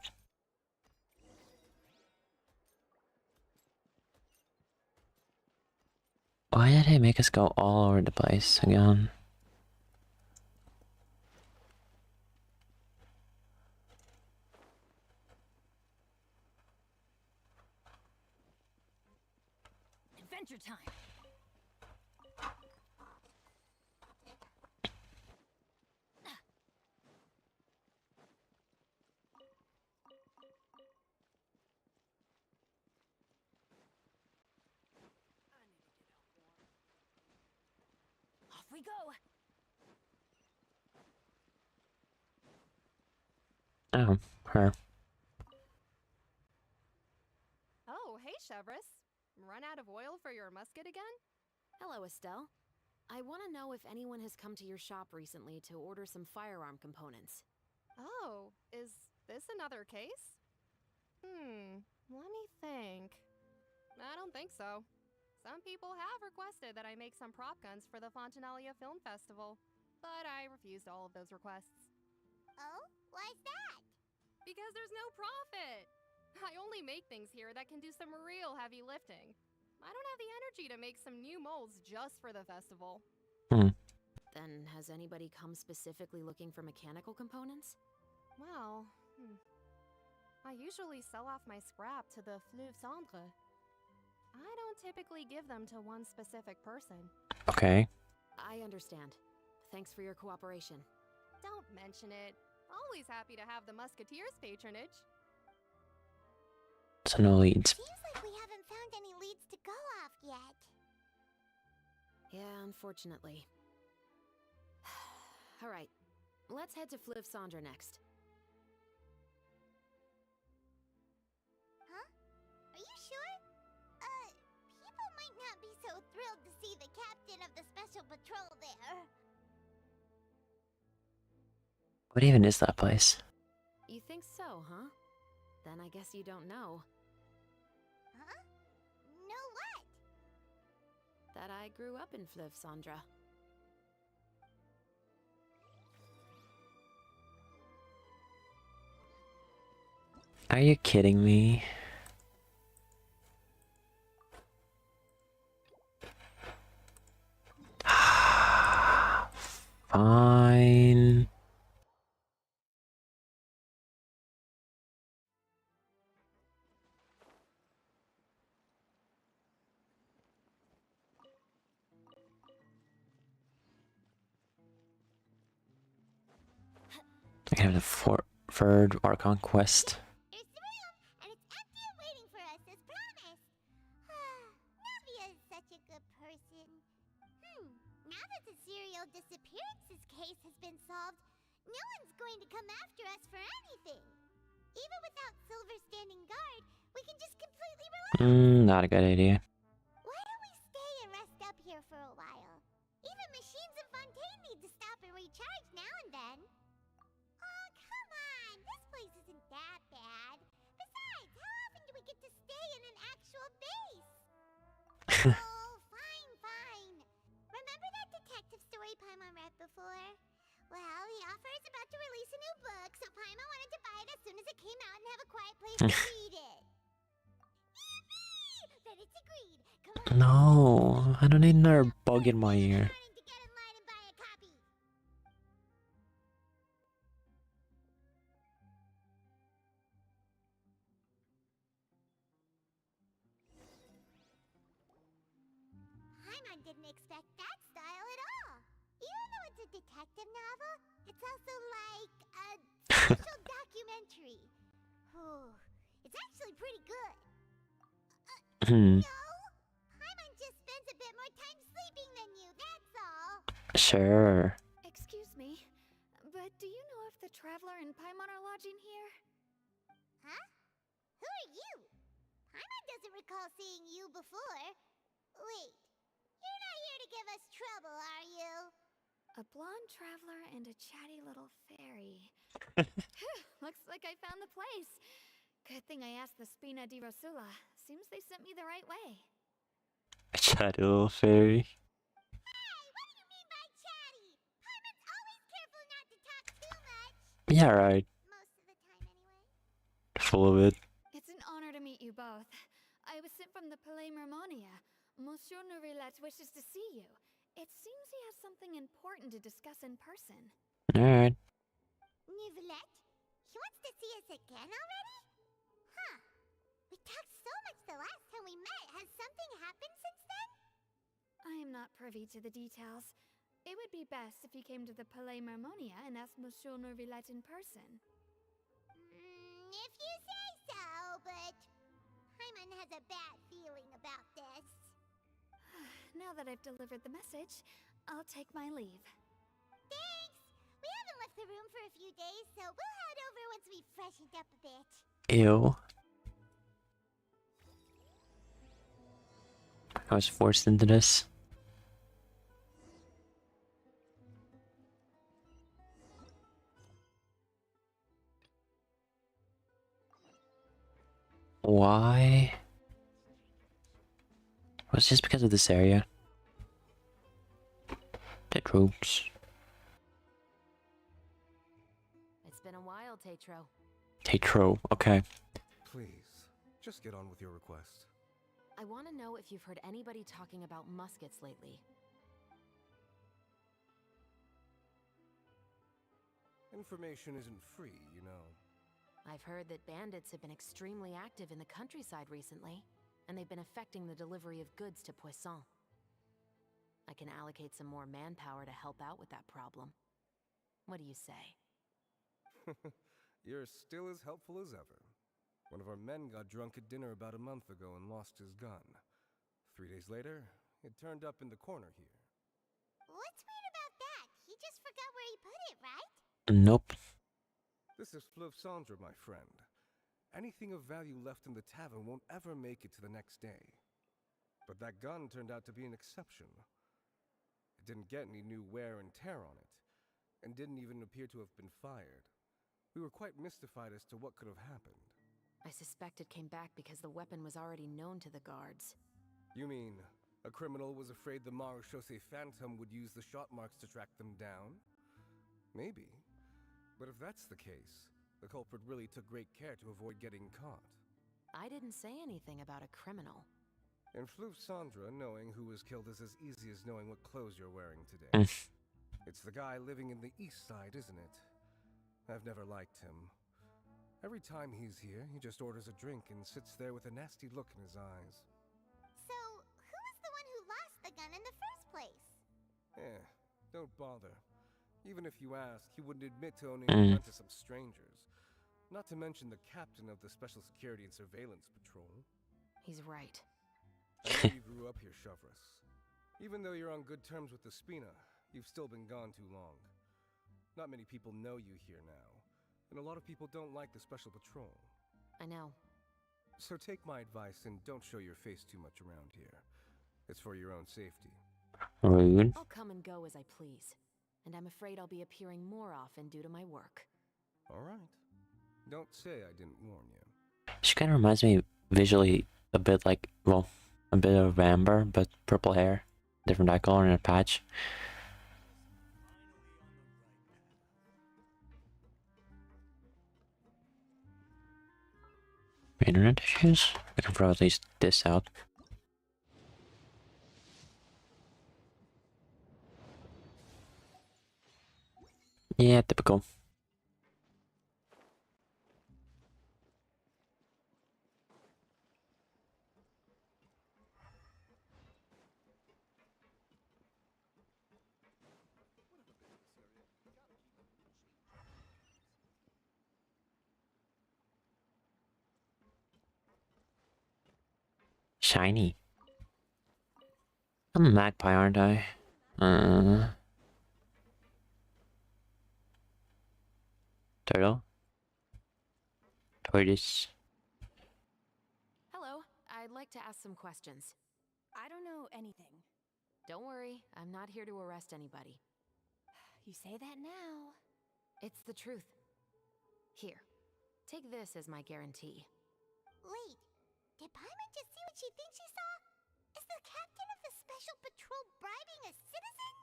Why did they make us go all over the place again? Adventure time. Off we go. Oh, her. Oh, hey, Chevrolet. Run out of oil for your musket again? Hello, Estelle. I want to know if anyone has come to your shop recently to order some firearm components. Oh, is this another case? Let me think. I don't think so. Some people have requested that I make some prop guns for the Fontanalia Film Festival, but I refused all of those requests. Oh? Why's that? Because there's no profit! I only make things here that can do some real heavy lifting. I don't have the energy to make some new molds just for the festival. Then has anybody come specifically looking for mechanical components? Well, I usually sell off my scrap to the Fleuve Cendre. I don't typically give them to one specific person. Okay. I understand. Thanks for your cooperation. Don't mention it. Always happy to have the Musketeers' patronage. So no leads. Seems like we haven't found any leads to go off yet. Yeah, unfortunately. Alright, let's head to Fleuve Cendre next. Huh? Are you sure? People might not be so thrilled to see the captain of the special patrol there. What even is that place? You think so, huh? Then I guess you don't know. Huh? Know what? That I grew up in Fleuve Cendre. Are you kidding me? Fine. I can have the third Archon quest. Here's the room, and it's empty and waiting for us as promised. Navia is such a good person. Now that the serial disappearances case has been solved, no one's going to come after us for anything. Even without Silver standing guard, we can just completely relax. Not a good idea. Why don't we stay and rest up here for a while? Even machines in Fontaine need to stop and recharge now and then. Oh, come on! This place isn't that bad. Besides, how often do we get to stay in an actual base? Oh, fine. Remember that detective story Paimon read before? Well, the author is about to release a new book, so Paimon wanted to buy it as soon as it came out and have a quiet place to read it. Yippee! Then it's agreed. Come on. No, I don't need another bug in my ear. Running to get in line and buy a copy. Paimon didn't expect that style at all. Even though it's a detective novel, it's also like a special documentary. It's actually pretty good. No, Paimon just spends a bit more time sleeping than you, that's all. Sure. Excuse me, but do you know if the Traveler and Paimon are lodging here? Huh? Who are you? Paimon doesn't recall seeing you before. Wait, you're not here to give us trouble, are you? A blonde traveler and a chatty little fairy. Looks like I found the place. Good thing I asked the Spina di Rosula. Seems they sent me the right way. Shadow fairy. Hey, what do you mean by chatty? Paimon's always careful not to talk too much. Yeah, right. Most of the time, anyway. Full of it. It's an honor to meet you both. I was sent from the Palais Mermonia. Monsieur Nourrilette wishes to see you. It seems he has something important to discuss in person. Alright. Nivelette? He wants to see us again already? Huh. We talked so much the last time we met. Has something happened since then? I am not privy to the details. It would be best if you came to the Palais Marmonia and asked Monsieur Nourrilette in person. If you say so, but Hyman has a bad feeling about this. Now that I've delivered the message, I'll take my leave. Thanks! We haven't left the room for a few days, so we'll head over once we've freshened up a bit. Ew. I was forced into this. Why? Was it just because of this area? The troops. It's been a while, Tetro. Tetro, okay. Please, just get on with your request. I want to know if you've heard anybody talking about muskets lately. Information isn't free, you know. I've heard that bandits have been extremely active in the countryside recently, and they've been affecting the delivery of goods to Poisson. I can allocate some more manpower to help out with that problem. What do you say? You're still as helpful as ever. One of our men got drunk at dinner about a month ago and lost his gun. 3 days later, it turned up in the corner here. What's weird about that? He just forgot where he put it, right? Nope. This is Fleuve Cendre, my friend. Anything of value left in the tavern won't ever make it to the next day. But that gun turned out to be an exception. It didn't get any new wear and tear on it, and didn't even appear to have been fired. We were quite mystified as to what could have happened. I suspect it came back because the weapon was already known to the guards. You mean, a criminal was afraid the Marechaussee Phantom would use the shot marks to track them down? Maybe. But if that's the case, the culprit really took great care to avoid getting caught. I didn't say anything about a criminal. In Fleuve Cendre, knowing who was killed is as easy as knowing what clothes you're wearing today. It's the guy living in the east side, isn't it? I've never liked him. Every time he's here, he just orders a drink and sits there with a nasty look in his eyes. So, who was the one who lost the gun in the first place? Don't bother. Even if you ask, he wouldn't admit to owning a gun to some strangers. Not to mention the captain of the Special Security and Surveillance Patrol. He's right. I know you grew up here, Chevres. Even though you're on good terms with the Spina, you've still been gone too long. Not many people know you here now, and a lot of people don't like the Special Patrol. I know. So take my advice and don't show your face too much around here. It's for your own safety. Rude. I'll come and go as I please, and I'm afraid I'll be appearing more often due to my work. Alright. Don't say I didn't warn you. She kind of reminds me visually a bit like, well, a bit of Amber, but purple hair, different eye color and a patch. Internet issues? I can probably at least this out. Yeah, typical. Shiny. I'm a magpie, aren't I? Turtle? Tortoise? Hello, I'd like to ask some questions. I don't know anything. Don't worry, I'm not here to arrest anybody. You say that now. It's the truth. Here, take this as my guarantee. Wait, did Paimon just see what she thinks she saw? Is the captain of the Special Patrol bribing a citizen?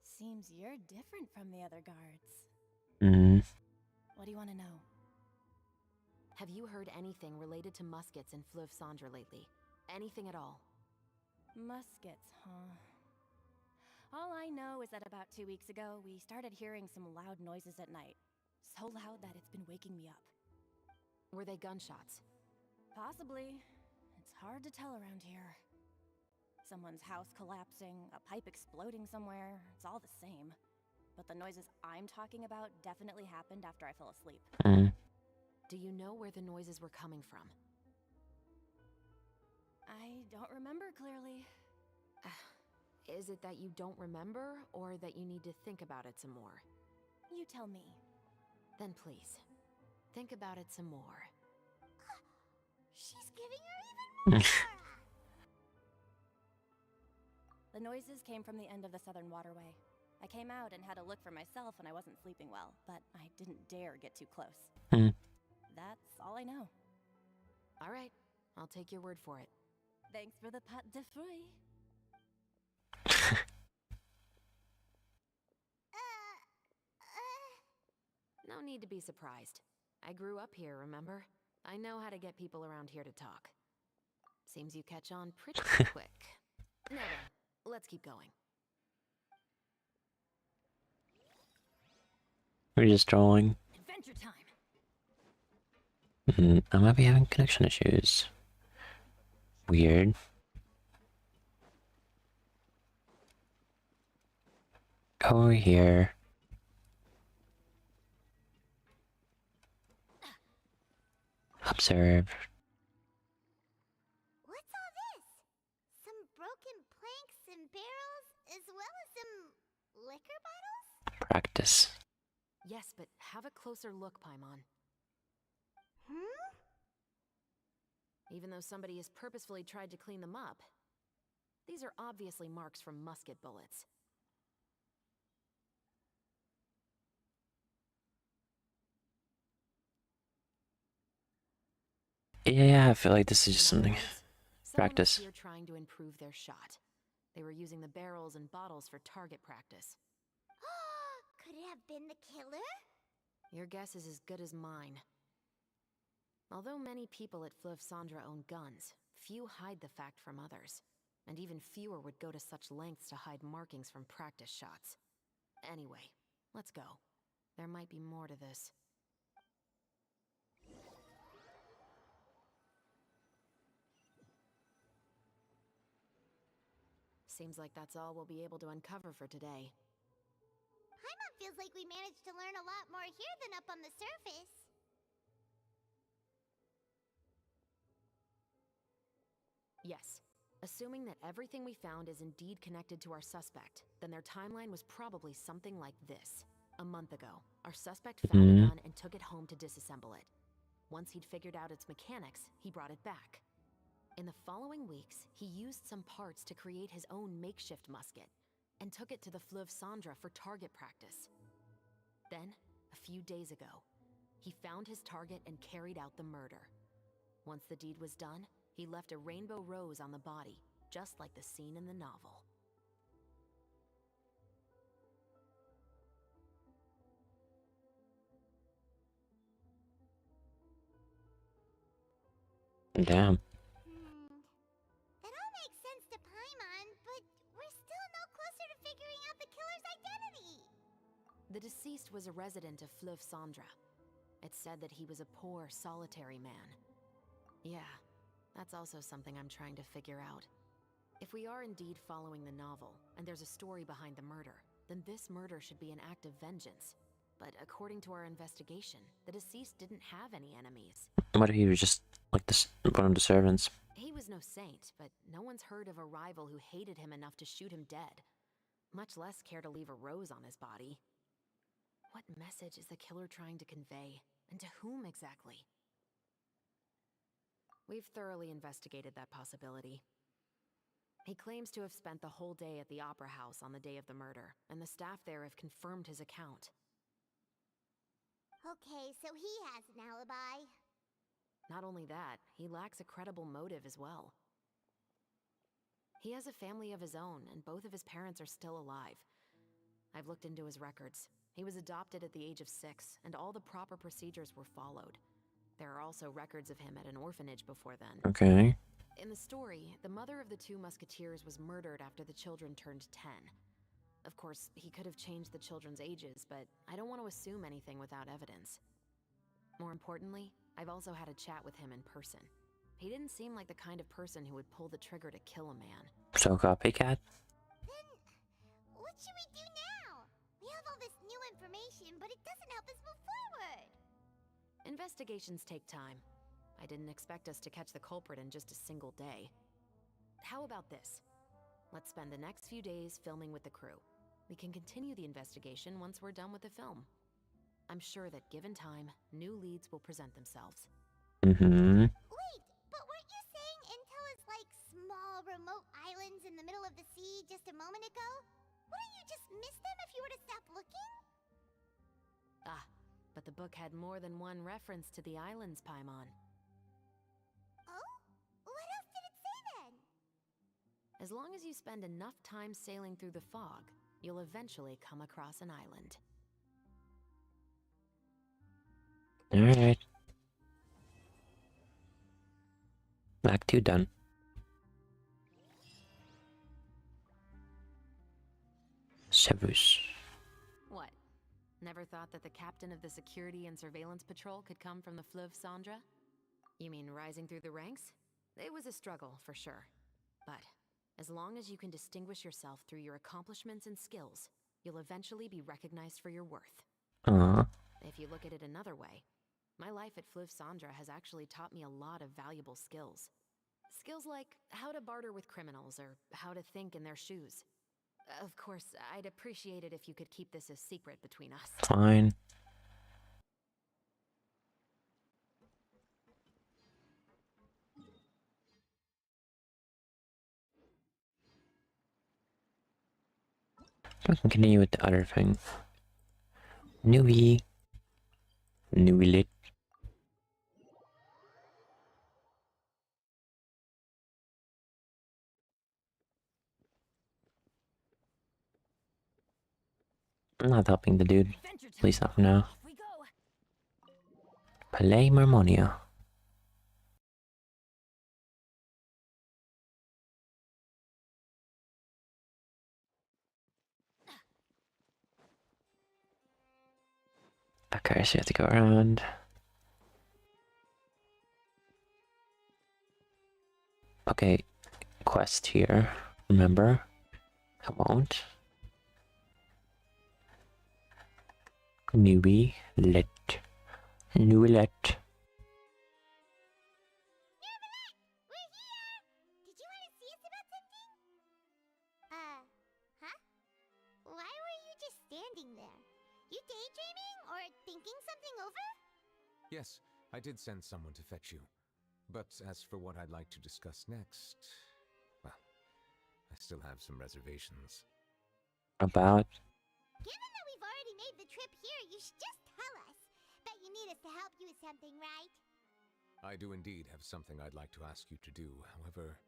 Seems you're different from the other guards. What do you want to know? Have you heard anything related to muskets in Fleuve Cendre lately? Anything at all? Muskets, huh? All I know is that about 2 weeks ago, we started hearing some loud noises at night. So loud that it's been waking me up. Were they gunshots? Possibly. It's hard to tell around here. Someone's house collapsing, a pipe exploding somewhere, it's all the same. But the noises I'm talking about definitely happened after I fell asleep. Do you know where the noises were coming from? I don't remember clearly. Is it that you don't remember, or that you need to think about it some more? You tell me. Then please, think about it some more. She's giving her even more! The noises came from the end of the Southern Waterway. I came out and had a look for myself when I wasn't sleeping well, but I didn't dare get too close. That's all I know. All right, I'll take your word for it. Thanks for the pâte de fruits. No need to be surprised. I grew up here, remember? I know how to get people around here to talk. Seems you catch on pretty quick. Now then, let's keep going. We're just drawing. Adventure time. I might be having connection issues. Weird. Over here. Observe. What's all this? Some broken planks and barrels, as well as some liquor bottles? Practice. Yes, but have a closer look, Paimon. Even though somebody has purposefully tried to clean them up, these are obviously marks from musket bullets. Yeah, I feel like this is just In other something. words, Practice. Someone was here trying to improve their shot. They were using the barrels and bottles for target practice. Could it have been the killer? Your guess is as good as mine. Although many people at Fleuve Cendra own guns, few hide the fact from others. And even fewer would go to such lengths to hide markings from practice shots. Anyway, let's go. There might be more to this. Seems like that's all we'll be able to uncover for today. Paimon feels like we managed to learn a lot more here than up on the surface. Yes. Assuming that everything we found is indeed connected to our suspect, then their timeline was probably something like this. A month ago, our suspect found a gun and took it home to disassemble it. Once he'd figured out its mechanics, he brought it back. In the following weeks, he used some parts to create his own makeshift musket, and took it to the Fleuve Cendra for target practice. Then, a few days ago, he found his target and carried out the murder. Once the deed was done, he left a rainbow rose on the body, just like the scene in the novel. Damn. That all makes sense to Paimon, but we're still no closer to figuring out the killer's identity. The deceased was a resident of Fleuve Cendra. It's said that he was a poor, solitary man. Yeah, that's also something I'm trying to figure out. If we are indeed following the novel, and there's a story behind the murder, then this murder should be an act of vengeance. But according to our investigation, the deceased didn't have any enemies. What if he was just like this, one of the servants? He was no saint, but no one's heard of a rival who hated him enough to shoot him dead. Much less care to leave a rose on his body. What message is the killer trying to convey? And to whom exactly? We've thoroughly investigated that possibility. He claims to have spent the whole day at the Opera House on the day of the murder, and the staff there have confirmed his account. Okay, so he has an alibi. Not only that, he lacks a credible motive as well. He has a family of his own, and both of his parents are still alive. I've looked into his records. He was adopted at the age of 6, and all the proper procedures were followed. There are also records of him at an orphanage before then. Okay. in the story, the mother of the two musketeers was murdered after the children turned 10. Of course, he could have changed the children's ages, but I don't want to assume anything without evidence. More importantly, I've also had a chat with him in person. He didn't seem like the kind of person who would pull the trigger to kill a man. So copycat? Then, what should we do now? We have all this new information, but it doesn't help us move forward. Investigations take time. I didn't expect us to catch the culprit in just a single day. How about this? Let's spend the next few days filming with the crew. We can continue the investigation once we're done with the film. I'm sure that given time, new leads will present themselves. Mm-hmm. Wait, but weren't you saying Intel is like small, remote islands in the middle of the sea just a moment ago? Wouldn't you just miss them if you were to stop looking? Ah, but the book had more than one reference to the islands, Paimon. Oh? What else did it say then? As long as you spend enough time sailing through the fog, you'll eventually come across an island. Alright. Act 2 done. Severus. What? Never thought that the captain of the Security and Surveillance Patrol could come from the Fleuve Cendra? You mean rising through the ranks? It was a struggle, for sure. But as long as you can distinguish yourself through your accomplishments and skills, you'll eventually be recognized for your worth. If you look at it another way, my life at Fleuve Cendra has actually taught me a lot of valuable skills. Skills like how to barter with criminals or how to think in their shoes. Of course, I'd appreciate it if you could keep this a secret between us. Fine. We can continue with the other thing. Newbie. Newbie lit. I'm not helping the dude. At least not for now. Play Marmonia. Okay, so you have to go around. Okay, quest here. Remember? I won't. Newbie lit. Newbie lit. We're here! Did you want to see us about something? Huh? Why were you just standing there? You daydreaming or thinking something over? Yes, I did send someone to fetch you. But as for what I'd like to discuss next, well, I still have some reservations. About? Given that we've already made the trip here, you should just tell us. Bet you need us to help you with something, right? I do indeed have something I'd like to ask you to do. However,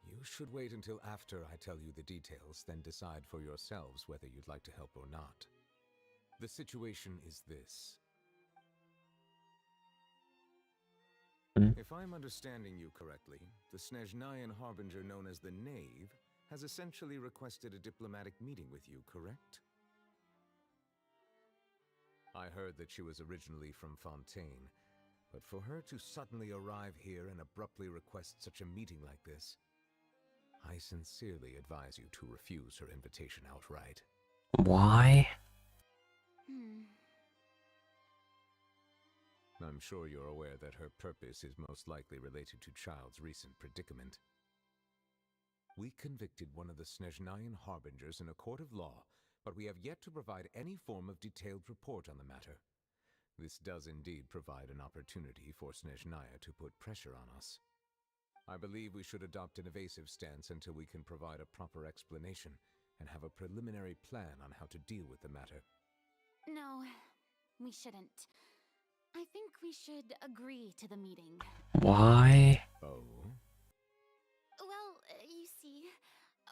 you should wait until after I tell you the details, then decide for yourselves whether you'd like to help or not. The situation is this. If I'm understanding you correctly, the Snezhnayan harbinger known as the Knave has essentially requested a diplomatic meeting with you, correct? I heard that she was originally from Fontaine, but for her to suddenly arrive here and abruptly request such a meeting like this, I sincerely advise you to refuse her invitation outright. Why? I'm sure you're aware that her purpose is most likely related to Child's recent predicament. We convicted one of the Snezhnayan harbingers in a court of law, but we have yet to provide any form of detailed report on the matter. This does indeed provide an opportunity for Snezhnaya to put pressure on us. I believe we should adopt an evasive stance until we can provide a proper explanation and have a preliminary plan on how to deal with the matter. No, we shouldn't. I think we should agree to the meeting. Why? Oh? Well, you see,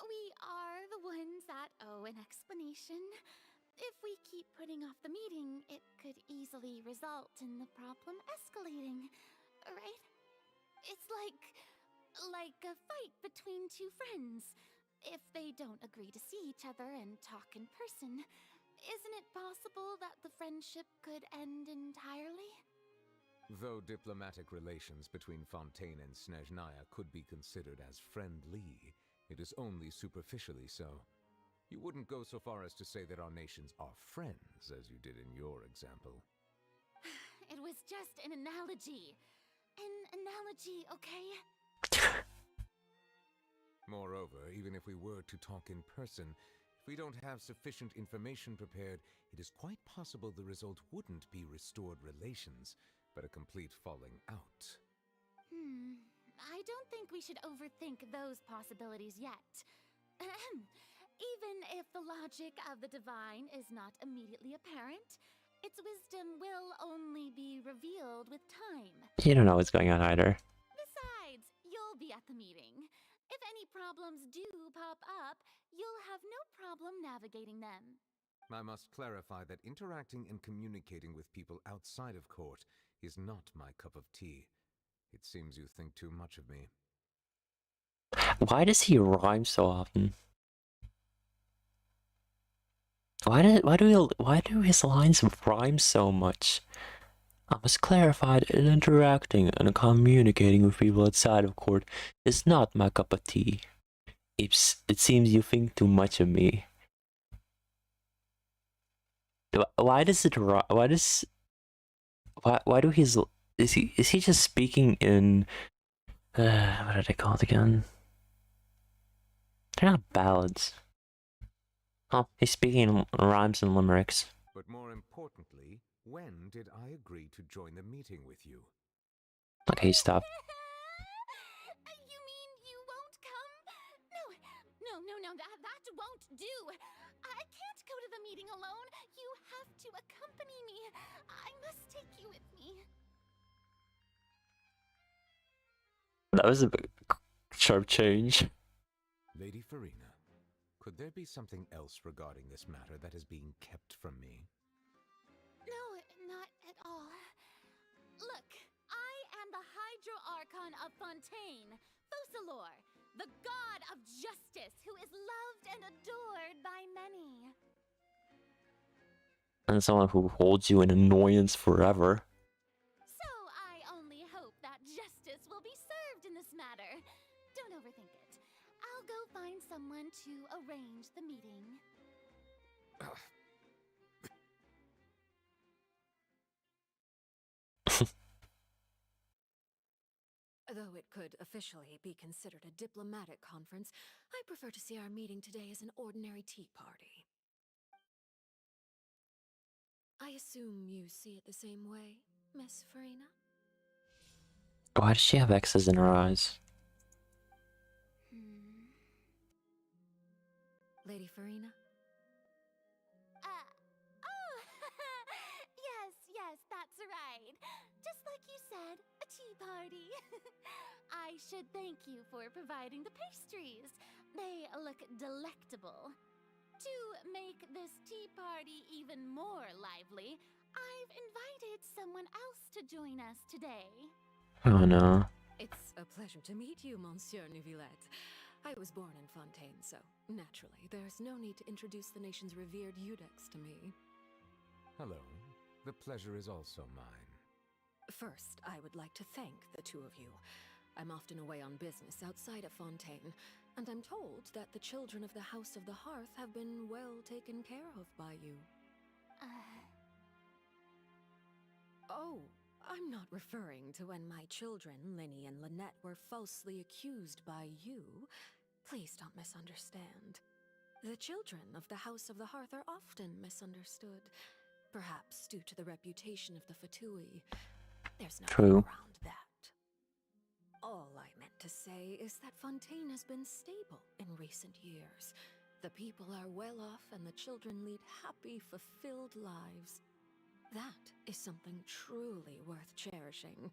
we are the ones that owe an explanation. If we keep putting off the meeting, it could easily result in the problem escalating, right? It's like Like a fight between two friends. If they don't agree to see each other and talk in person, isn't it possible that the friendship could end entirely? Though diplomatic relations between Fontaine and Snezhnaya could be considered as friendly, it is only superficially so. You wouldn't go so far as to say that our nations are friends, as you did in your example. It was just an analogy. An analogy, okay? Moreover, even if we were to talk in person, if we don't have sufficient information prepared, it is quite possible the result wouldn't be restored relations, but a complete falling out. I don't think we should overthink those possibilities yet. Even if the logic of the divine is not immediately apparent, its wisdom will only be revealed with time. You don't know what's going on either. Besides, you'll be at the meeting. If any problems do pop up, you'll have no problem navigating them. I must clarify that interacting and communicating with people outside of court is not my cup of tea. It seems you think too much of me. Why does he rhyme so often? Why do his lines rhyme so much? I must clarify that interacting and communicating with people outside of court is not my cup of tea. It seems you think too much of me. Why does it? Why does? Why do his? Is he just speaking in? What are they called again? They're not ballads. Oh, he's speaking in rhymes and limericks. But more importantly, when did I agree to join the meeting with you? Okay, stop. You mean you won't come? No, that won't do. I can't go to the meeting alone. You have to accompany me. I must take you with me. That was a bit sharp change. Lady Farina, could there be something else regarding this matter that is being kept from me? No, not at all. Look, I am the Hydro Archon of Fontaine, Focalor, the god of justice who is loved and adored by many. And someone who holds you in annoyance forever. So I only hope that justice will be served in this matter. Don't overthink it. I'll go find someone to arrange the meeting. Though it could officially be considered a diplomatic conference, I prefer to see our meeting today as an ordinary tea party. I assume you see it the same way, Miss Farina? Why does she have X's in her eyes? Lady Farina? Oh, yes, that's right. Just like you said, a tea party. I should thank you for providing the pastries. They look delectable. To make this tea party even more lively, I've invited someone else to join us today. Oh no. It's a pleasure to meet you, Monsieur Neuvillette. I was born in Fontaine, so naturally, there's no need to introduce the nation's revered Eudex to me. Hello. The pleasure is also mine. First, I would like to thank the two of you. I'm often away on business outside of Fontaine, and I'm told that the children of the House of the Hearth have been well taken care of by you. Oh, I'm not referring to when my children, Linny and Lynette, were falsely accused by you. Please don't misunderstand. The children of the House of the Hearth are often misunderstood, perhaps due to the reputation of the Fatui. There's no way around that. All I meant to say is that Fontaine has been stable in recent years. The people are well off and the children lead happy, fulfilled lives. That is something truly worth cherishing,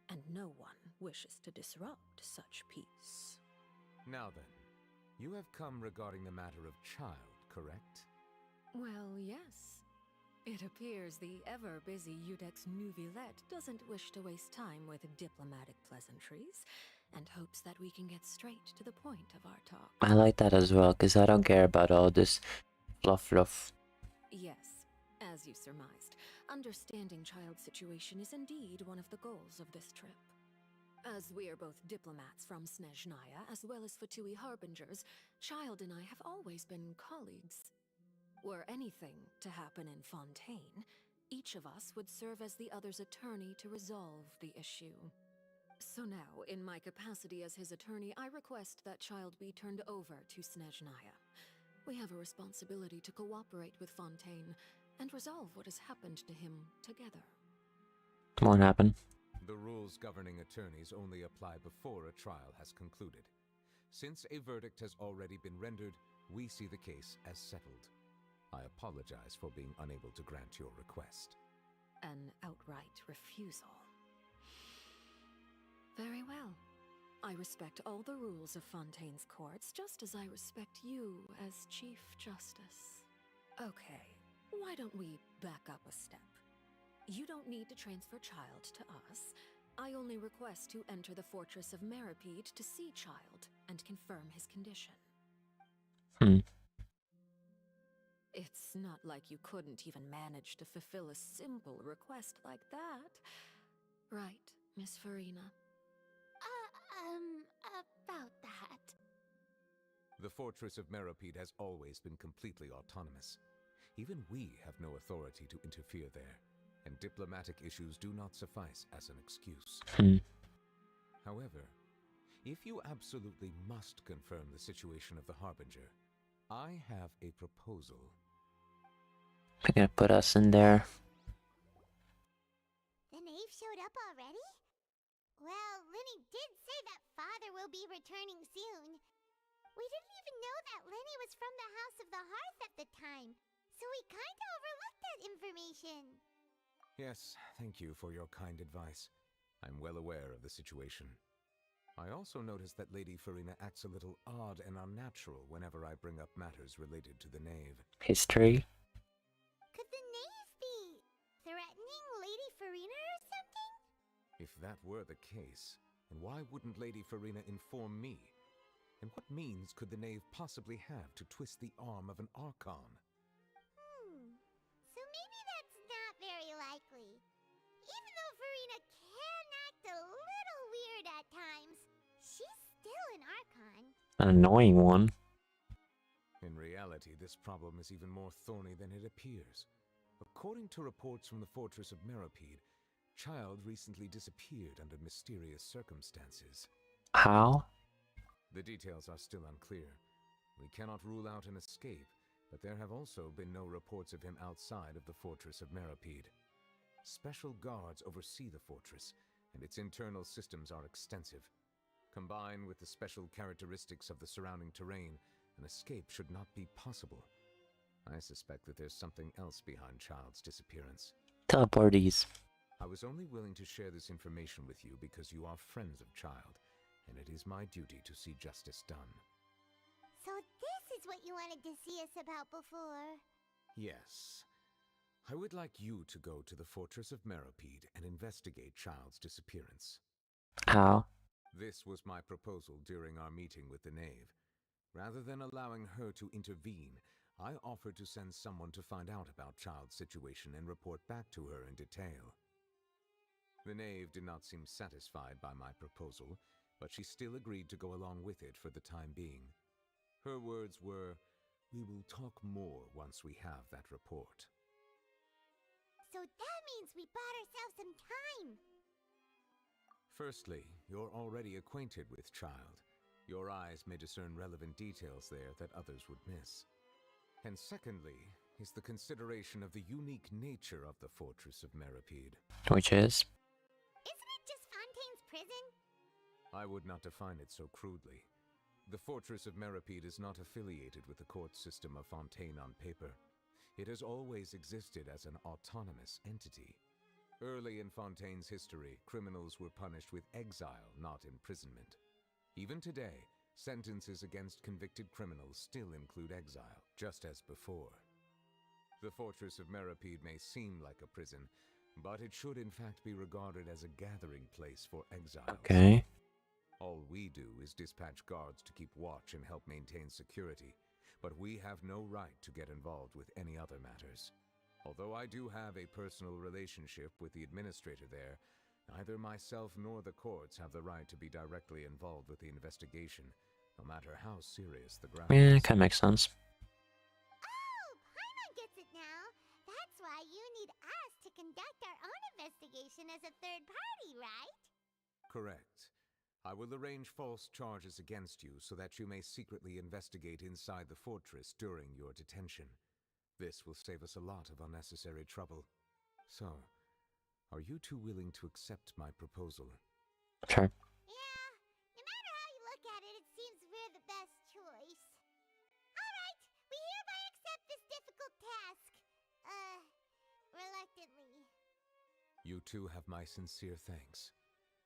and no one wishes to disrupt such peace. Now then, you have come regarding the matter of child, correct? Well, yes. It appears the ever-busy Eudex Neuvillette doesn't wish to waste time with diplomatic pleasantries. and hopes that we can get straight to the point of our talk. I like that as well, because I don't care about all this fluff. Yes, as you surmised, understanding Child's situation is indeed one of the goals of this trip. As we are both diplomats from Snezhnaya as well as Fatui Harbingers, Child and I have always been colleagues. Were anything to happen in Fontaine, each of us would serve as the other's attorney to resolve the issue. So now, in my capacity as his attorney, I request that Child be turned over to Snezhnaya. We have a responsibility to cooperate with Fontaine and resolve what has happened to him together. Won't happen. The rules governing attorneys only apply before a trial has concluded. Since a verdict has already been rendered, we see the case as settled. I apologize for being unable to grant your request. An outright refusal. Very well. I respect all the rules of Fontaine's courts, just as I respect you as Chief Justice. Okay, why don't we back up a step? You don't need to transfer Child to us. I only request to enter the fortress of Meripede to see Child and confirm his condition. It's not like you couldn't even manage to fulfill a simple request like that. Right, Miss Farina? About that. The fortress of Meripede has always been completely autonomous. Even we have no authority to interfere there, and diplomatic issues do not suffice as an excuse. However, if you absolutely must confirm the situation of the Harbinger, I have a proposal. They're gonna put us in there. The knave showed up already? Well, Lenny did say that father will be returning soon. We didn't even know that Lenny was from the House of the Hearth at the time, so we kinda overlooked that information. Yes, thank you for your kind advice. I'm well aware of the situation. I also noticed that Lady Farina acts a little odd and unnatural whenever I bring up matters related to the knave. History? Could the knave be threatening Lady Farina or something? If that were the case, then why wouldn't Lady Farina inform me? And what means could the knave possibly have to twist the arm of an Archon? So maybe that's not very likely. Even though Farina can act a little weird at times, she's still an Archon. An annoying one. In reality, this problem is even more thorny than it appears. According to reports from the fortress of Meripede, Child recently disappeared under mysterious circumstances. How? The details are still unclear. We cannot rule out an escape, but there have also been no reports of him outside of the fortress of Meripede. Special guards oversee the fortress, and its internal systems are extensive. Combined with the special characteristics of the surrounding terrain, an escape should not be possible. I suspect that there's something else behind Child's disappearance. Teleporties. I was only willing to share this information with you because you are friends of Child, and it is my duty to see justice done. So this is what you wanted to see us about before. Yes. I would like you to go to the fortress of Meripede and investigate Child's disappearance. How? This was my proposal during our meeting with the knave. Rather than allowing her to intervene, I offered to send someone to find out about Child's situation and report back to her in detail. The knave did not seem satisfied by my proposal, but she still agreed to go along with it for the time being. Her words were, "We will talk more once we have that report." So that means we bought ourselves some time. Firstly, you're already acquainted with Child. Your eyes may discern relevant details there that others would miss. And secondly, is the consideration of the unique nature of the fortress of Meripede. Which is? Isn't it just Fontaine's prison? I would not define it so crudely. The fortress of Meripede is not affiliated with the court system of Fontaine on paper. It has always existed as an autonomous entity. Early in Fontaine's history, criminals were punished with exile, not imprisonment. Even today, sentences against convicted criminals still include exile, just as before. The fortress of Meripede may seem like a prison, but it should in fact be regarded as a gathering place for exiles. Okay. All we do is dispatch guards to keep watch and help maintain security, but we have no right to get involved with any other matters. Although I do have a personal relationship with the administrator there, neither myself nor the courts have the right to be directly involved with the investigation, no matter how serious the grounds. Yeah, kinda makes sense. Oh, Paimon gets it now. That's why you need us to conduct our own investigation as a third party, right? Correct. I will arrange false charges against you so that you may secretly investigate inside the fortress during your detention. This will save us a lot of unnecessary trouble. So, are you two willing to accept my proposal? Sure. Yeah, no matter how you look at it, it seems we're the best choice. Alright, we hereby accept this difficult task. Reluctantly. You two have my sincere thanks.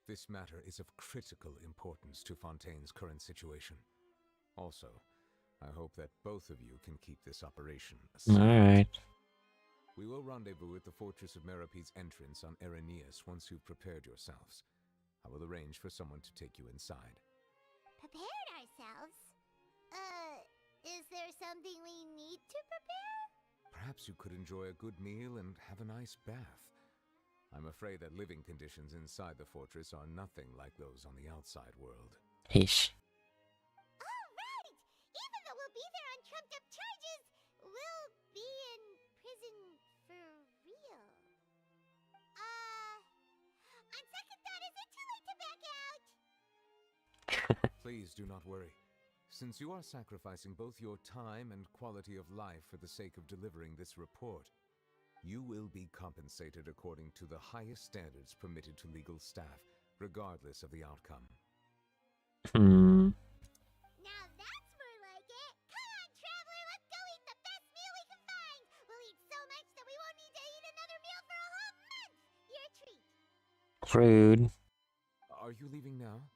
This matter is of critical importance to Fontaine's current situation. Also, I hope that both of you can keep this operation a secret. Alright. We will rendezvous at the Fortress of Merope's entrance on Erinius once you've prepared yourselves. I will arrange for someone to take you inside. Prepared ourselves? Is there something we need to prepare? Perhaps you could enjoy a good meal and have a nice bath. I'm afraid that living conditions inside the fortress are nothing like those on the outside world. Heesh. Alright! Even though we'll be there on trumped up charges, we'll be in prison for real. On second thought, is it too late to back out? Please do not worry. Since you are sacrificing both your time and quality of life for the sake of delivering this report, you will be compensated according to the highest standards permitted to legal staff, regardless of the outcome. Now that's more like it! Come on, traveler, let's go eat the best meal we can find! We'll eat so much that we won't need to eat another meal for a whole month! Your treat! Rude. Are you leaving now?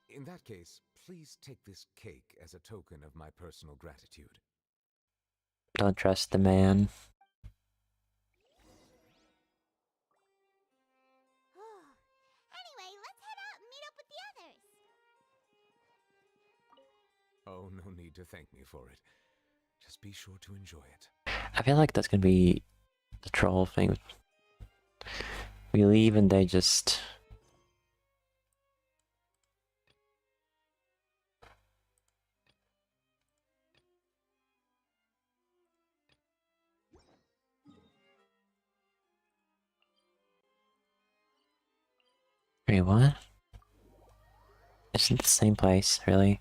In that case, please take this cake as a token of my personal gratitude. Don't trust the man. Anyway, let's head out and meet up with the others! Oh, no need to thank me for it. Just be sure to enjoy it. I feel like that's gonna be the troll thing. We leave and they just... Wait, what? Isn't it the same place, really?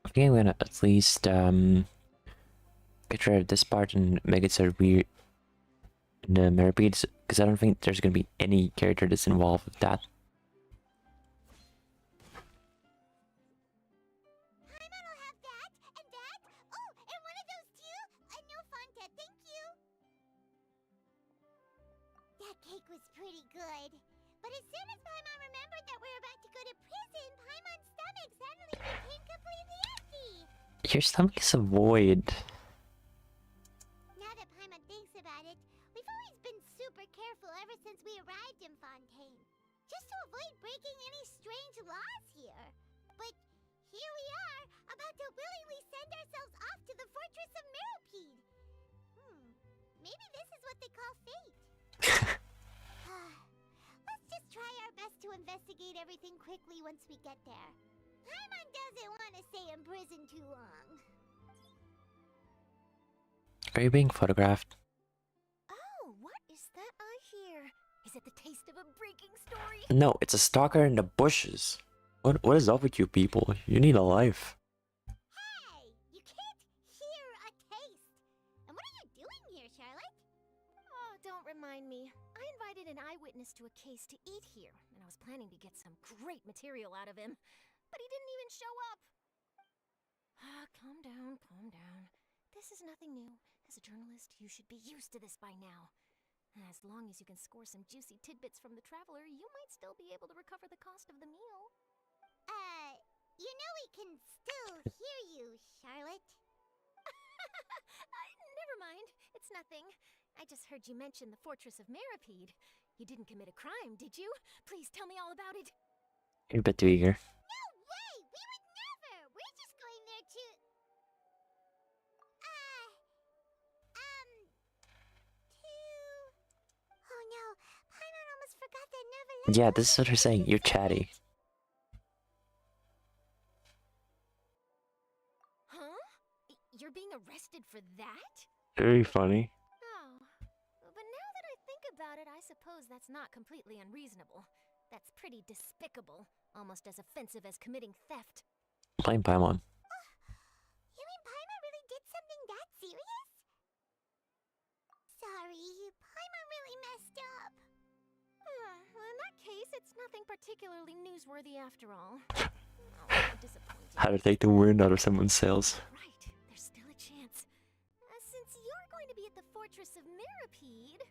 I think I'm gonna at least get rid of this part and make it so weird in the Merapedes, because I don't think there's gonna be any character that's involved with that. Paimon will have that, and that. Oh, and one of those too. No Fonta, thank you. That cake was pretty good. But as soon as Paimon remembered that we're about to go to prison, Paimon's stomach suddenly became completely empty. Your stomach is a void. Now that Paimon thinks about it, we've always been super careful ever since we arrived in Fontaine. Just to avoid breaking any strange laws here. But here we are, about to willingly send ourselves off to the Fortress of Meropede. Maybe this is what they call fate. Let's just try our best to investigate everything quickly once we get there. Paimon doesn't want to stay in prison too long. Are you being photographed? Oh, what is that I hear? Is it the taste of a breaking story? No, it's a stalker in the bushes. What is up with you people? You need a life. Hey! You can't hear a taste! And what are you doing here, Charlotte? Oh, don't remind me. I invited an eyewitness to a case to eat here, and I was planning to get some great material out of him. But he didn't even show up. Calm down, calm down. This is nothing new. As a journalist, you should be used to this by now. As long as you can score some juicy tidbits from the traveler, you might still be able to recover the cost of the meal. You know we can still hear you, Charlotte. Never mind. It's nothing. I just heard you mention the Fortress of Meripede. You didn't commit a crime, did you? Please tell me all about it. You're a bit too eager. No way! We would never! We're just going there to... Oh no, Paimon almost forgot that Neverland... Yeah, this is what they're saying. You're chatty. Huh? You're being arrested for that? Very funny. Oh. But now that I think about it, I suppose that's not completely unreasonable. That's pretty despicable. Almost as offensive as committing theft. Playing Paimon. You mean Paimon really did something that serious? Sorry, Paimon really messed up. Well, in that case, it's nothing particularly newsworthy after all. Oh, how disappointing. How to take the wind out of someone's sails. Right, there's still a chance. Since you're going to be at the Fortress of Meripede,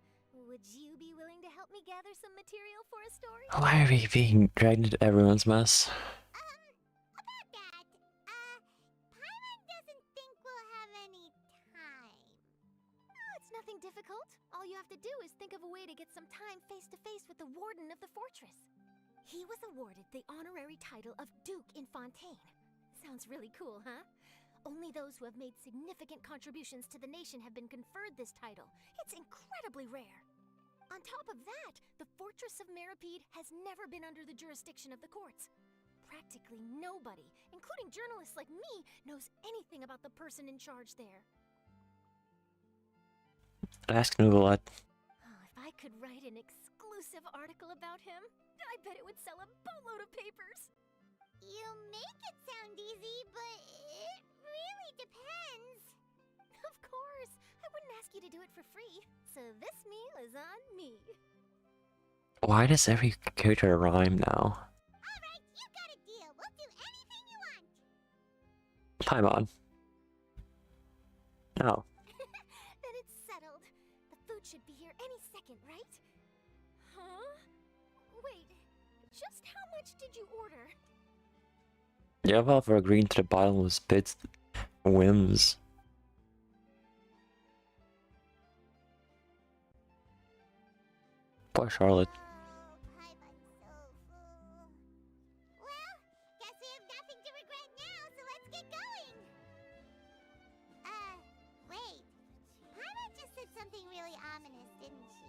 would you be willing to help me gather some material for a story? Why are we being dragged into everyone's mess? About that, Paimon doesn't think we'll have any time. Oh, it's nothing difficult. All you have to do is think of a way to get some time face-to-face with the warden of the fortress. He was awarded the honorary title of Duke in Fontaine. Sounds really cool, huh? Only those who have made significant contributions to the nation have been conferred this title. It's incredibly rare. On top of that, the Fortress of Meripede has never been under the jurisdiction of the courts. Practically nobody, including journalists like me, knows anything about the person in charge there. Ask Nuvolat. Oh, if I could write an exclusive article about him, I bet it would sell a boatload of papers. You make it sound easy, but it really depends. Of course, I wouldn't ask you to do it for free, so this meal is on me. Why does every character rhyme now? Alright, you got a deal. We'll do anything you want. Paimon. No. Then it's settled. The food should be here any second, right? Huh? Wait, just how much did you order? You have offer agreeing to the bottomless pit's whims. Poor Charlotte. Oh, Paimon's so full. Well, guess we have nothing to regret now, so let's get going. Wait. Paimon just said something really ominous, didn't she?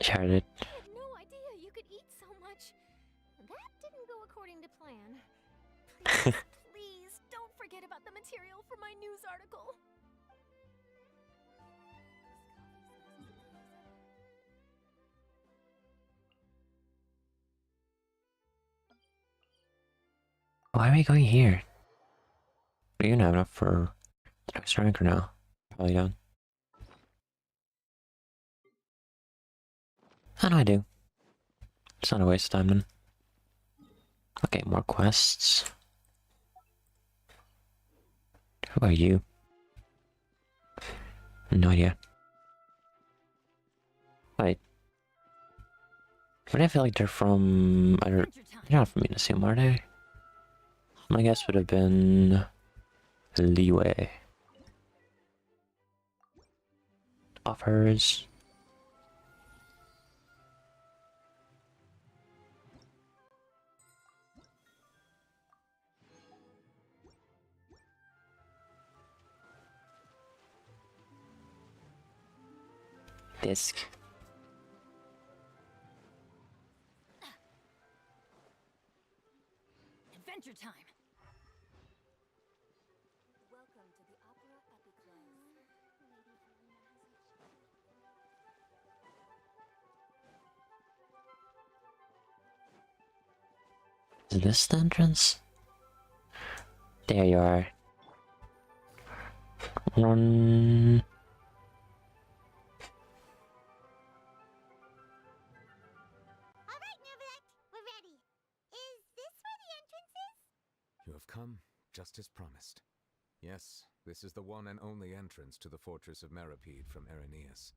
Charlotte. I had no idea you could eat so much. That didn't go according to plan. Please, please, don't forget about the material for my news article. Why are we going here? We don't have enough for the next ranker now. Probably don't. I know I do. It's not a waste of time then. Okay, more quests. Who are you? No idea. Wait. But I feel like they're from... they're not from Minasum, are they? My guess would have been... Leeway. Offers. Disc. Adventure time. Welcome to the Opera Epiclose. Is this the entrance? There you are. Run. Alright, Neverland, we're ready. Is this where the entrance is? You have come just as promised. Yes, This is the one and only entrance to the fortress of Meripede from Araneus.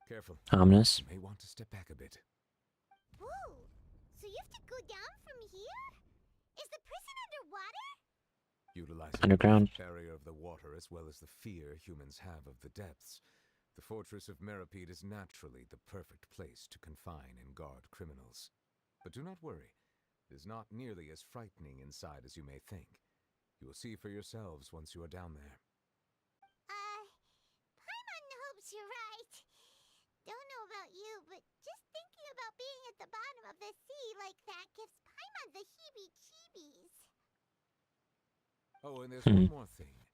Careful. Ominous. You may want to step back a bit. Whoa! So you have to go down from here? Is the prison underwater? Utilizing Underground. the barrier of the water as well as the fear humans have of the depths, the fortress of Meripede is naturally the perfect place to confine and guard criminals. But do not worry. It is not nearly as frightening inside as you may think. You will see for yourselves once you are down there. Paimon hopes you're right. Don't know about you, but just thinking about being at the bottom of the sea like that gives Paimon the heebie-jeebies. Oh, and there's one more thing.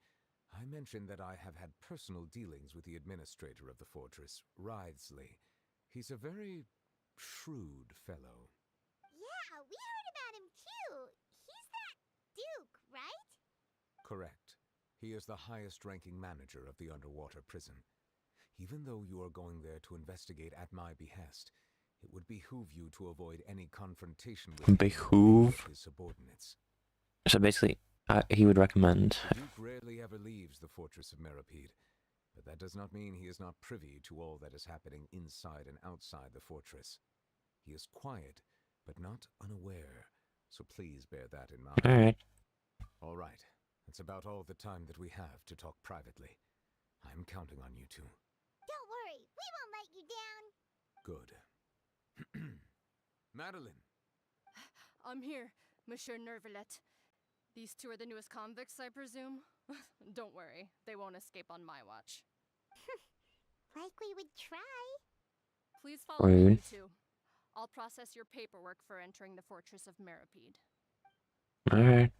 I mentioned that I have had personal dealings with the administrator of the fortress, Writhsley. He's a very shrewd fellow. Yeah, we heard about him too. He's that Duke, right? Correct. He is the highest-ranking manager of the underwater prison. Even though you are going there to investigate at my behest, it would behoove you to avoid any confrontation with his subordinates. So basically, he would recommend. The Duke rarely ever leaves the fortress of Meripede, but that does not mean he is not privy to all that is happening inside and outside the fortress. He is quiet, but not unaware, so please bear that in mind. Alright. All right. That's about all the time that we have to talk privately. I'm counting on you two. Don't worry, we won't let you down. Good. Madeline! I'm here, Monsieur Nervalet. These two are the newest convicts, I presume? Don't worry, they won't escape on my watch. Like we would try. Please follow me, you two. I'll process your paperwork for entering the fortress of Meripede. Alright.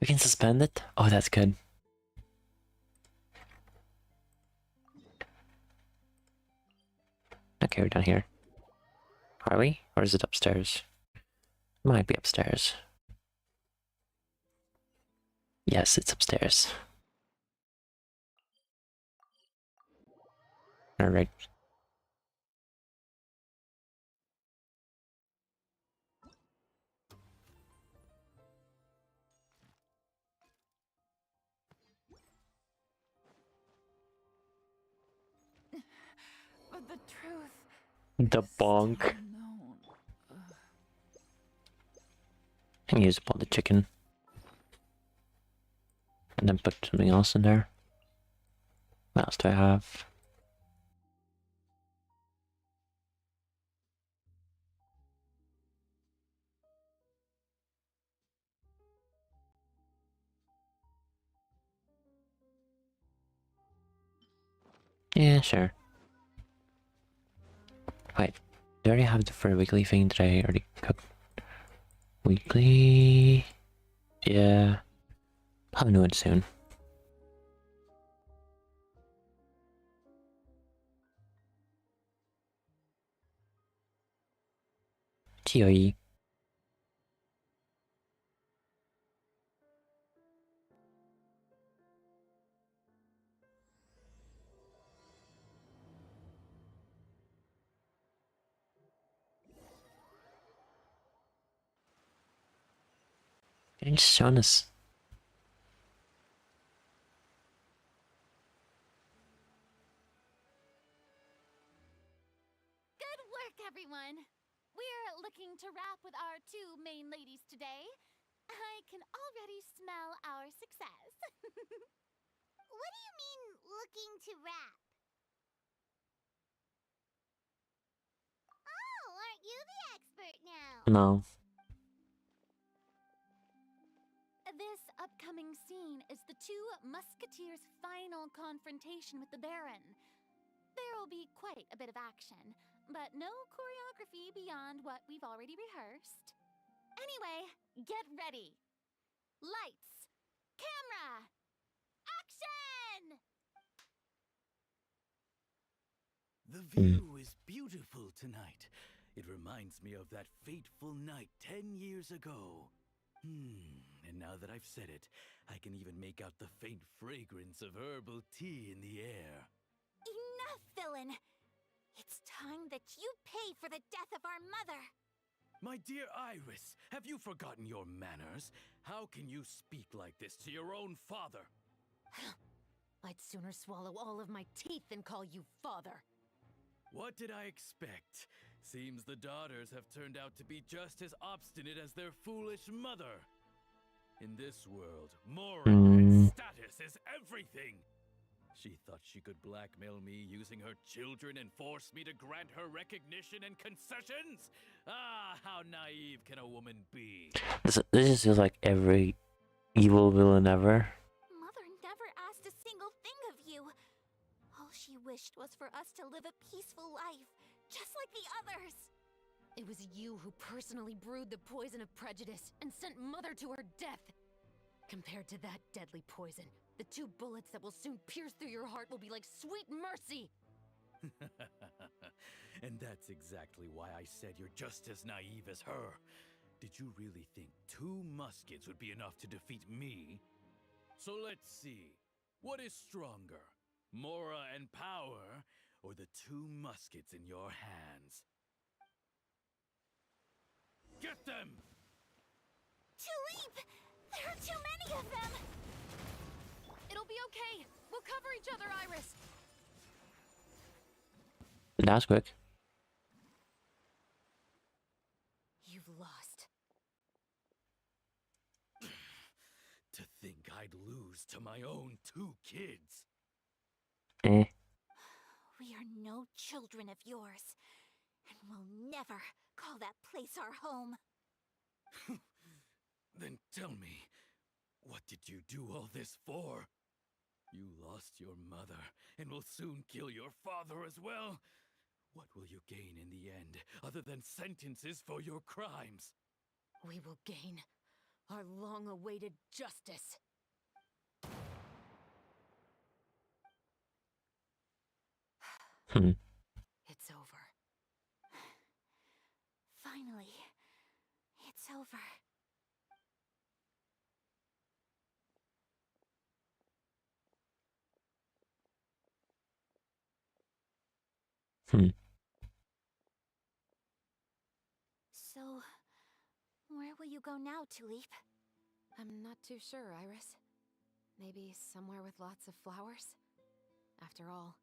We can suspend it? Oh, that's good. Okay, we're down here. Are we? Or is it upstairs? Might be upstairs. Yes, it's upstairs. Alright. But the truth. The bonk. I can use up all the chicken. And then put something else in there. What else do I have? Yeah, sure. Wait, do I already have the for weekly thing? Did I already cook? Weekly? Yeah. I'll have a new one soon. GOE. Can you just show us? Good work, everyone. We're looking to wrap with our two main ladies today. I can already smell our success. What do you mean, looking to wrap? Oh, aren't you the expert now? No. This upcoming scene is the two musketeers' final confrontation with the Baron. There will be quite a bit of action, but no choreography beyond what we've already rehearsed. Anyway, get ready. Lights, camera, action! The view is beautiful tonight. It reminds me of that fateful night 10 years ago. And now that I've said it, I can even make out the faint fragrance of herbal tea in the air. Enough, villain! It's time that you pay for the death of our mother! My dear Iris, have you forgotten your manners? How can you speak like this to your own father? I'd sooner swallow all of my teeth than call you father. What did I expect? Seems the daughters have turned out to be just as obstinate as their foolish mother. In this world, moral and status is everything. She thought she could blackmail me using her children and force me to grant her recognition and concessions? Ah, how naive can a woman be? This just feels like every evil villain ever. Mother never asked a single thing of you. All she wished was for us to live a peaceful life, just like the others. It was you who personally brewed the poison of prejudice and sent Mother to her death. Compared to that deadly poison, the 2 bullets that will soon pierce through your heart will be like sweet mercy. And that's exactly why I said you're just as naive as her. Did you really think 2 muskets would be enough to defeat me? So let's see. What is stronger, Mora and power, or the 2 muskets in your hands? Get them! Tulip! There are too many of them! It'll be okay. We'll cover each other, Iris. That was quick. You've lost. To think I'd lose to my own 2 kids. Eh. We are no children of yours, and we'll never call that place our home. Then tell me, what did you do all this for? You lost your mother, and will soon kill your father as well. What will you gain in the end, other than sentences for your crimes? We will gain our long-awaited justice. It's over. Finally, it's over. So, where will you go now, Tulip? I'm not too sure, Iris. Maybe somewhere with lots of flowers? After all,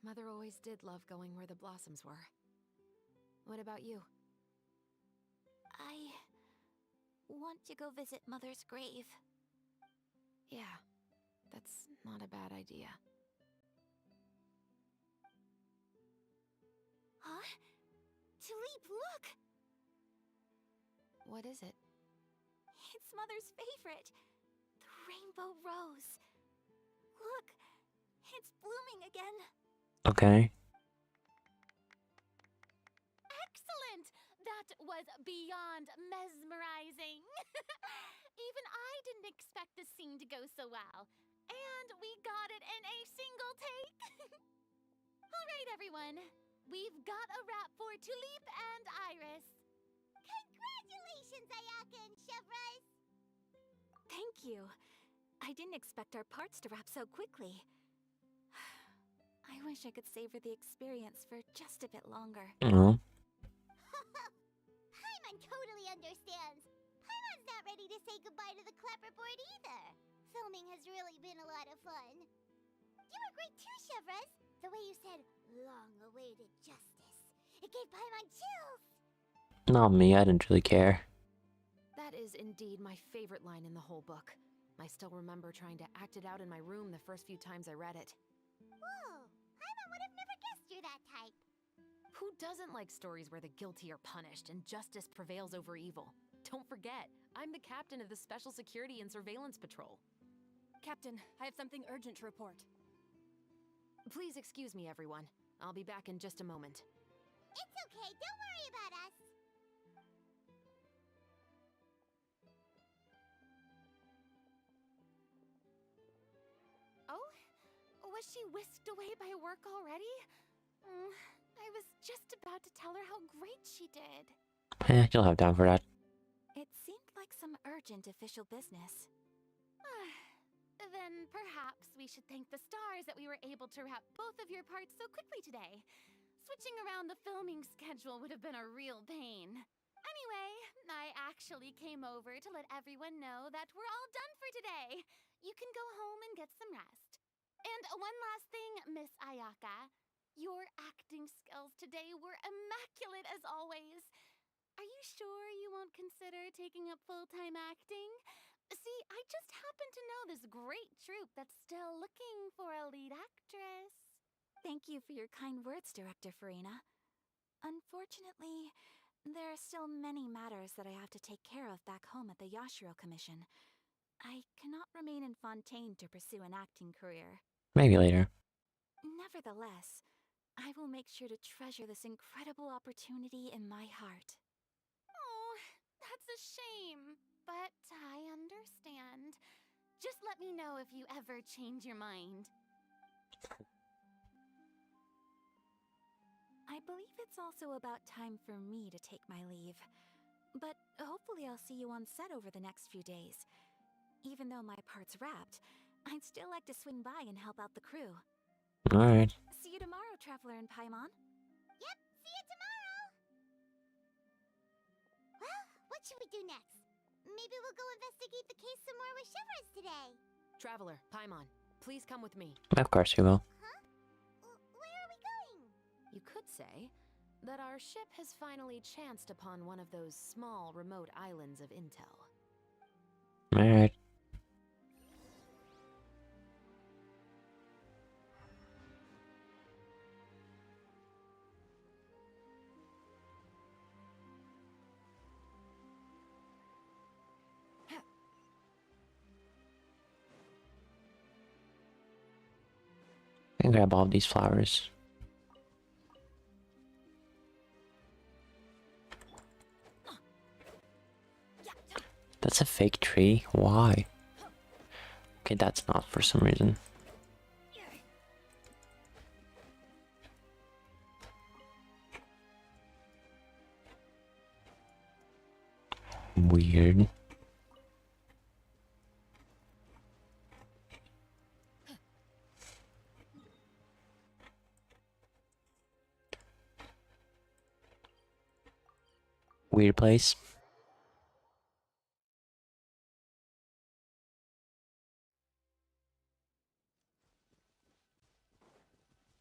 Mother always did love going where the blossoms were. What about you? I want to go visit Mother's grave. Yeah, that's not a bad idea. Huh? Tulip, look! What is it? It's Mother's favorite. The rainbow rose. Look, it's blooming again. Okay. Excellent! That was beyond mesmerizing. Even I didn't expect the scene to go so well. And we got it in a single take. All right, everyone. We've got a wrap for Tulip and Iris. Congratulations, Ayaka and Chevres! Thank you. I didn't expect our parts to wrap so quickly. I wish I could savor the experience for just a bit longer. Paimon totally understands. Paimon's not ready to say goodbye to the clapperboard either. Filming has really been a lot of fun. You were great too, Chevres. The way you said, long-awaited justice. It gave Paimon chills. Not me, I didn't really care. That is indeed my favorite line in the whole book. I still remember trying to act it out in my room the first few times I read it. Whoa, Paimon would have never guessed you're that type. Who doesn't like stories where the guilty are punished and justice prevails over evil? Don't forget, I'm the captain of the Special Security and Surveillance Patrol. Captain, I have something urgent to report. Please excuse me, everyone. I'll be back in just a moment. It's okay, don't worry about us. Oh? Was she whisked away by work already? I was just about to tell her how great she did. You'll have time for that. It seemed like some important official business. Then perhaps we should thank the stars that we were able to wrap both of your parts so quickly today. Switching around the filming schedule would have been a real pain. Anyway, I actually came over to let everyone know that we're all done for today. You can go home and get some rest. And one last thing, Miss Ayaka. Your acting skills today were immaculate as always. Are you sure you won't consider taking up full-time acting? See, I just happen to know this great troupe that's still looking for a lead actress. Thank you for your kind words, Director Farina. Unfortunately, there are still many matters that I have to take care of back home at the Yashiro Commission. I cannot remain in Fontaine to pursue an acting career. Maybe later. Nevertheless, I will make sure to treasure this incredible opportunity in my heart. Oh, that's a shame. But I understand. Just let me know if you ever change your mind. I believe it's also about time for me to take my leave. But hopefully I'll see you on set over the next few days. Even though my part's wrapped, I'd still like to swing by and help out the crew. Alright. See you tomorrow, Traveler and Paimon. Yep, see you tomorrow! Well, what should we do next? Maybe we'll go investigate the case some more with Chevres today. Traveler, Paimon, please come with me. Of course you will. Huh? Where are we going? You could say that our ship has finally chanced upon one of those small, remote islands of intel. Alright. I can grab all of these flowers. That's a fake tree? Why? Okay, that's not for some reason. Weird. Weird place.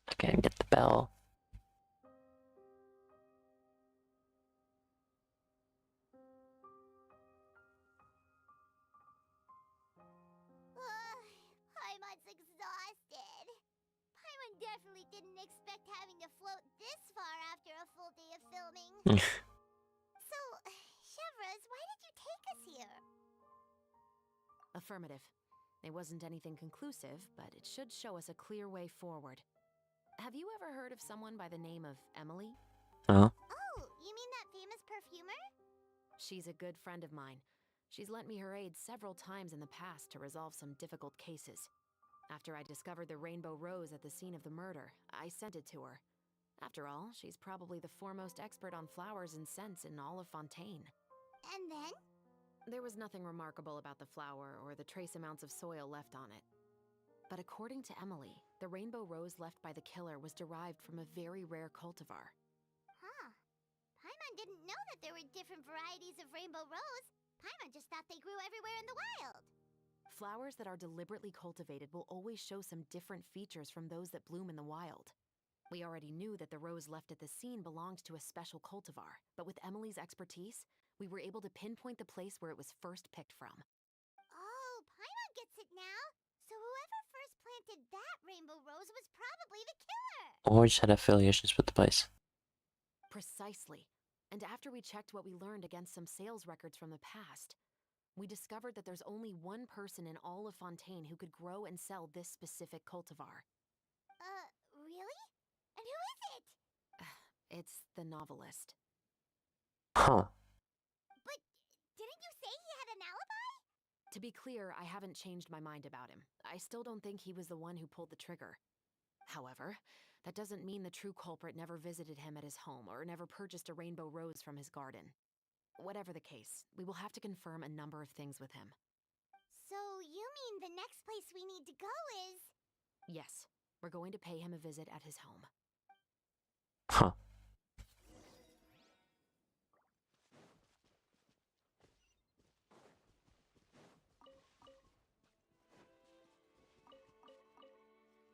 I can't get the bell. Paimon's exhausted. Paimon definitely didn't expect having to float this far after a full day of filming. So, Chevres, why did you take us here? Affirmative. It wasn't anything conclusive, but it should show us a clear way forward. Have you ever heard of someone by the name of Emily? Huh? Oh, you mean that famous perfumer? She's a good friend of mine. She's lent me her aid several times in the past to resolve some difficult cases. After I discovered the rainbow rose at the scene of the murder, I sent it to her. After all, she's probably the foremost expert on flowers and scents in all of Fontaine. And then? There was nothing remarkable about the flower or the trace amounts of soil left on it. But according to Emily, the rainbow rose left by the killer was derived from a very rare cultivar. Huh. Paimon didn't know that there were different varieties of rainbow rose. Paimon just thought they grew everywhere in the wild. Flowers that are deliberately cultivated will always show some different features from those that bloom in the wild. We already knew that the rose left at the scene belonged to a special cultivar, but with Emily's expertise, we were able to pinpoint the place where it was first picked from. Oh, Paimon gets it now. So whoever first planted that rainbow rose was probably the killer. Or just had affiliations with the place. Precisely. And after we checked what we learned against some sales records from the past, we discovered that there's only one person in all of Fontaine who could grow and sell this specific cultivar. Really? And who is it? It's the novelist. Huh. But didn't you say he had an alibi? To be clear, I haven't changed my mind about him. I still don't think he was the one who pulled the trigger. However, that doesn't mean the true culprit never visited him at his home or never purchased a rainbow rose from his garden. Whatever the case, we will have to confirm a number of things with him. So you mean the next place we need to go is... Yes, we're going to pay him a visit at his home. Huh.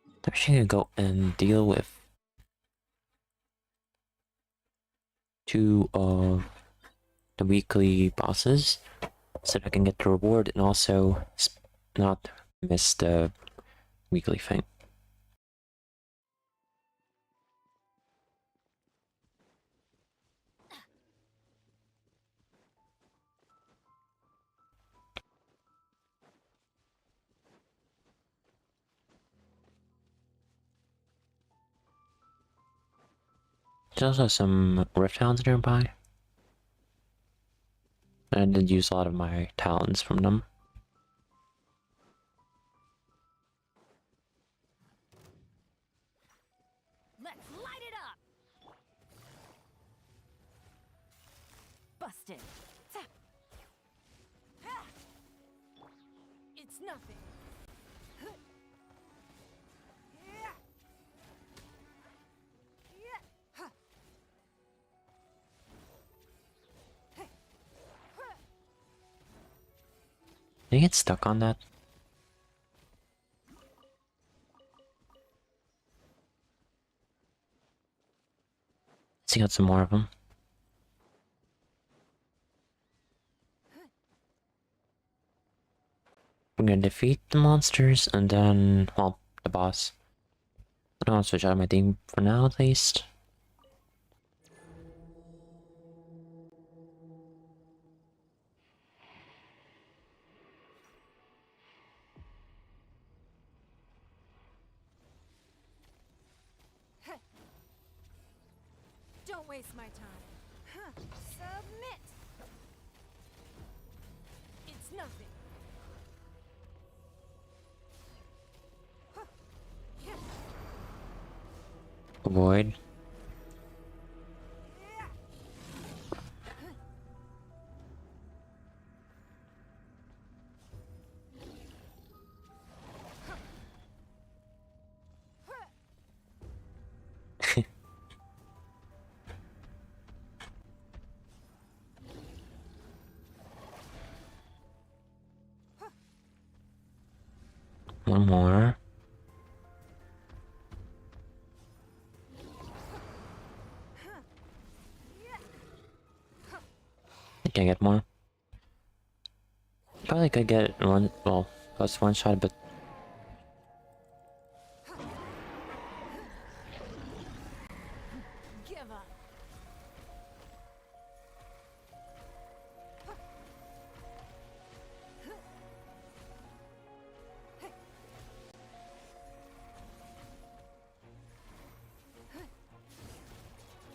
I'm actually gonna go and deal with two of the weekly bosses so that I can get the reward and also not miss the weekly thing. There's also some Rift Hounds nearby. I did use a lot of my talents from them. Let's light it up! Busted. Tap. Ha! It's nothing. Huh. Yeah. Yeah. Huh. Hey. Huh. Did I get stuck on that? Let's see, got some more of them. I'm gonna defeat the monsters and then, well, the boss. I don't want to switch out my team for now, at least. Don't waste my time. Huh. Submit! It's nothing. Huh. Yeah. Avoid. One more. I can get more. Probably could get one, well, plus one shot, but Give up.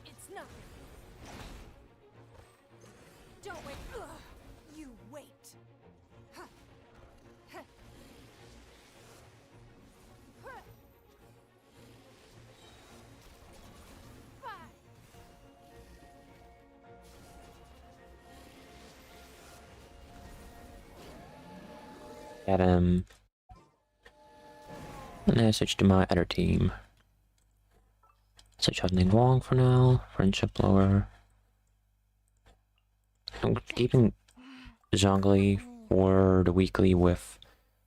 It's nothing. Don't wait. Ugh. You wait. Huh. Huh. Huh. Bye. get him. And then I switch to my other team. Switch out Ning Wong for now. Friendship lower. I'm keeping Zhongli for the weekly with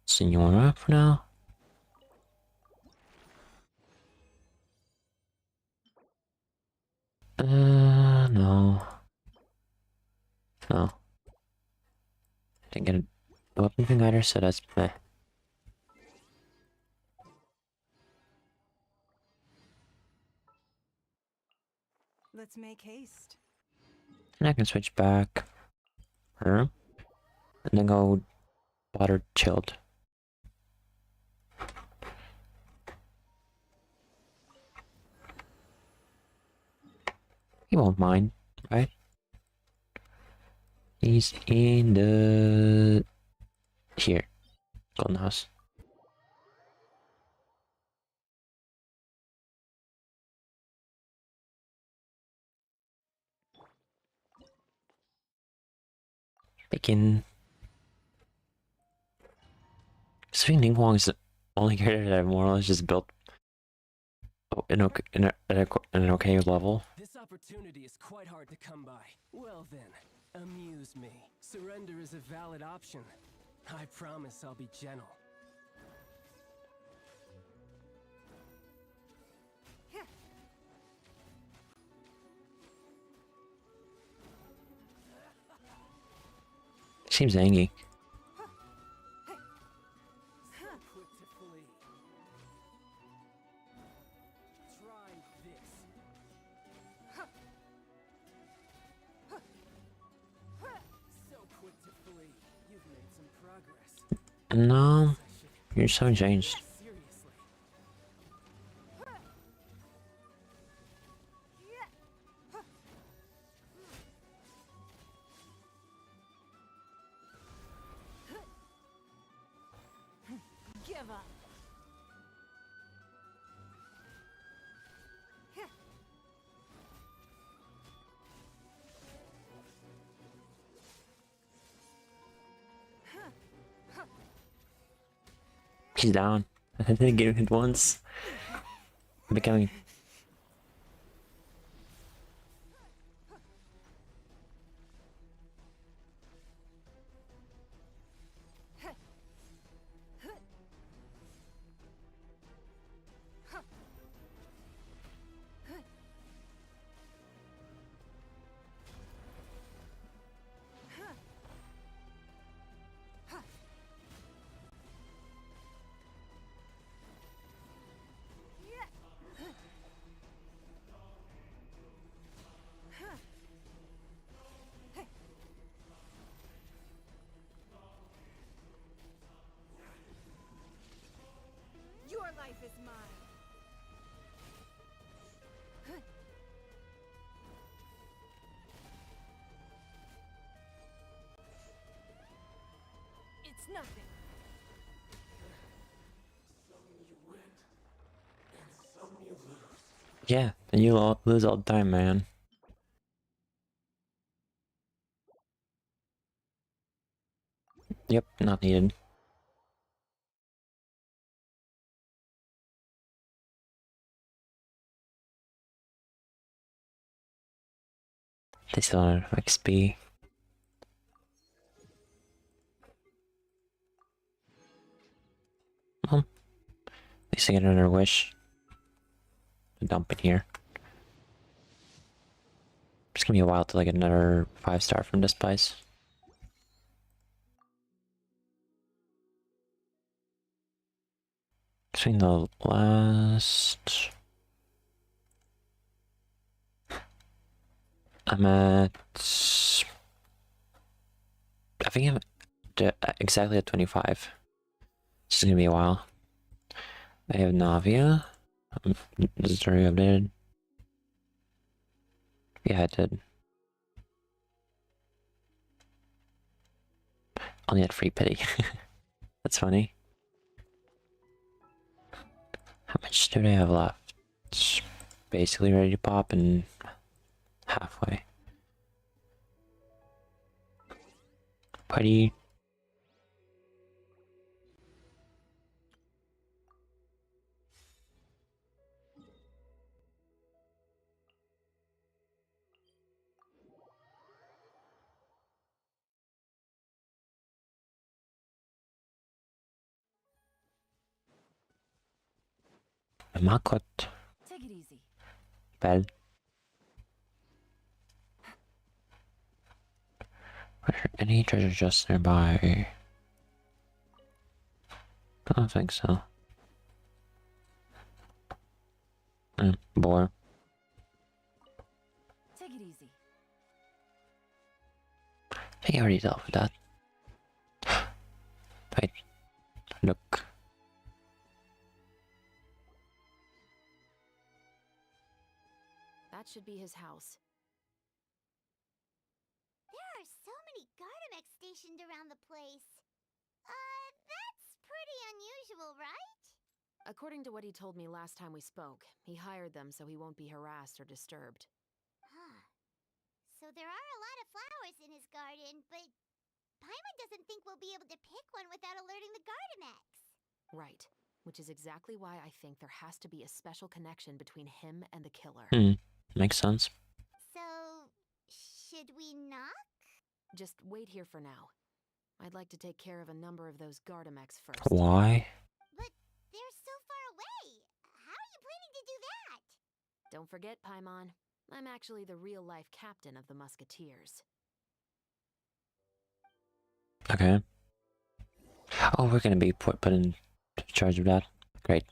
Senora for now. No. No. Didn't get a weapon thing either, so that's meh. Let's make haste. And I can switch back her and then go water chilled. He won't mind, right? He's in the... here. Golden House. Begin. Swing Ning Wong's the only character that I've more or less just built in an okay level. This opportunity is quite hard to come by. Well then, amuse me. Surrender is a valid option. I promise I'll be gentle. Seems angry. Quick to flee. Try this. So quick to flee. You've made some progress. No, you just haven't changed. Seriously. Give up. He's down. I didn't get hit once. I'm becoming. Your life is mine. It's nothing. Yeah, and you lose all the time, man. Yep, not needed. They still don't have XP. Well, at least I get another wish to dump it here. It's gonna be a while till I get another 5-star from this place. Between the last... I'm at... I think I'm exactly at 25. It's gonna be a while. I have Navia. This is already updated. Yeah, I did. Only had free pity. That's funny. How much do they have left? It's basically ready to pop and halfway. Putty. Makot. Take it easy. Bell. Are there any treasure chests nearby? I don't think so. Boar. Take it easy. I think I already dealt with that. Wait. Look. That should be his house. There are so many Gardamex stationed around the place. That's pretty unusual, right? According to what he told me last time we spoke, he hired them so he won't be harassed or disturbed. Huh. So there are a lot of flowers in his garden, but Paimon doesn't think we'll be able to pick one without alerting the Gardamex. Right. Which is exactly why I think there has to be a special connection between him and the killer. Makes sense. So, should we knock? Just wait here for now. I'd like to take care of a number of those Gardamex first. Why? But they're so far away. How are you planning to do that? Don't forget, Paimon, I'm actually the real-life captain of the Musketeers. Okay. Oh, we're gonna be put in charge of that. Great.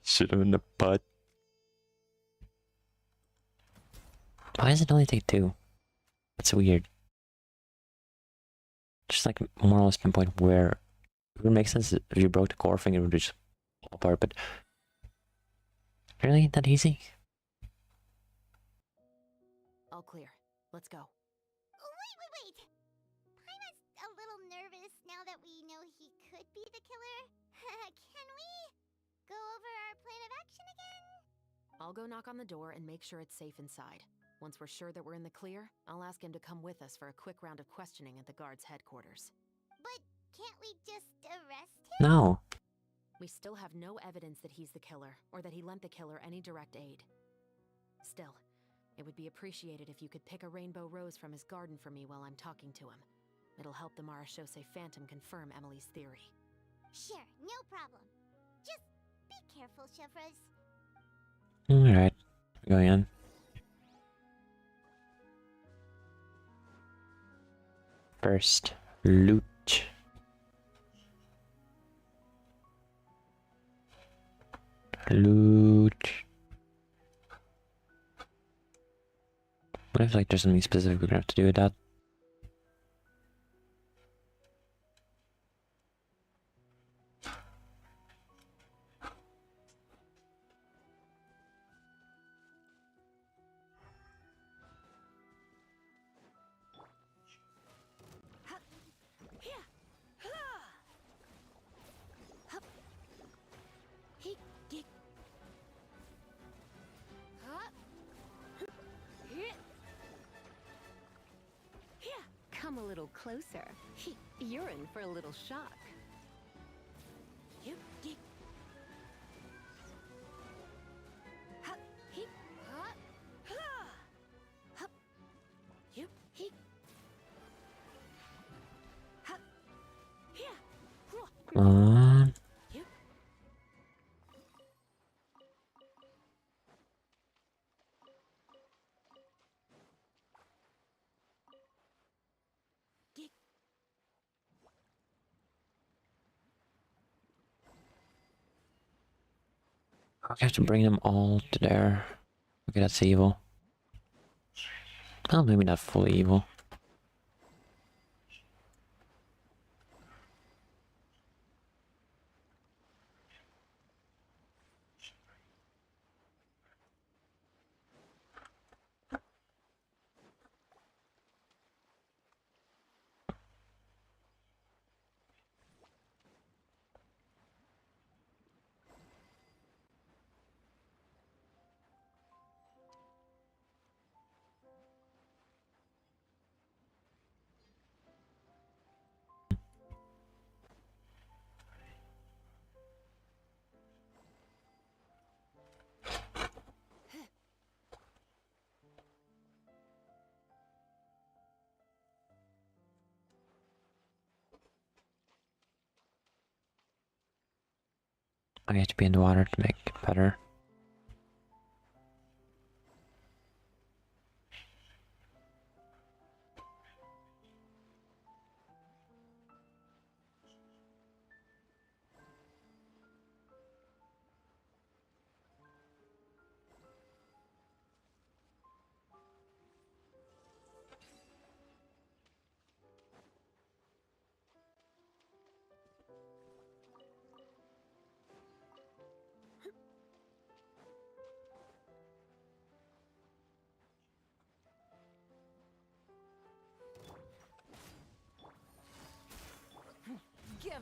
Shoot him in the butt. Why does it only take 2? That's weird. Just like more or less pinpoint where it would make sense if you broke the core thing, it would just fall apart, but really that easy? All clear. Let's go. Wait! Paimon's a little nervous now that we know he could be the killer. Can we go over our plan of action again? I'll go knock on the door and make sure it's safe inside. Once we're sure that we're in the clear, I'll ask him to come with us for a quick round of questioning at the guard's headquarters. But can't we just arrest him? No. We still have no evidence that he's the killer, or that he lent the killer any direct aid. Still, it would be appreciated if you could pick a rainbow rose from his garden for me while I'm talking to him. It'll help the Marashose Phantom confirm Emily's theory. Sure, no problem. Just be careful, Chevras. Alright. Going in. First, loot. Loot. What if like there's something specific we're gonna have to do with that? Come a little closer. You're in for a little shock. Come on. I have to bring them all to there. Okay, that's evil. Well, maybe not fully evil. I have to be in the water to make it better.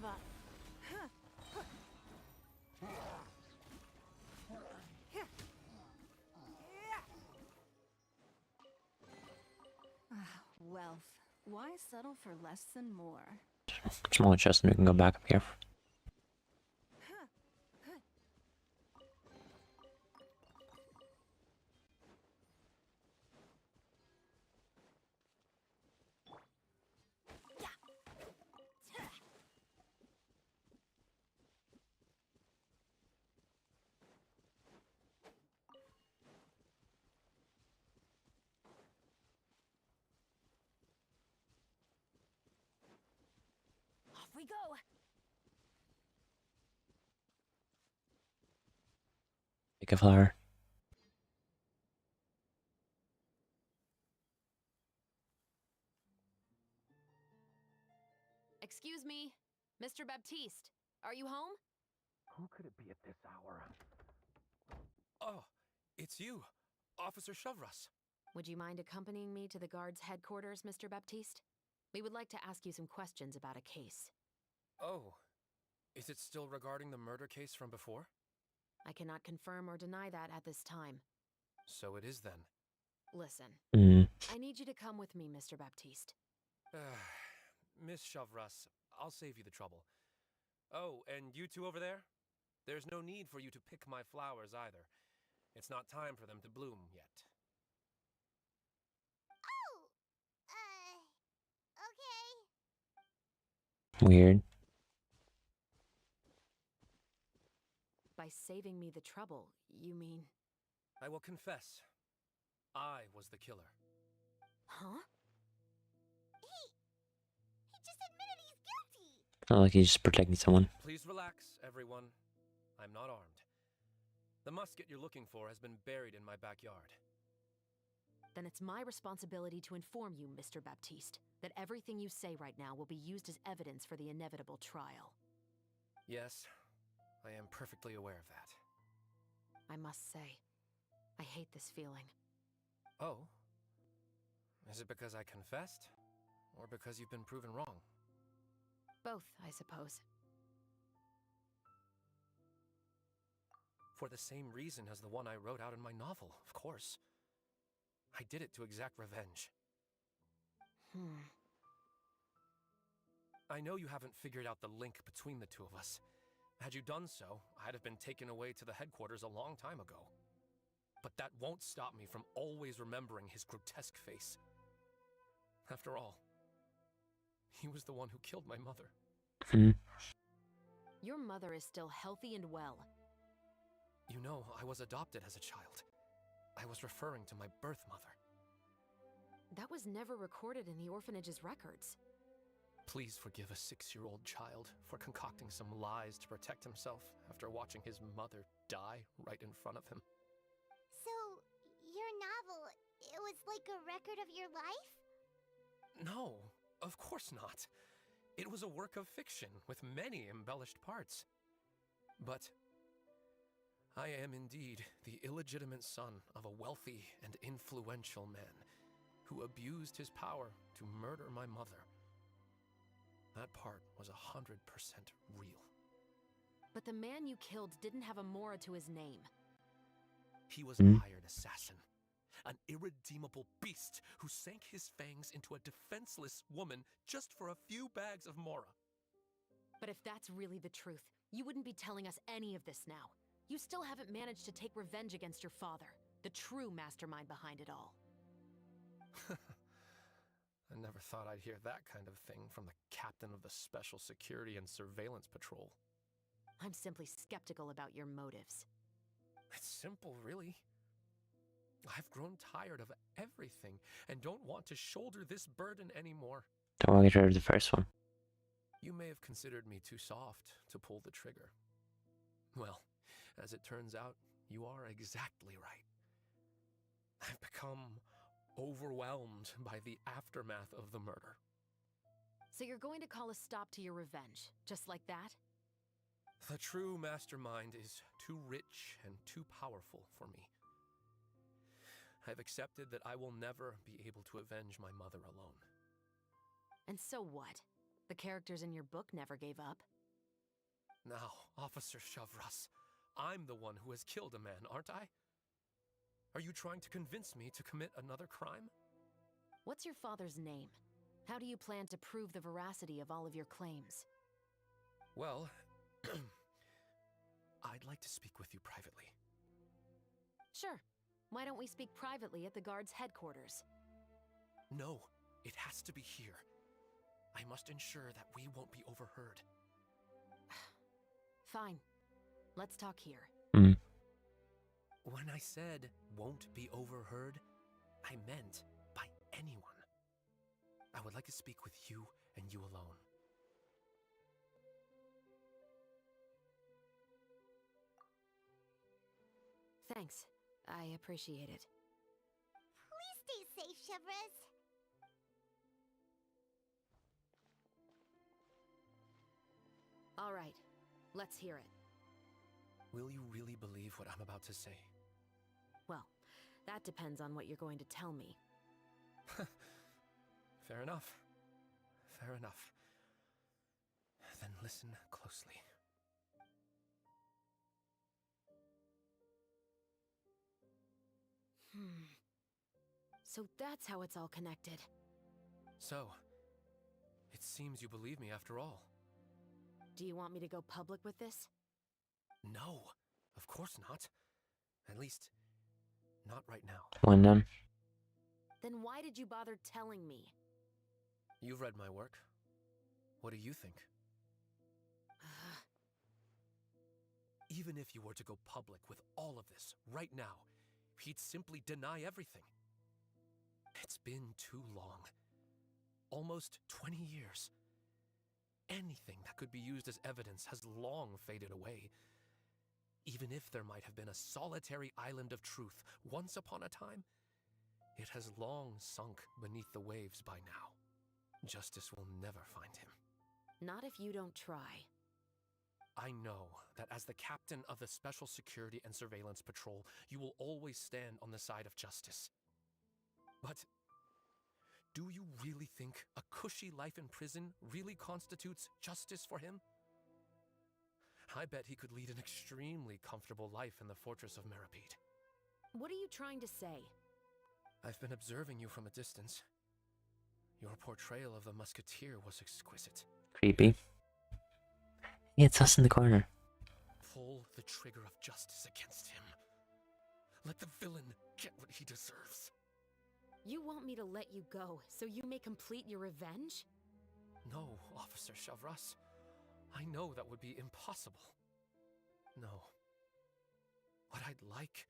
of a... Wealth. Why settle for less than more? Small chest and we can go back up here. Off we go! Pick a flower. Excuse me, Mr. Baptiste, are you home? Who could it be at this hour? Oh, it's you, Officer Shovras. Would you mind accompanying me to the guard's headquarters, Mr. Baptiste? We would like to ask you some questions about a case. Oh, is it still regarding the murder case from before? I cannot confirm or deny that at this time. So it is then. Listen, Mm. I need you to come with me, Mr. Baptiste. Miss Shovras, I'll save you the trouble. Oh, and you two over there? There's no need for you to pick my flowers either. It's not time for them to bloom yet. Okay. Weird. By saving me the trouble, you mean... I will confess. I was the killer. Huh? He just admitted he's guilty! Not like he's just protecting someone. Please relax, everyone. I'm not armed. The musket you're looking for has been buried in my backyard. Then it's my responsibility to inform you, Mr. Baptiste, that everything you say right now will be used as evidence for the inevitable trial. Yes, I am perfectly aware of that. I must say, I hate this feeling. Oh? Is it because I confessed? Or because you've been proven wrong? Both, I suppose. For the same reason as the one I wrote out in my novel, of course. I did it to exact revenge. I know you haven't figured out the link between the two of us. Had you done so, I'd have been taken away to the headquarters a long time ago. But that won't stop me from always remembering his grotesque face. After all, he was the one who killed my mother. Your mother is still healthy and well. You know, I was adopted as a child. I was referring to my birth mother. That was never recorded in the orphanage's records. Please forgive a 6-year-old child for concocting some lies to protect himself after watching his mother die right in front of him. So, your novel, it was like a record of your life? No, of course not. It was a work of fiction with many embellished parts. But I am indeed the illegitimate son of a wealthy and influential man who abused his power to murder my mother. That part was 100% real. But the man you killed didn't have a Mora to his name. He was a hired assassin, an irredeemable beast who sank his fangs into a defenseless woman just for a few bags of Mora. But if that's really the truth, you wouldn't be telling us any of this now. You still haven't managed to take revenge against your father, the true mastermind behind it all. I never thought I'd hear that kind of thing from the captain of the Special Security and Surveillance Patrol. I'm simply skeptical about your motives. It's simple, really. I've grown tired of everything and don't want to shoulder this burden anymore. Don't want to get rid of the first one. You may have considered me too soft to pull the trigger. Well, as it turns out, you are exactly right. I've become overwhelmed by the aftermath of the murder. So you're going to call a stop to your revenge, just like that? The true mastermind is too rich and too powerful for me. I've accepted that I will never be able to avenge my mother alone. And so what? The characters in your book never gave up. Now, Officer Shavras, I'm the one who has killed a man, aren't I? Are you trying to convince me to commit another crime? What's your father's name? How do you plan to prove the veracity of all of your claims? Well, I'd like to speak with you privately. Sure. Why don't we speak privately at the guard's headquarters? No, it has to be here. I must ensure that we won't be overheard. Fine. Let's talk here. When I said won't be overheard, I meant by anyone. I would like to speak with you and you alone. Thanks. I appreciate it. Please stay safe, Chevres. All right. Let's hear it. Will you really believe what I'm about to say? Well, that depends on what you're going to tell me. Fair enough. Fair enough. Then listen closely. So that's how it's all connected. So, it seems you believe me after all. Do you want me to go public with this? No, of course not. At least, not right now. When then? Then why did you bother telling me? You've read my work. What do you think? Even if you were to go public with all of this right now, he'd simply deny everything. It's been too long. Almost 20 years. Anything that could be used as evidence has long faded away. Even if there might have been a solitary island of truth once upon a time, it has long sunk beneath the waves by now. Justice will never find him. Not if you don't try. I know that as the captain of the Special Security and Surveillance Patrol, you will always stand on the side of justice. But do you really think a cushy life in prison really constitutes justice for him? I bet he could lead an extremely comfortable life in the fortress of Meripede. What are you trying to say? I've been observing you from a distance. Your portrayal of the musketeer was exquisite. Creepy. Yeah, it's us in the corner. Pull the trigger of justice against him. Let the villain get what he deserves. You want me to let you go so you may complete your revenge? No, Officer Shavras. I know that would be impossible. No. What I'd like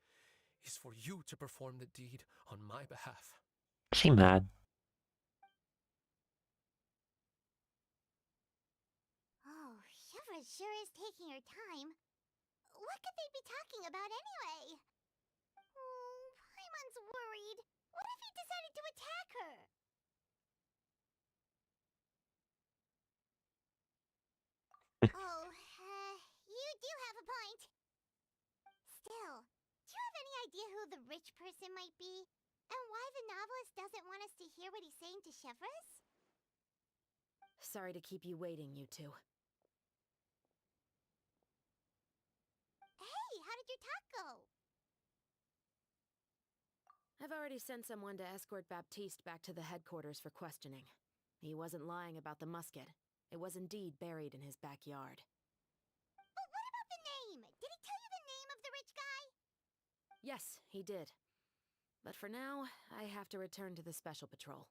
is for you to perform the deed on my behalf. Is he mad? Oh, Chevres sure is taking her time. What could they be talking about anyway? Oh, Paimon's worried. What if he decided to attack her? Oh, you do have a point. Still, do you have any idea who the rich person might be? And why the novelist doesn't want us to hear what he's saying to Chevres? Sorry to keep you waiting, you two. Hey, how did your talk go? I've already sent someone to escort Baptiste back to the headquarters for questioning. He wasn't lying about the musket. It was indeed buried in his backyard. But what about the name? Did he tell you the name of the rich guy? Yes, he did. But for now, I have to return to the Special Patrol.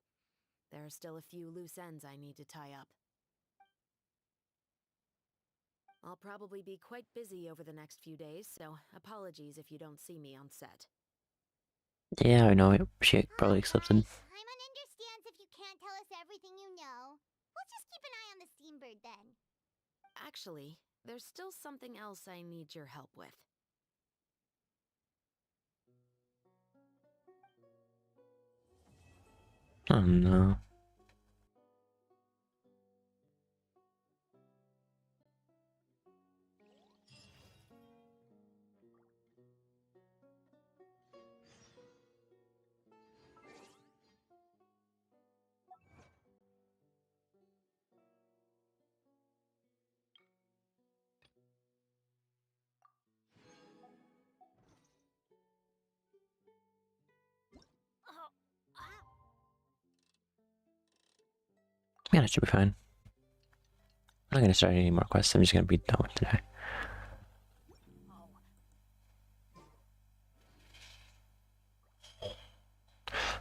There are still a few loose ends I need to tie up. I'll probably be quite busy over the next few days, so apologies if you don't see me on set. Yeah, I know. She probably accepted. Paimon understands if you can't tell us everything you know. We'll just keep an eye on the Steambird then. Actually, there's still something else I need your help with. Oh no. Yeah, that should be fine. I'm not gonna start any more quests. I'm just gonna be done with today.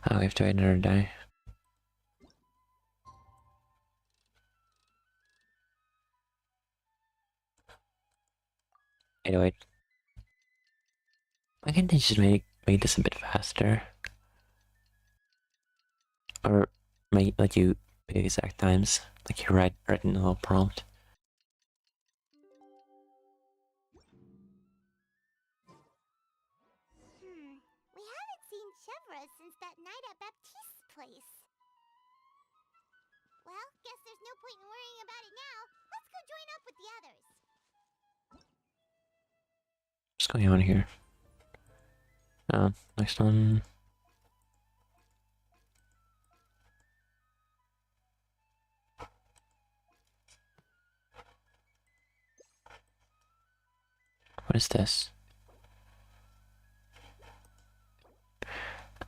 Oh, we have to wait another day. Wait. Why can't they just make this a bit faster? Or let you pick exact times, like you write in a little prompt. We haven't seen Chevra since that night at Baptiste's place. Well, guess there's no point in worrying about it now. Let's go join up with the others. What's going on here? Next one. What is this?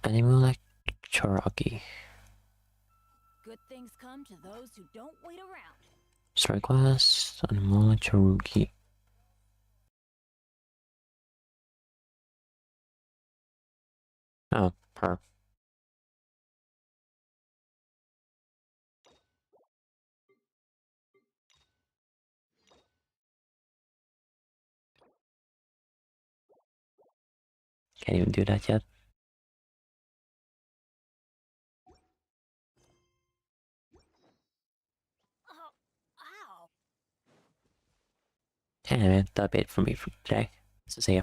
Animal Choraki. Good things come to those who don't wait around. Story class, Animal Choruki. Oh, her. Can't even do that yet. Oh, ow. Anyway, that'll be it for me for today. So see ya.